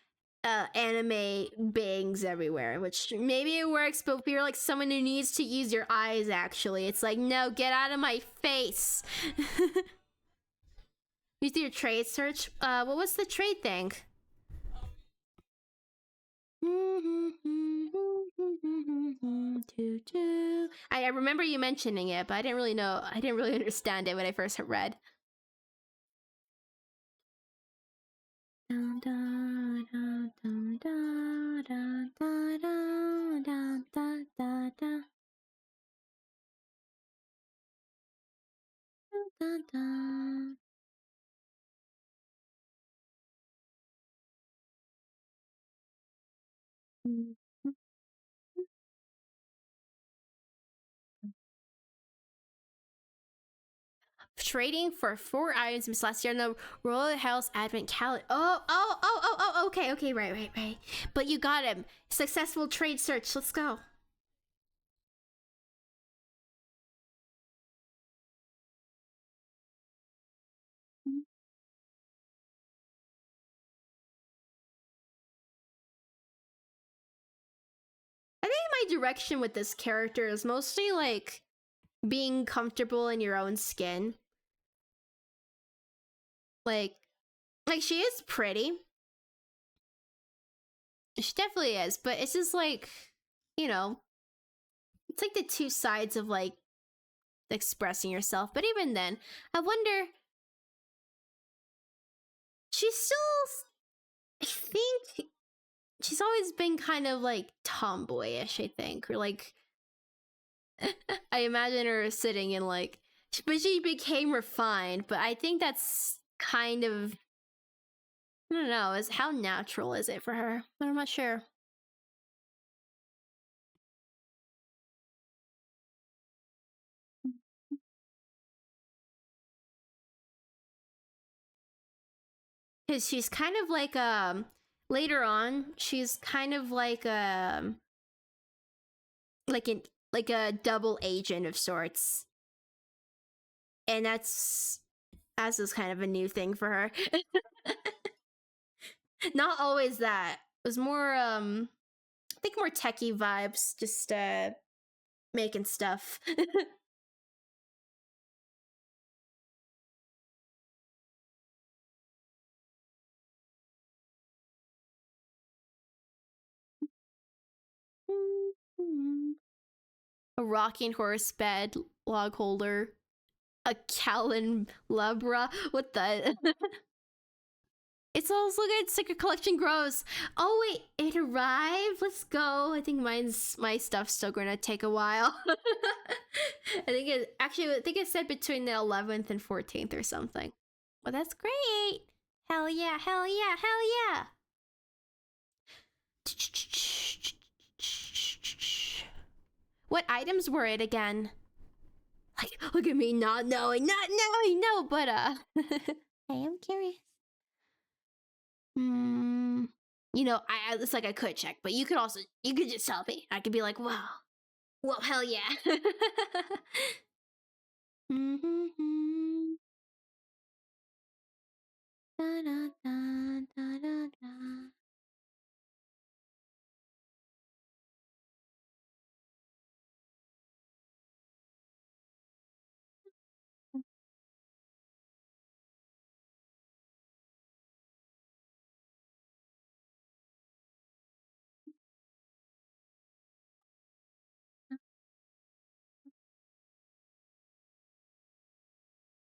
A: Anime bangs everywhere, which maybe it works, but if you're like someone who needs to use your eyes, actually, it's like, no, get out of my face. You do your trade search. What was the trade thing? I remember you mentioning it, but I didn't really know. I didn't really understand it when I first read. Trading for 4 items last year in the Royal House Advent Calendar. Oh, okay, right. But you got him. Successful trade search. Let's go. I think my direction with this character is mostly like being comfortable in your own skin. Like she is pretty. She definitely is, but it's just like, you know, it's like the two sides of like expressing yourself. But even then, I wonder, she's still, I think she's always been kind of like tomboyish, I think, or like I imagine her sitting in like, but she became refined. But I think that's kind of, I don't know, is how natural is it for her? I'm not sure. Because she's kind of later on, she's kind of like like an like a double agent of sorts, and that's as is kind of a new thing for her. Not always that. It was more I think more techie vibes, just making stuff. A rocking horse bed, log holder, a Callan Labra. What the? It's also good. Secret collection grows. Oh wait, it arrived. Let's go. I think my stuff's still gonna take a while. I think it said between the 11th and 14th or something. Well, that's great. Hell yeah! Hell yeah! Hell yeah! What items were it again? Like, look at me not knowing, no, but I am curious. You know, it's like I could check, but you could just tell me. I could be like, wow, Well, hell yeah. Mhm. Da, da, da, da, da, da.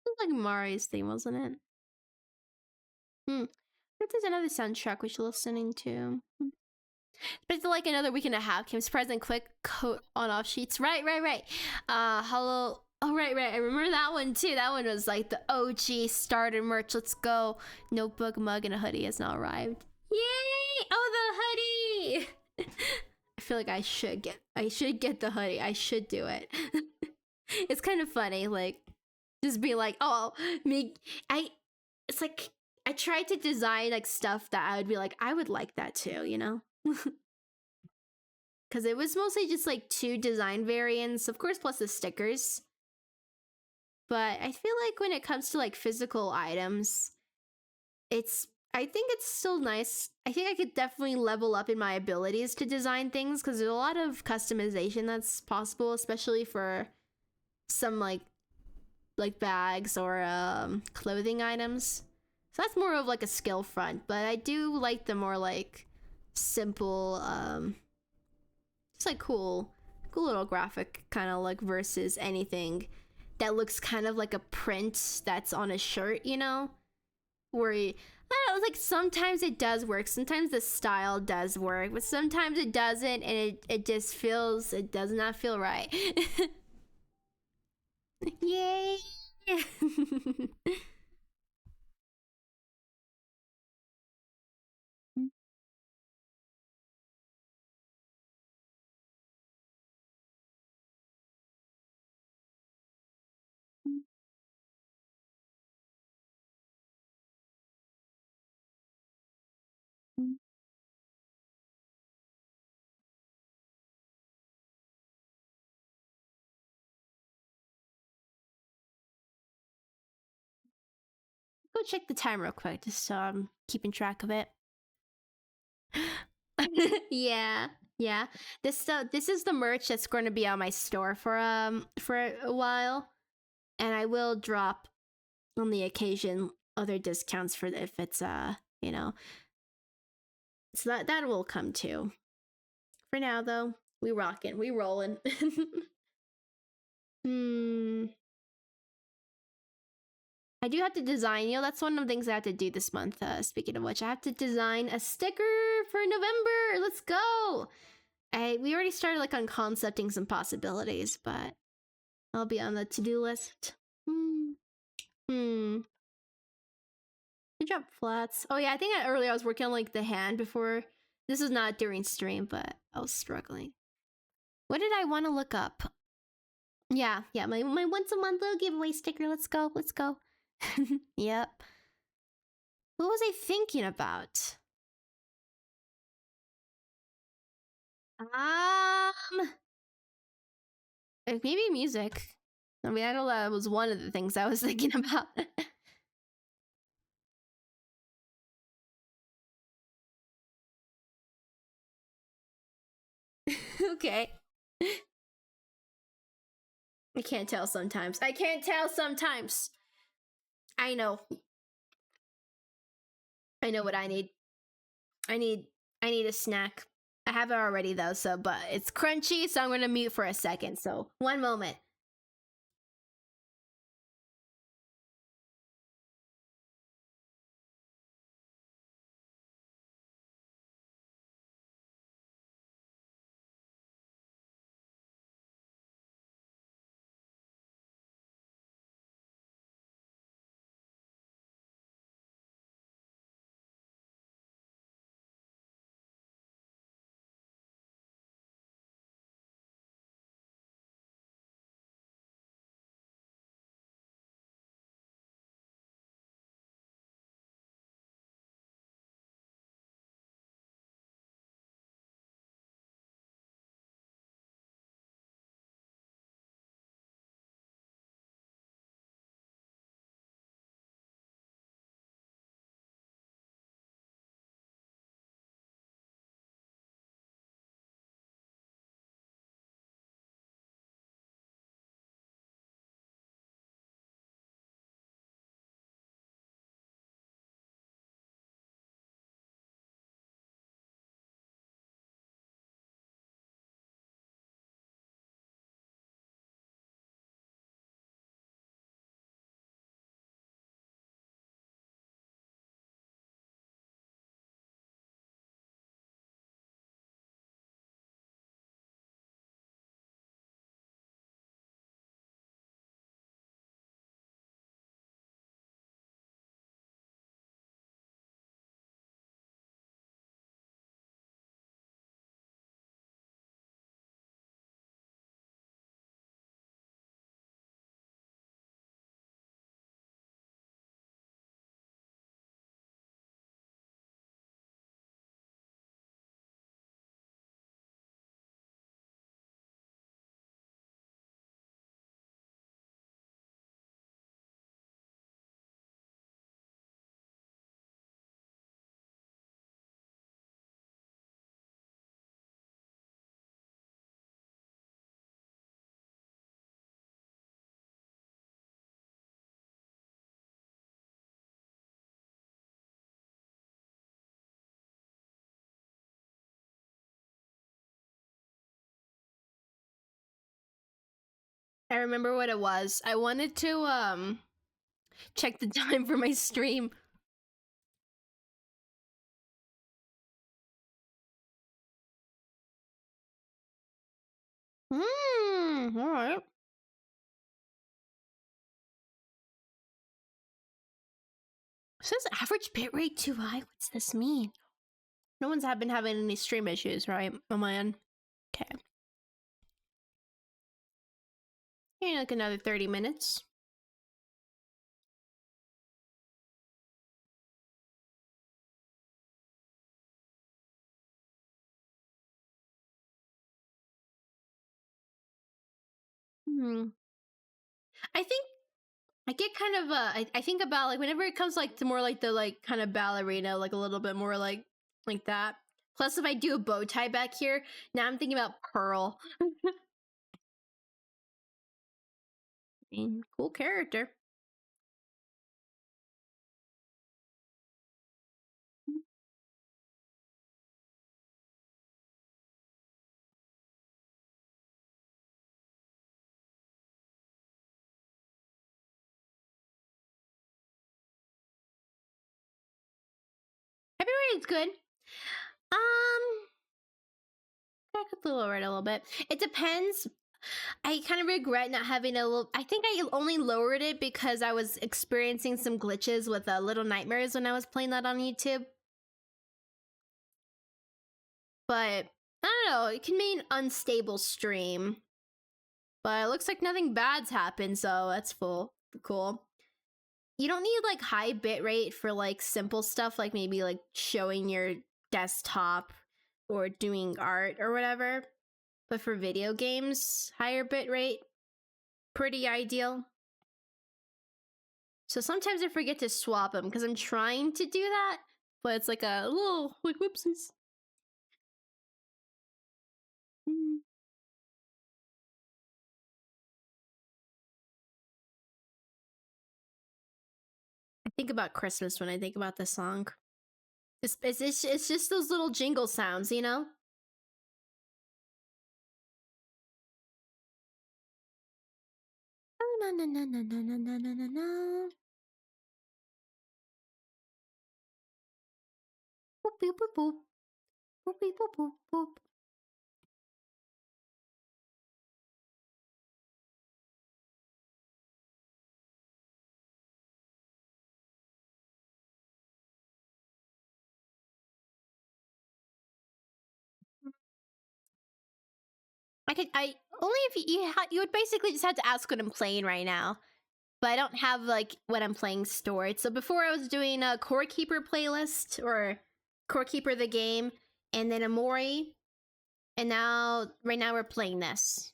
A: It was like Mari's theme, wasn't it? Hmm. This is another soundtrack we should listening to. But it's like another week and a half. Came surprise and quick coat on off sheets. Right. Hello. Oh, right. I remember that one too. That one was like the OG starter merch. Let's go. Notebook, mug, and a hoodie has now arrived. Yay! Oh, the hoodie. I feel like I should get the hoodie. I should do it. It's kind of funny, like just be like, oh, me. It's like I tried to design like stuff that I would be like, I would like that too, you know? Because it was mostly just like 2 design variants, of course, plus the stickers. But I feel like when it comes to like physical items, I think it's still nice. I think I could definitely level up in my abilities to design things because there's a lot of customization that's possible, especially for some like bags or clothing items. So that's more of like a skill front, but I do like the more like simple it's like cool little graphic kind of like versus anything that looks kind of like a print that's on a shirt, you know? Where I don't know, like sometimes it does work, sometimes the style does work, but sometimes it doesn't, and it just feels, it does not feel right. Yay! Go check the time real quick, just so I'm keeping track of it. Yeah, yeah. This is the merch that's going to be on my store for a while, and I will drop on the occasion other discounts for if it's you know. So that will come too. For now though, we rocking, we rolling. Hmm. I do have to design, you know, that's one of the things I have to do this month. Speaking of which, I have to design a sticker for November. Let's go. We already started like on concepting some possibilities, but I'll be on the to-do list. Hmm. Good job, flats. Oh yeah, I think earlier I was working on like the hand before. This is not during stream, but I was struggling. What did I want to look up? Yeah, my once a month little giveaway sticker. Let's go. Yep. What was I thinking about? Maybe music. I mean, I know that was one of the things I was thinking about. Okay. I can't tell sometimes. I know. I know what I need. I need a snack. I have it already though, so but it's crunchy, so I'm gonna mute for a second. So one moment. I remember what it was. I wanted to check the time for my stream. All right. It says average bitrate too high. What's this mean? No one's been having any stream issues, right? On my end. Okay. Yeah, like another 30 minutes. I think I get kind of I think about like whenever it comes like to more like the like kind of ballerina, like a little bit more like that. Plus, if I do a bow tie back here, now I'm thinking about Pearl. I mean, cool character. February is good. I could lower it a little bit. It depends. I kind of regret not having a little. I think I only lowered it because I was experiencing some glitches with Little Nightmares when I was playing that on YouTube. But I don't know. It can mean unstable stream. But it looks like nothing bad's happened, so that's cool. You don't need like high bitrate for like simple stuff, like maybe like showing your desktop or doing art or whatever. But for video games, higher bitrate, pretty ideal. So sometimes I forget to swap them because I'm trying to do that, but it's like a little like whoopsies. I think about Christmas when I think about this song. It's just those little jingle sounds, you know? Na na na na na na na na na na. Boop boop boop boop. Boop boop boop boop boop. I only if you would basically just have to ask what I'm playing right now. But I don't have like what I'm playing stored. So before I was doing a Core Keeper playlist or Core Keeper the game, and then Amori, and right now we're playing this.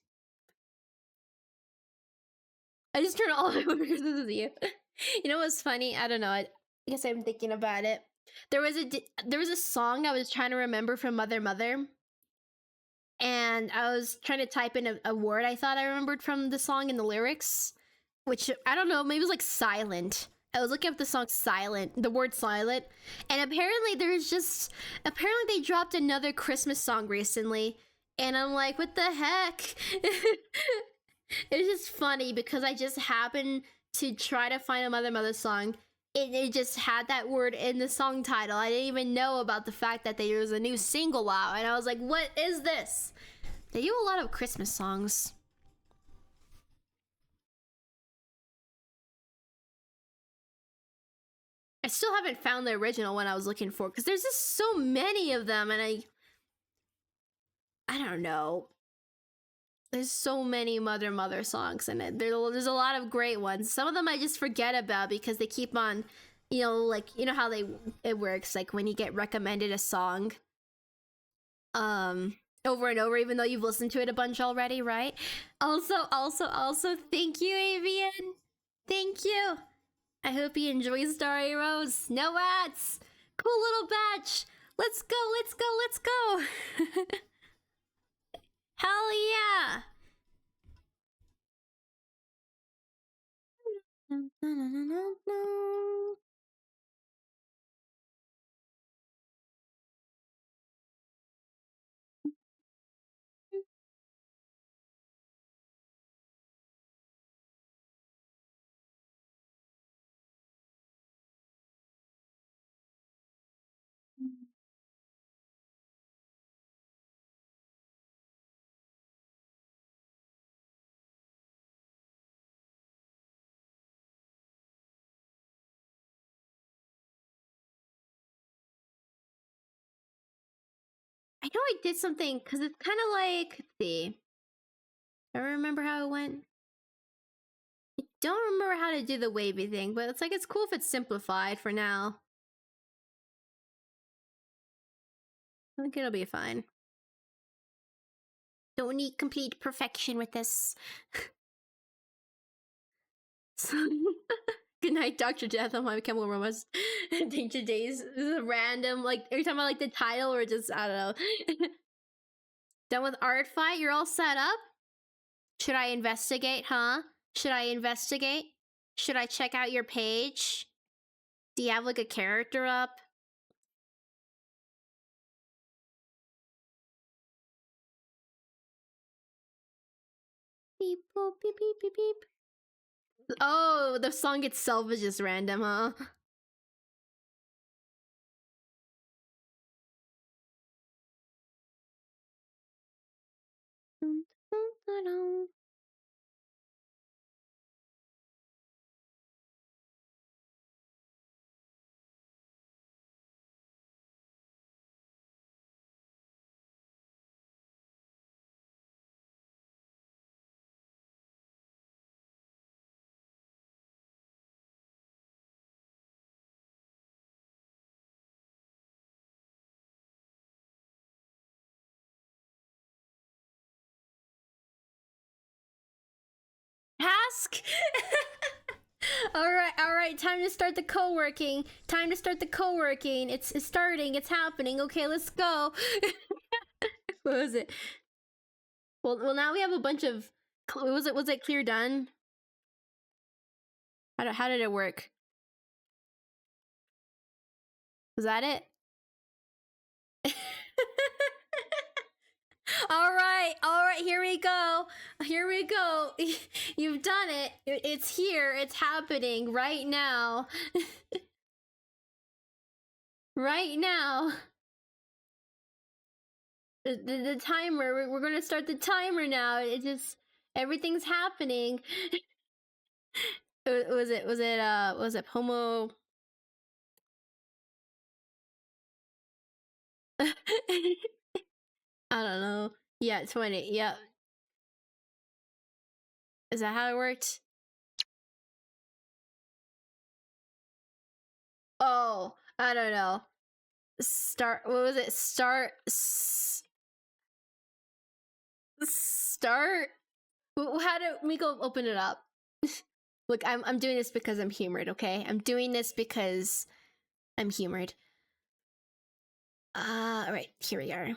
A: I just turned all over because this is you. You know what's funny? I don't know. I guess I'm thinking about it. There was a song I was trying to remember from Mother Mother, and I was trying to type in a word I thought I remembered from the song in the lyrics, which I don't know, maybe it was like silent. I was looking up the song silent, the word silent, and apparently they dropped another Christmas song recently, and I'm like, what the heck? It's just funny because I just happened to try to find a Mother Mother song. It just had that word in the song title. I didn't even know about the fact that there was a new single out, and I was like, what is this? They do a lot of Christmas songs. I still haven't found the original one I was looking for because there's just so many of them, and I don't know. There's so many Mother Mother songs, and there's a lot of great ones. Some of them I just forget about because they keep on, like you know how it works, like when you get recommended a song, over and over, even though you've listened to it a bunch already, right? Also, thank you, Avian. Thank you. I hope you enjoy Starry Rose. No ads. Cool little batch. Let's go, let's go, let's go. Hell yeah. know I did something because it's kind of like, let's see. I don't remember how it went. I don't remember how to do the wavy thing, but it's like it's cool if it's simplified for now. I think it'll be fine. Don't need complete perfection with this. Good night, Dr. Death on My Chemical Romance. I think today's random, like, are you talking about like the title or just, I don't know. Done with art fight? You're all set up? Should I investigate, huh? Should I investigate? Should I check out your page? Do you have like a character up? Beep, boop, beep, beep, beep, beep. Oh, the song itself is just random, huh? Task? Alright, time to start the co-working. Time to start the co-working. It's starting, it's happening. Okay, let's go. What was it? Well, now we have a bunch of... Was it clear done? How did it work? Was that it? Alright, here we go. Here we go. You've done it. It's here. It's happening right now. Right now. The timer. We're gonna start the timer now. It just... Everything's happening. Was it Homo... I don't know. Yeah, 20. Yeah. Is that how it worked? Oh, I don't know. Start. What was it? Start. Start. How do we go open it up? Look, I'm doing this because I'm humored. Okay, I'm doing this because I'm humored. All right, here we are.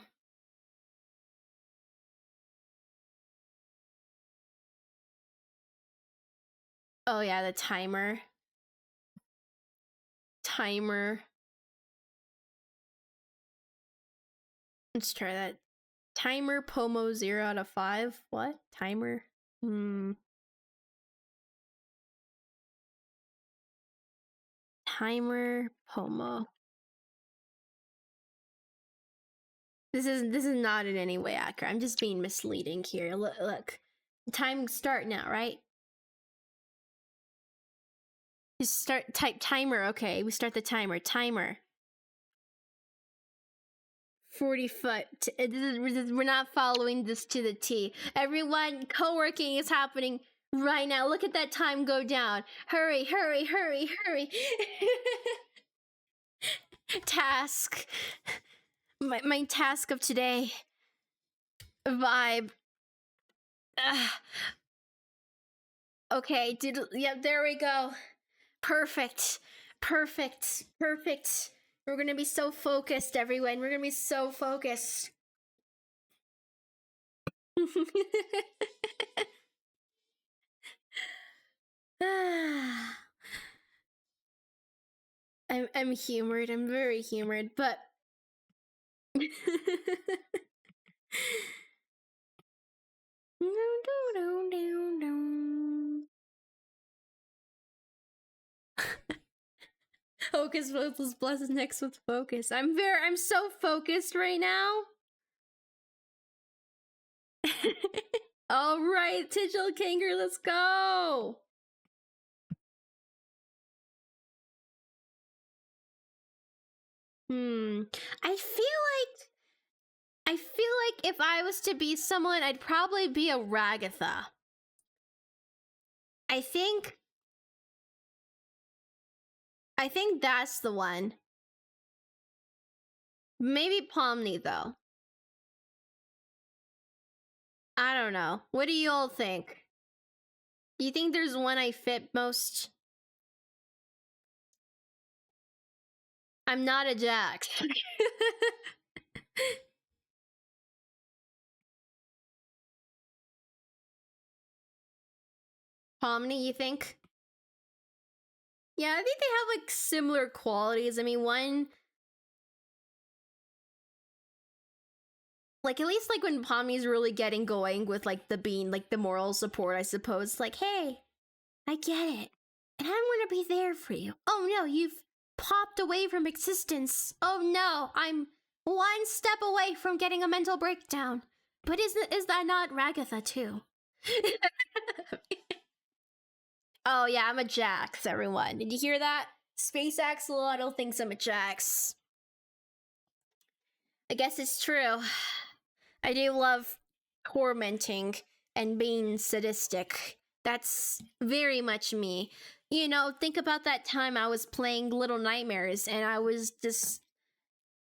A: Oh yeah, the timer. Timer. Let's try that. Timer Pomo 0 out of 5. What? Timer? Timer Pomo. This is not in any way accurate. I'm just being misleading here. Look. Time start now, right? Just start type timer. Okay, we start the timer. Timer. 40 foot. We're not following this to the T. Everyone, co-working is happening right now. Look at that time go down. Hurry, hurry, hurry, hurry. Task. My task of today. Vibe. Okay, yep, there we go. Perfect. Perfect. Perfect. We're gonna be so focused, everyone. We're gonna be so focused. I'm humored. I'm very humored, but Focus with blessed next with focus. I'm so focused right now. All right, Tigil Kanger, let's go. I like if I was to be someone, I'd probably be a Ragatha. I think that's the one. Maybe Pomni though. I don't know. What do you all think? Do you think there's one I fit most? I'm not a Jax. Pomni, you think? Yeah, I think they have like similar qualities. I mean, one, like at least like when Pomni's really getting going with like the being like the moral support, I suppose. Like, hey, I get it, and I'm gonna be there for you. Oh no, you've popped away from existence. Oh no, I'm one step away from getting a mental breakdown. But is that not Ragatha too? Oh yeah, I'm a Jax, everyone. Did you hear that? Space Axolotl thinks I'm a Jax. I guess it's true. I do love tormenting and being sadistic. That's very much me. You know, think about that time I was playing Little Nightmares and I was just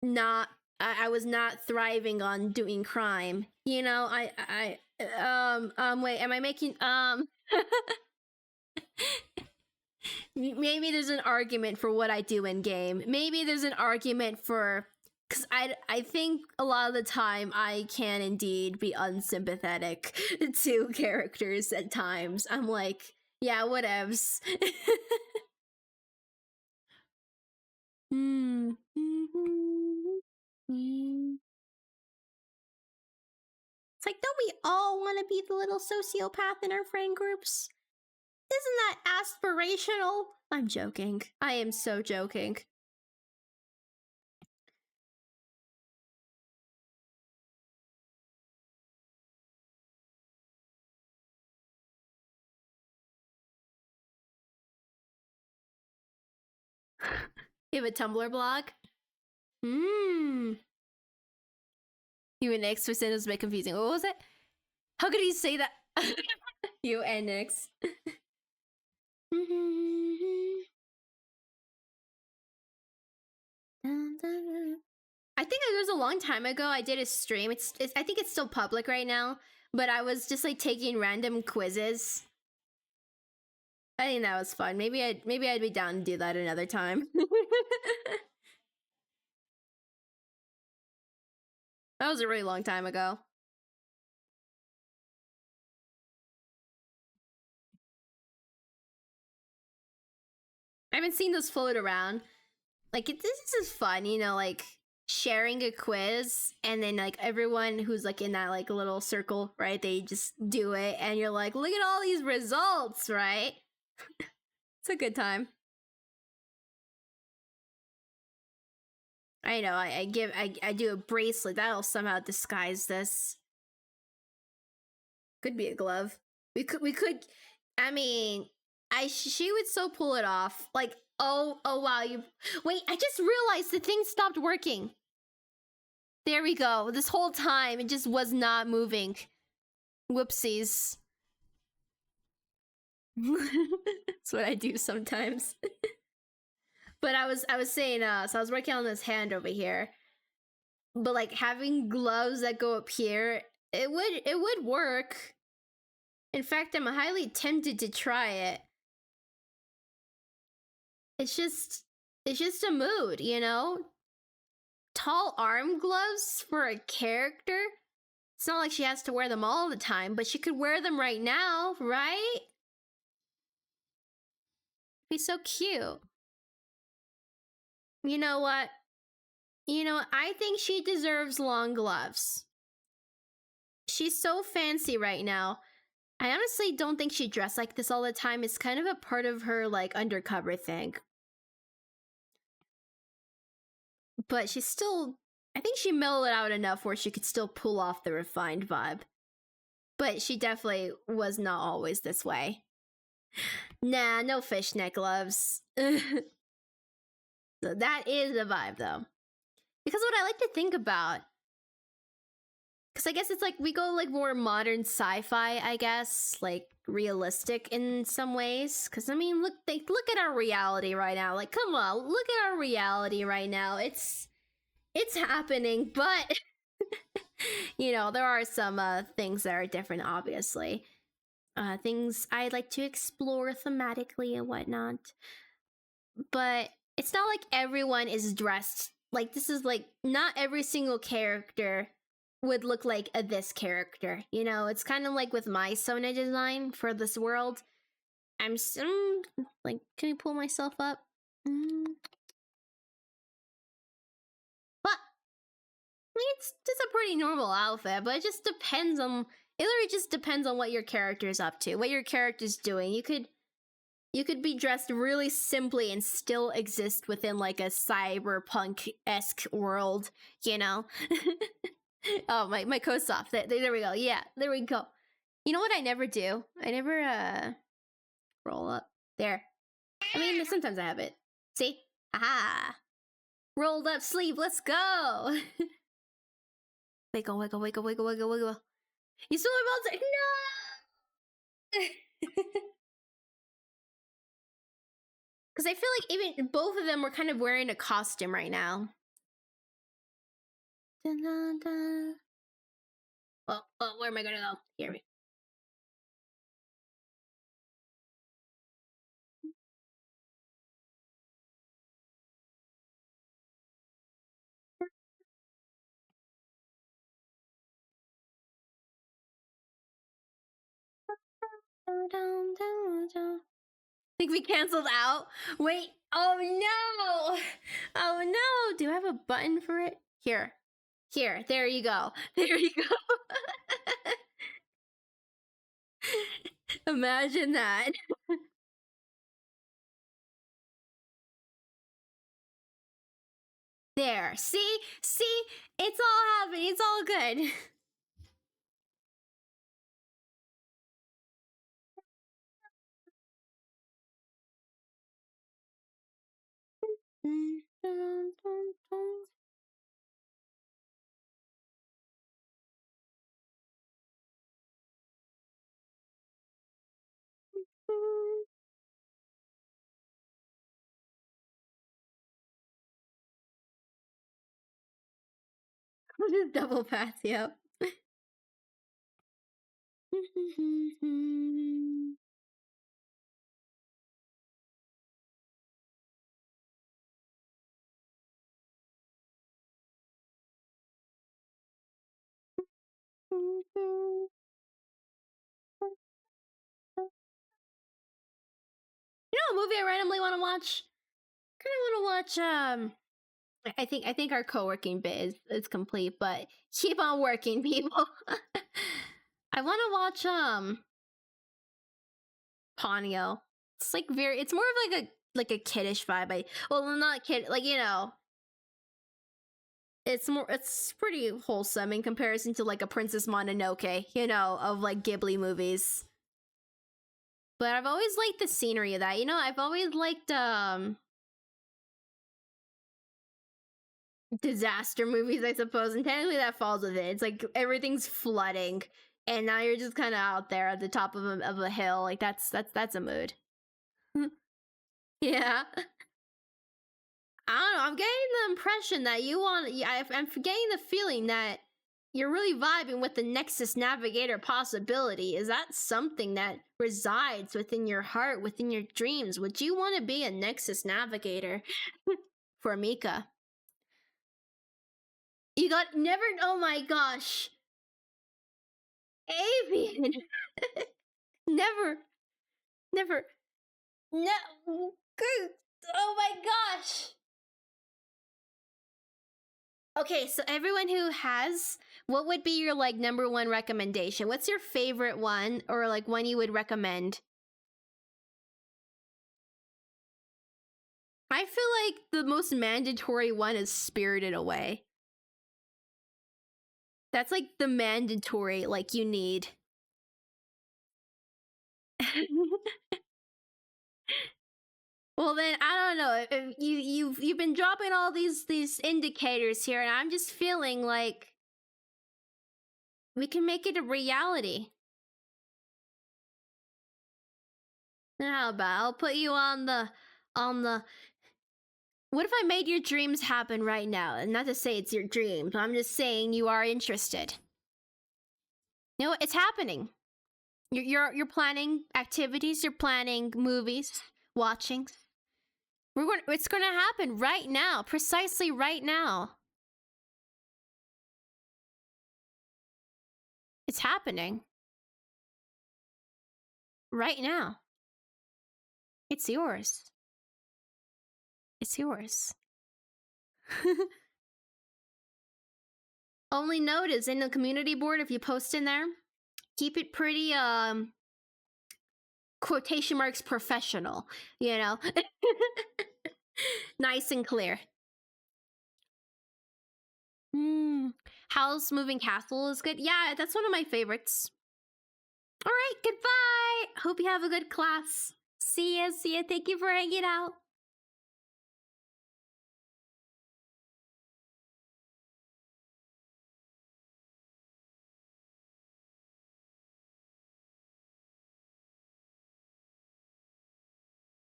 A: not I was not thriving on doing crime. You know, wait, am I making maybe there's an argument for what I do in game. Maybe there's an argument for because I think a lot of the time I can indeed be unsympathetic to characters at times. I'm like, yeah, whatevs. It's like, don't we all want to be the little sociopath in our friend groups? Isn't that aspirational? I'm joking. I am so joking. You have a Tumblr blog? You and Nix percent is a bit confusing. What was it? How could he say that? You and Nix. I think it was a long time ago. I did a stream. It's I think it's still public right now. But I was just like taking random quizzes. I think that was fun. Maybe I'd be down to do that another time. That was a really long time ago. I haven't seen those float around. Like this is fun, you know, like sharing a quiz and then like everyone who's like in that like little circle, right? They just do it and you're like, look at all these results, right? It's a good time. I know, I do a bracelet. That'll somehow disguise this. Could be a glove. We could I mean, she would so pull it off. Like, oh wow, you wait, I just realized the thing stopped working. There we go. This whole time it just was not moving. Whoopsies. That's what I do sometimes. But I was saying, so I was working on this hand over here. But like having gloves that go up here, it would work. In fact, I'm highly tempted to try it. It's just a mood, you know? Tall arm gloves for a character? It's not like she has to wear them all the time, but she could wear them right now, right? Be so cute. You know what? I think she deserves long gloves. She's so fancy right now. I honestly don't think she dressed like this all the time. It's kind of a part of her, like, undercover thing. But she's still... I think she mellowed it out enough where she could still pull off the refined vibe. But she definitely was not always this way. Nah, no fishnet gloves. So that is the vibe, though. Because what I like to think about Because I guess it's like we go like more modern sci-fi, I guess, like realistic in some ways. Because I mean, look at our reality right now. Like, come on, look at our reality right now. It's happening, but you know, there are some things that are different, obviously. Things I'd like to explore thematically and whatnot. But it's not like everyone is dressed like this. Is like not every single character would look like this character. You know, it's kind of like with my Sona design for this world. I'm like, can we pull myself up? But I mean, it's just a pretty normal outfit, but it just depends on. It literally just depends on what your character's up to, what your character's doing. You could be dressed really simply and still exist within like a cyberpunk-esque world, you know? Oh, my coat's off. There we go. Yeah, there we go. You know what I never do? I never roll up. There. I mean, sometimes I have it. See? Aha! Rolled up sleeve, let's go! Wiggle, wiggle, wiggle, wiggle, wiggle, wiggle. You stole my monster! No! Because I feel like even both of them were kind of wearing a costume right now. Dun, dun, dun. Oh, where am I gonna go? Here we think we canceled out. Wait. Oh no. Oh no. Do I have a button for it? Here. There you go. There you go. Imagine that. There. See? It's all happening. It's all good. Just double pass, yep. You know a movie I randomly want to watch? Kind of want to watch. I think our co-working bit is complete, but keep on working, people. I want to watch Ponyo. It's like it's more of like a kiddish vibe. Well, not kid, like, you know. It's pretty wholesome in comparison to like a Princess Mononoke, you know, of like Ghibli movies. But I've always liked the scenery of that. You know, I've always liked disaster movies, I suppose, and technically that falls with it. It's like everything's flooding, and now you're just kind of out there at the top of a hill. Like that's a mood. Yeah, I don't know. I'm getting the impression that you want. I'm getting the feeling that you're really vibing with the Nexus Navigator possibility. Is that something that resides within your heart, within your dreams? Would you want to be a Nexus Navigator for Mika? You got never. Oh my gosh. Avian. Never. No. Oh my gosh. Okay, so everyone who has, what would be your like number one recommendation? What's your favorite one, or like one you would recommend? I feel like the most mandatory one is Spirited Away. That's like the mandatory, like you need. Well then, I don't know. If you've been dropping all these indicators here, and I'm just feeling like We can make it a reality. How about I'll put you on the what if I made your dreams happen right now? And not to say it's your dream, but I'm just saying you are interested. You know what? It's happening. You're planning activities, you're planning movies, watching. It's gonna happen right now, precisely right now. It's happening. Right now. It's yours. It's yours. Only note is in the community board, if you post in there, keep it pretty quotation marks professional, you know. Nice and clear. Howl's Moving Castle is good. Yeah, that's one of my favorites. All right, goodbye. Hope you have a good class. See ya, see ya. Thank you for hanging out.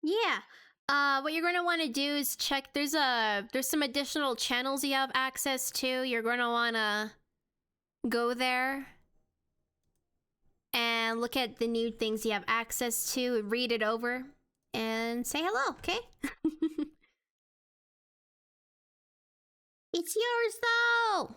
A: Yeah. What you're going to want to do is check. There's some additional channels you have access to. You're going to want to go there and look at the new things you have access to, read it over, and say hello, okay? It's yours, though!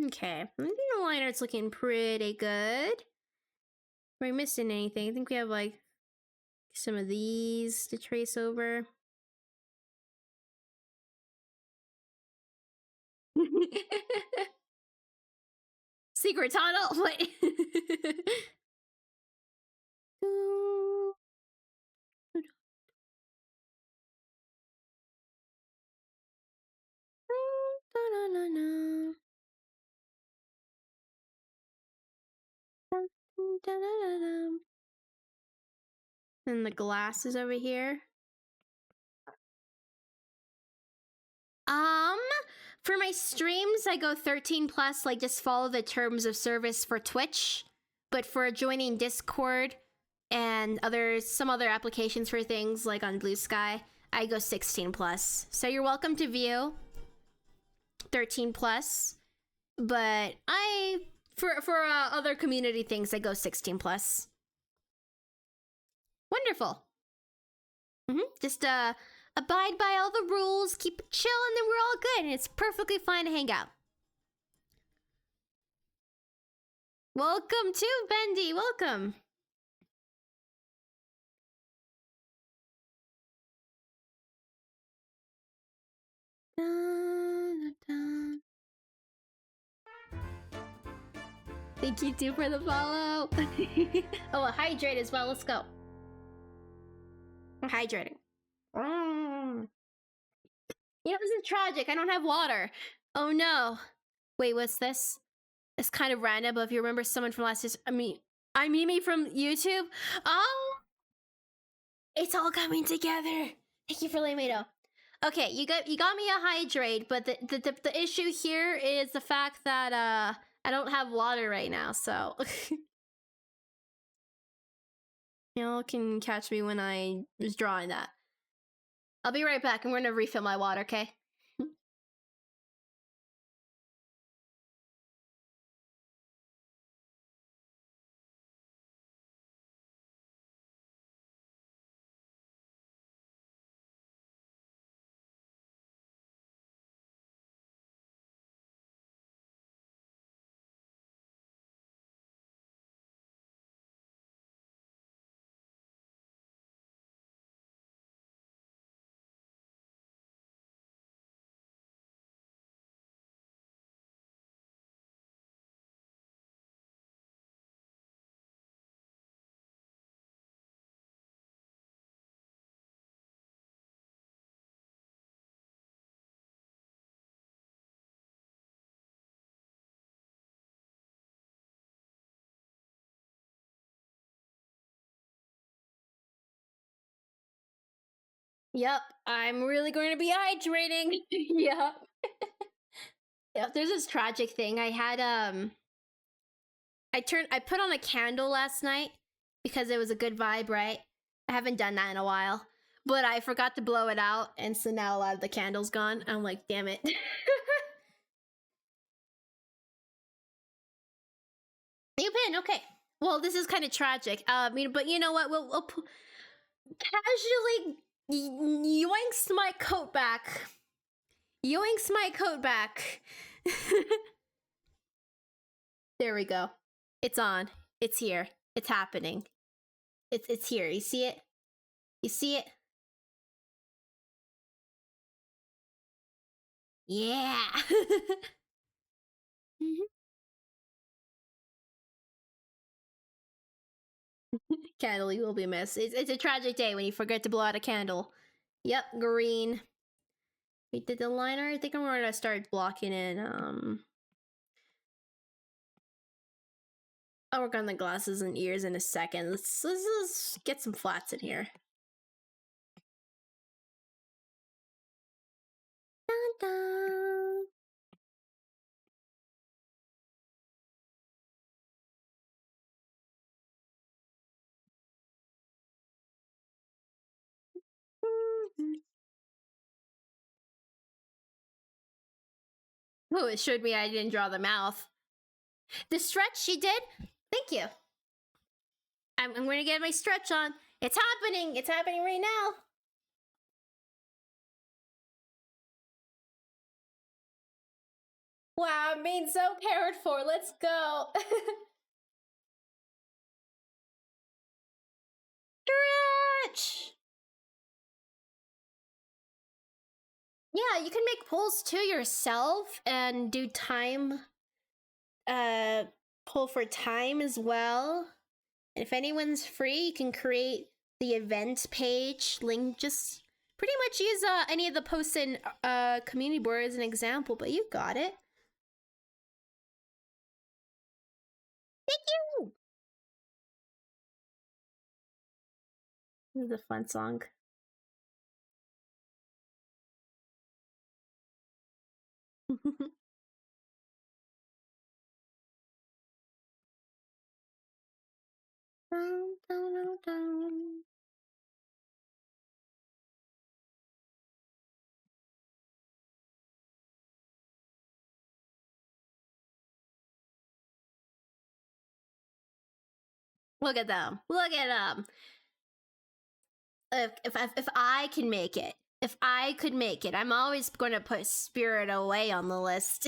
A: Okay, the line art's looking pretty good. Are we missing anything? I think we have, like, some of these to trace over. Secret tunnel? Wait. And the glass is over here. For my streams, I go 13 plus, like just follow the terms of service for Twitch. But for joining Discord and some other applications for things like on Blue Sky, I go 16 plus. So you're welcome to view 13 plus. But for other community things, I go 16 plus. Wonderful. Just abide by all the rules, keep it chill, and then we're all good, and it's perfectly fine to hang out. Welcome too, Bendy. Welcome. Thank you too for the follow. Oh, a hydrate as well. Let's go. I'm hydrating. You know, this is tragic. I don't have water. Oh no. Wait, what's this? It's kind of random, but if you remember someone from last year, I'm Mimi from YouTube. Oh, it's all coming together. Thank you for letting me know. Okay, you got me a hydrate, but the issue here is the fact that I don't have water right now, so y'all can catch me when I was drawing that. I'll be right back. I'm gonna refill my water, okay? Yep, I'm really going to be hydrating. Yep. Yep, there's this tragic thing. I had I put on a candle last night because it was a good vibe, right? I haven't done that in a while. But I forgot to blow it out, and so now a lot of the candle's gone. I'm like, damn it. New pin, okay. Well, this is kind of tragic. But you know what? We'll casually yoinks my coat back. Yoinks my coat back. There we go. It's on. It's here. It's happening. It's here. You see it? You see it? Yeah. Candle, you will be missed. It's a tragic day when you forget to blow out a candle. Yep, green. We did the liner. I think I'm gonna start blocking in. I'll work on the glasses and ears in a second. Let's get some flats in here. Dun, dun. Oh, it showed me I didn't draw the mouth. The stretch she did? Thank you. I'm going to get my stretch on. It's happening. It's happening right now. Wow, I'm being so cared for. Let's go. Stretch! Yeah, you can make polls to yourself and do time, poll for time as well. And if anyone's free, you can create the event page link. Just pretty much use any of the posts in community board as an example, but you got it. Thank you! This is a fun song. Dun, dun, dun, dun. Look at them. Look at them. If I can make it, if I could make it, I'm always going to put Spirit Away on the list.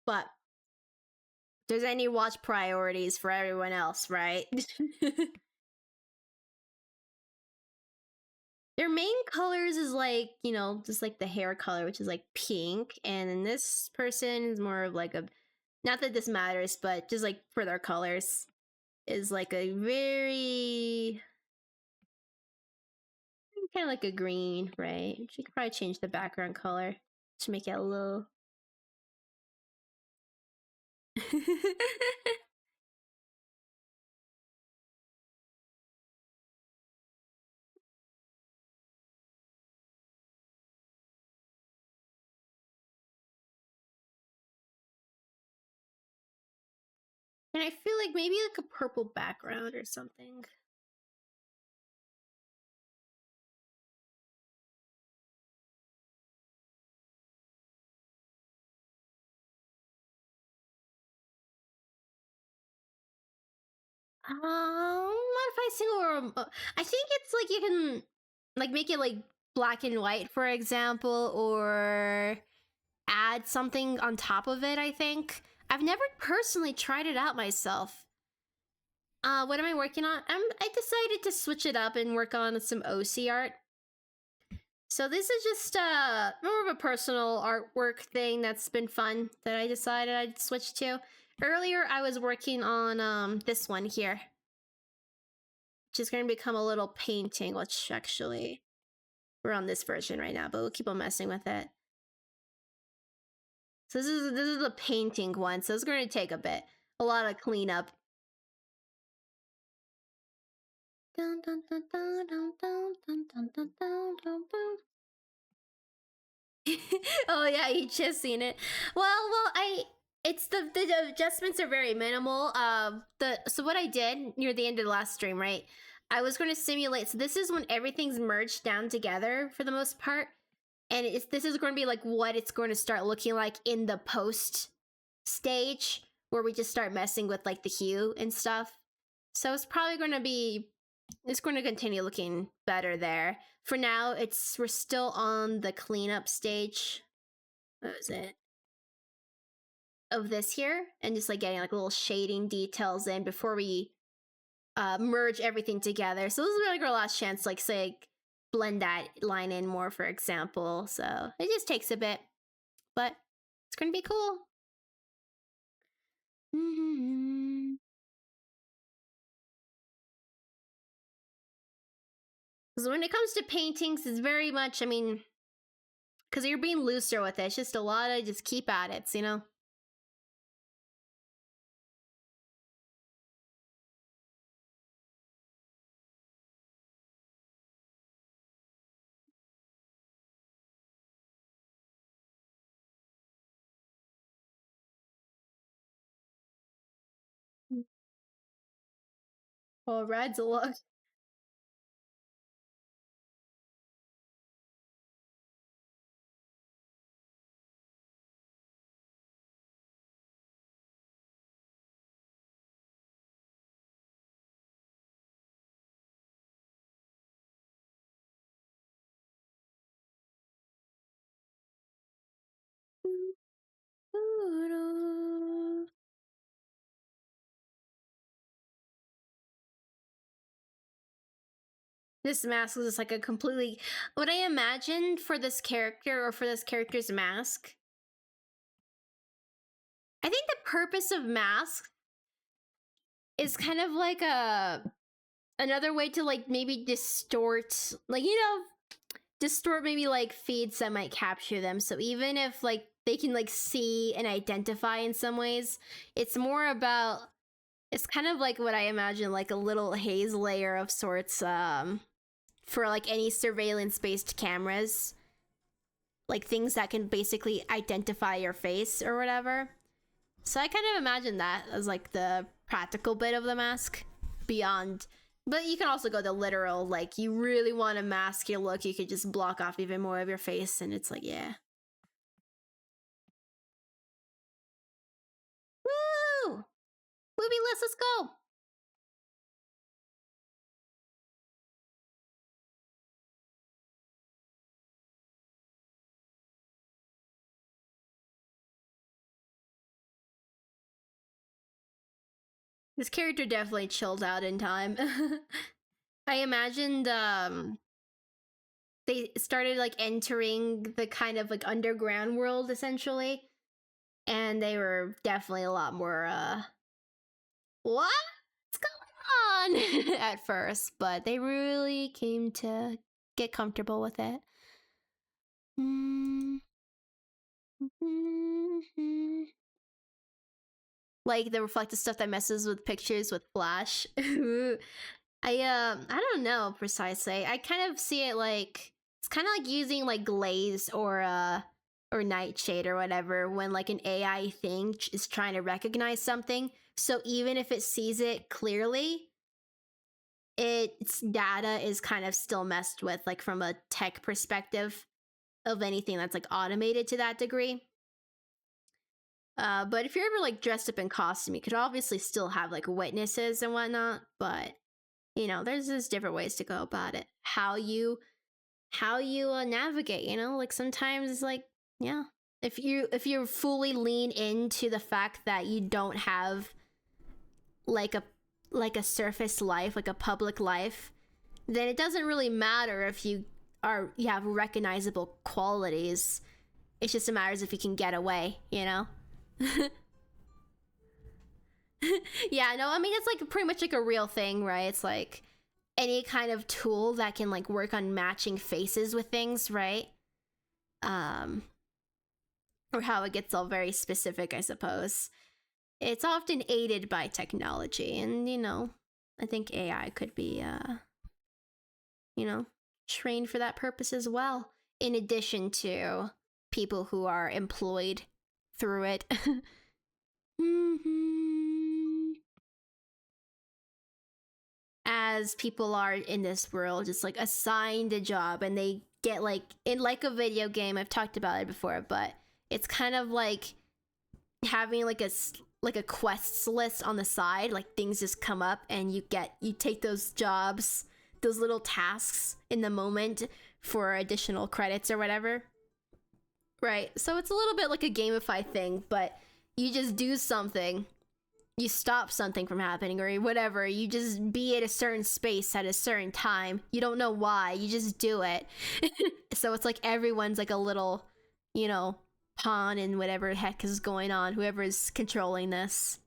A: But there's any watch priorities for everyone else, right? Their main colors is like, you know, just like the hair color, which is like pink. And then this person is more of like a, not that this matters, but just like for their colors, is like a very, kind of like a green, right? She could probably change the background color to make it a little. And I feel like maybe like a purple background or something. Modify single or I think it's like you can like make it like black and white, for example, or add something on top of it. I think I've never personally tried it out myself. What am I working on? I decided to switch it up and work on some OC art. So this is just more of a personal artwork thing that's been fun that I decided I'd switch to. Earlier, I was working on this one here, which is going to become a little painting, which actually we're on this version right now, but we'll keep on messing with it. So this is the painting one, so it's going to take a lot of cleanup. Oh yeah, you just seen it. It's the adjustments are very minimal. So what I did near the end of the last stream, right? I was going to simulate. So this is when everything's merged down together for the most part, and this is going to be like what it's going to start looking like in the post stage, where we just start messing with like the hue and stuff. So it's probably going to be. It's going to continue looking better there. For now, we're still on the cleanup stage. What was it? Of this here, and just like getting like little shading details in before we merge everything together. So this is really our last chance, like say, blend that line in more, for example. So it just takes a bit, but it's gonna be cool. Because when it comes to paintings, it's very much, I mean, because you're being looser with it. It's just a lot of just keep at it, you know? Oh, red's a lot. This mask is just like a completely. What I imagined for this character, or for this character's mask, I think the purpose of mask is kind of like another way to like maybe distort, like, you know, distort maybe like feeds that might capture them. So even if like they can like see and identify in some ways, it's more about, it's kind of like what I imagine, like a little haze layer of sorts, for like any surveillance based cameras, like things that can basically identify your face or whatever. So I kind of imagine that as like the practical bit of the mask beyond. But you can also go the literal, like you really want to mask your look, you could just block off even more of your face, and it's like, yeah. Woo! Movie list, let's go! This character definitely chilled out in time. I imagined they started like entering the kind of like underground world essentially, and they were definitely a lot more what's going on at first, but they really came to get comfortable with it. Like the reflective stuff that messes with pictures with flash. I don't know precisely. I kind of see it like it's kind of like using like glaze or nightshade or whatever when like an AI thing is trying to recognize something. So even if it sees it clearly, its data is kind of still messed with, like from a tech perspective of anything that's like automated to that degree. But if you're ever like dressed up in costume, you could obviously still have like witnesses and whatnot. But you know, there's just different ways to go about it. How you navigate. You know, like sometimes it's like, yeah, if you fully lean into the fact that you don't have like a surface life, like a public life, then it doesn't really matter if you have recognizable qualities. It's just a matter if you can get away, you know? Yeah, no, I mean, it's like pretty much like a real thing, right? It's like any kind of tool that can like work on matching faces with things, right? Or how it gets all very specific, I suppose. It's often aided by technology, and you know, I think AI could be you know, trained for that purpose as well, in addition to people who are employed through it. As people are in this world, just like assigned a job, and they get like in like a video game. I've talked about it before, but it's kind of like having like a quests list on the side. Like things just come up, and you take those jobs, those little tasks in the moment for additional credits or whatever. Right. So it's a little bit like a gamified thing, but you just do something, you stop something from happening or whatever. You just be at a certain space at a certain time. You don't know why. You just do it. So it's like everyone's like a little, you know, pawn in whatever the heck is going on. Whoever's controlling this.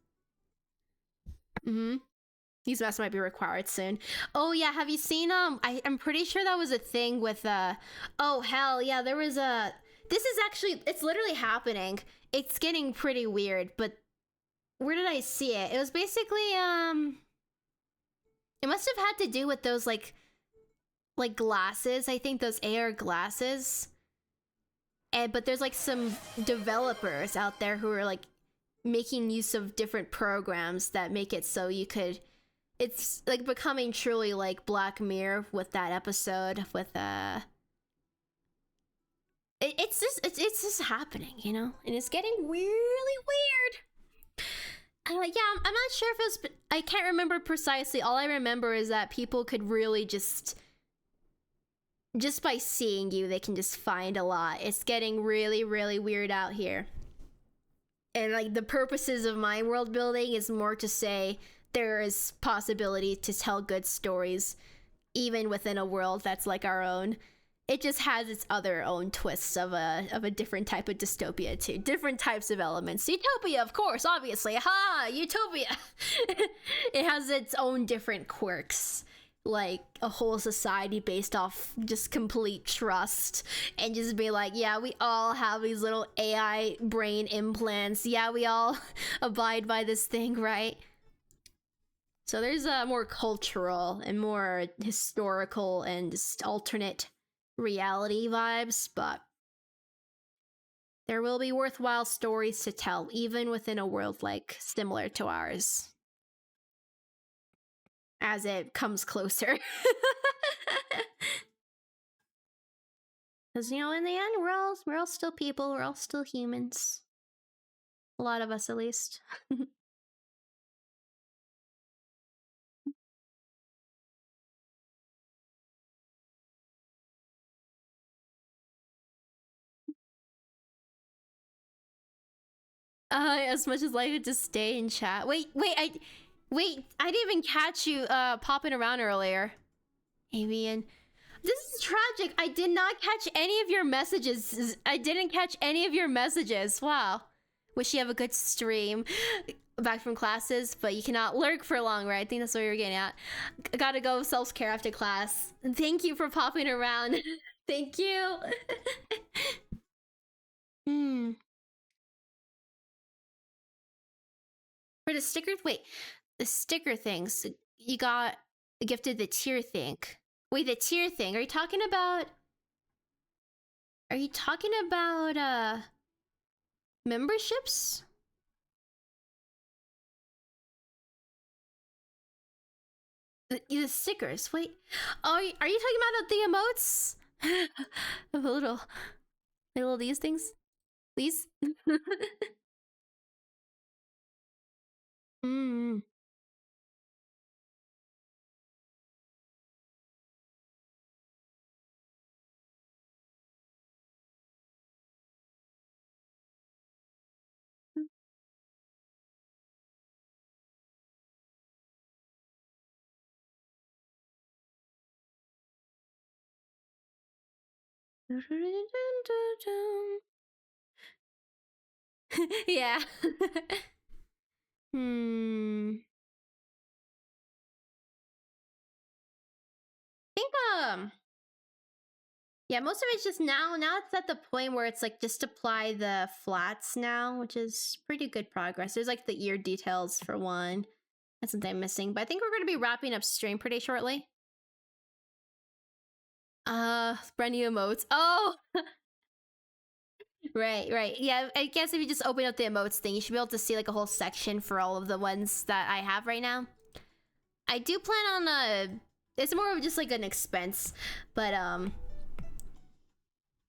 A: These masks might be required soon. Oh yeah, have you seen I'm pretty sure that was a thing with oh hell yeah, there was a this is actually, it's literally happening. It's getting pretty weird, but where did I see it? It was basically it must have had to do with those like glasses, I think, those AR glasses. But there's like some developers out there who are like making use of different programs that make it so you could, it's like becoming truly like Black Mirror with that episode with it's just happening, you know, and it's getting really weird. Yeah, I'm not sure if it was, I can't remember precisely. All I remember is that people could really just by seeing you, they can just find a lot. It's getting really, really weird out here. And like the purposes of my world building is more to say there is possibility to tell good stories even within a world that's like our own. It just has its other own twists of a different type of dystopia too. Different types of elements. Utopia, of course, obviously. Ha! Utopia! It has its own different quirks. Like a whole society based off just complete trust and just be like, yeah, we all have these little AI brain implants. Yeah, we all abide by this thing, right? So there's a more cultural and more historical and just alternate reality vibes, but there will be worthwhile stories to tell, even within a world like similar to ours, as it comes closer. Because, you know, in the end, we're all still people, we're all still humans. A lot of us, at least. As much as I could just stay in chat. Wait, I didn't even catch you popping around earlier. Avian. This is tragic. I did not catch any of your messages. I didn't catch any of your messages. Wow. Wish you have a good stream. Back from classes, but you cannot lurk for long, right? I think that's what you're getting at. Gotta go self-care after class. Thank you for popping around. Thank you. For the stickers, wait, the sticker things, you got gifted the tier thing. Wait, the tier thing, are you talking about memberships? The stickers, wait. Oh, are you talking about the emotes? the little these things? These? Yeah. I think yeah, most of it's just now it's at the point where it's like just apply the flats now, which is pretty good progress. There's like the ear details for one. That's something I'm missing, but I think we're going to be wrapping up stream pretty shortly. Brand new emotes. Oh, right. Yeah, I guess if you just open up the emotes thing, you should be able to see like a whole section for all of the ones that I have right now. I do plan on it's more of just like an expense, but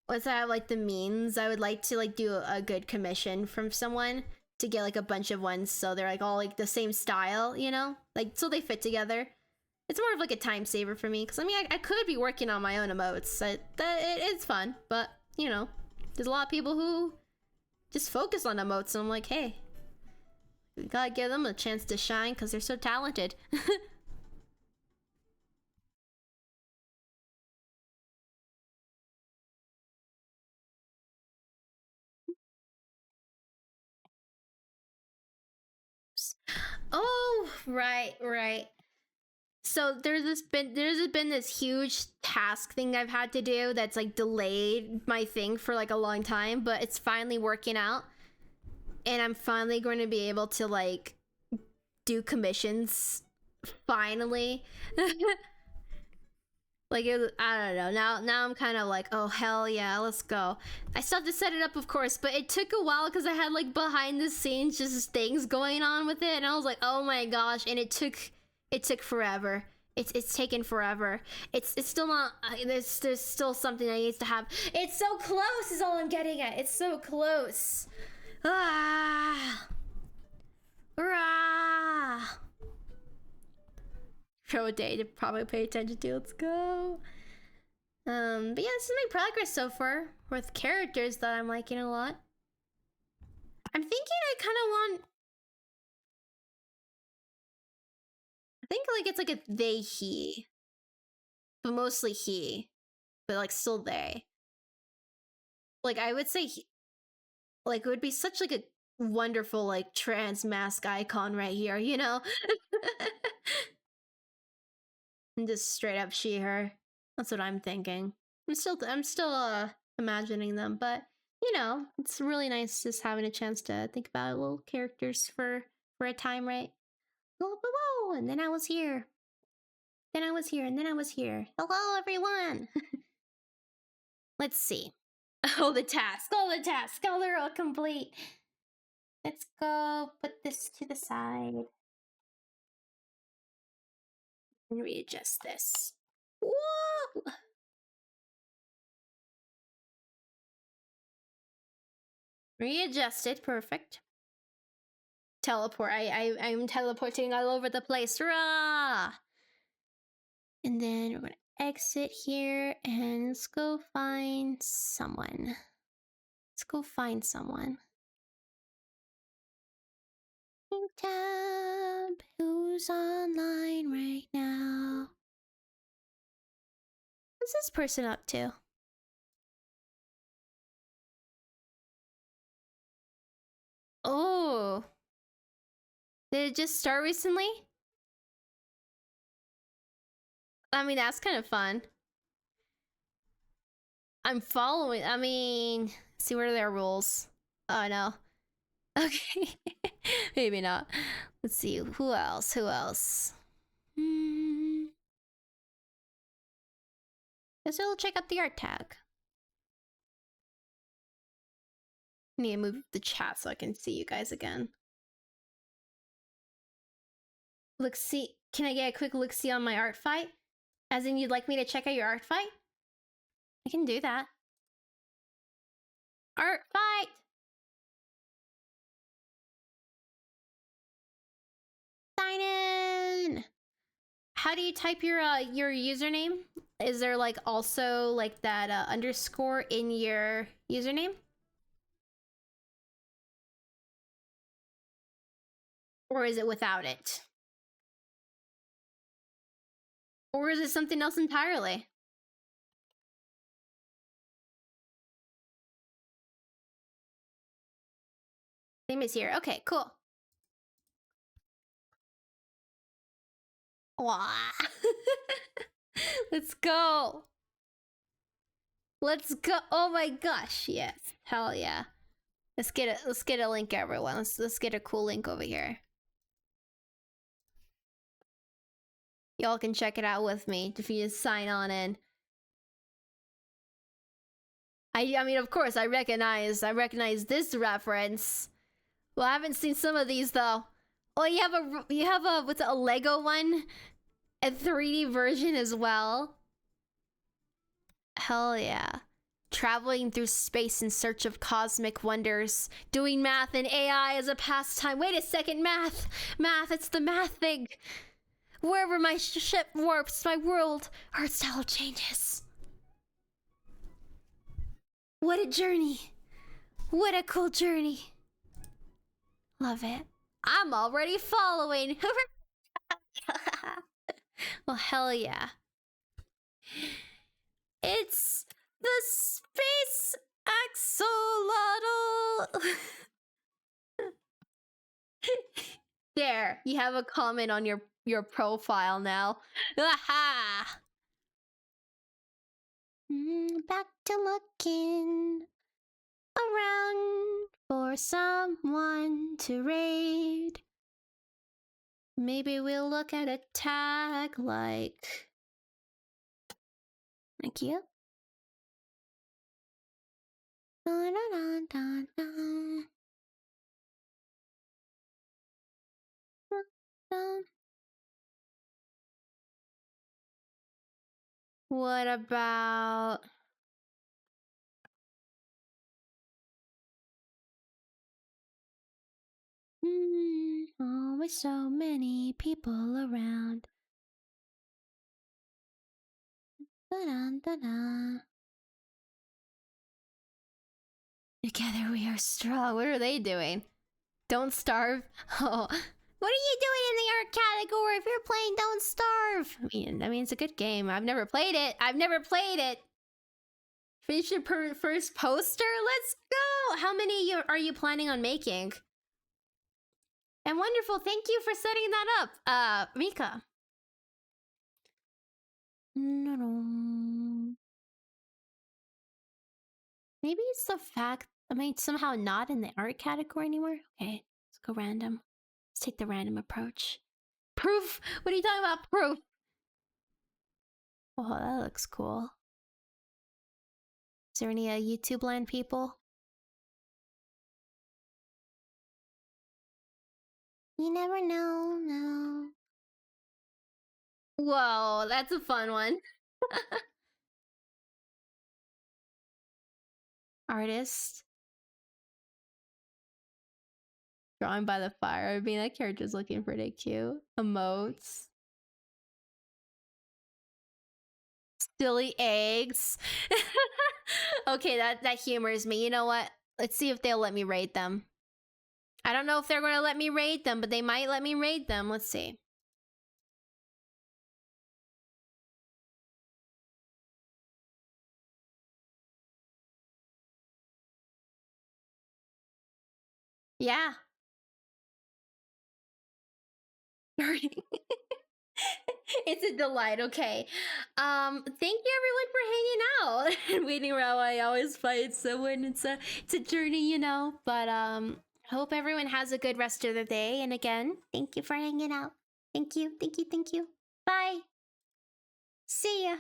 A: once I have like the means, I would like to like do a good commission from someone to get like a bunch of ones so they're like all like the same style, you know, like so they fit together. It's more of like a time saver for me because I mean I could be working on my own emotes. It's fun, but you know, there's a lot of people who just focus on emotes, and I'm like, hey, we gotta give them a chance to shine because they're so talented. Oh, right. So there's been this huge task thing I've had to do that's like delayed my thing for like a long time, but it's finally working out, and I'm finally going to be able to like do commissions finally. Like I don't know. Now I'm kind of like, oh hell yeah, let's go. I still have to set it up, of course, but it took a while because I had like behind the scenes just things going on with it, and I was like, oh my gosh, and it took forever. It's taken forever. It's still not. There's still something that needs to happen. It's so close. Is all I'm getting at. It's so close. Ah. Ah. Pro day to probably pay attention to. Let's go. But yeah, this is my progress so far with characters that I'm liking a lot. I'm thinking I kind of want. I think like it's like a they he, but mostly he, but like still they. Like I would say, like it would be such like a wonderful like trans mask icon right here, you know. And just straight up she her. That's what I'm thinking. I'm still imagining them, but you know, it's really nice just having a chance to think about little characters for a time, right? Whoa, whoa, whoa. And then I was here. Then I was here, and then I was here. Hello, everyone. Let's see. Oh, the task. Oh, the task. Oh, they're all complete. Let's go put this to the side and readjust this. Whoa! Readjusted. Perfect. Teleport. I'm teleporting all over the place. Rah! And then we're gonna exit here and let's go find someone. Let's go find someone. Tab, who's online right now? What's this person up to? Oh, did it just start recently? I mean, that's kind of fun. I'm following. I mean, see what are their rules? Oh no. Okay, maybe not. Let's see. Who else? Who else? Guess we'll check out the art tag. I need to move the chat so I can see you guys again. Look, see. Can I get a quick look see on my art fight? As in, you'd like me to check out your art fight? I can do that. Art fight! Sign in! How do you type your username? Is there like also like that underscore in your username? Or is it without it? Or is it something else entirely? Name is here. Okay, cool. Wah. Let's go. Let's go. Oh my gosh, yes. Hell yeah. Let's get a link, everyone. Let's get a cool link over here. Y'all can check it out with me if you just sign on in. I mean, of course, I recognize this reference. Well, I haven't seen some of these though. Oh, you have a what's it, a Lego one, a 3D version as well. Hell yeah. Traveling through space in search of cosmic wonders. Doing math and AI as a pastime. Wait a second, math! Math, it's the math thing! Wherever my ship warps, my world, art style changes. What a journey! What a cool journey! Love it. I'm already following! Well, hell yeah. It's the space axolotl! There, you have a comment on your profile now. Aha! Back to looking around for someone to raid. Maybe we'll look at a tag like... Thank you. Dun, dun, dun, dun, dun. What about... always so many people around. Dun, dun, dun. Together we are strong. What are they doing? Don't starve. Oh, what are you doing in the art category? If you're playing Don't Starve. I mean, it's a good game. I've never played it. Finish your first poster. Let's go. How many are you planning on making? And wonderful. Thank you for setting that up, Mika. No. Maybe it's the fact. I mean, somehow not in the art category anymore. Okay, let's go random. Let's take the random approach. Proof? What are you talking about? Proof? Oh, that looks cool. Is there any YouTube land people? You never know, no. Whoa, that's a fun one. Artist. Drawing by the fire. I mean, that character's looking pretty cute. Emotes. Silly eggs. Okay, that humors me. You know what? Let's see if they'll let me raid them. I don't know if they're going to let me raid them, but they might let me raid them. Let's see. Yeah. It's a delight. Okay. Thank you everyone for hanging out and waiting around. I always fight someone. It's a journey, you know. But hope everyone has a good rest of the day. And again, thank you for hanging out. Thank you. Bye. See ya.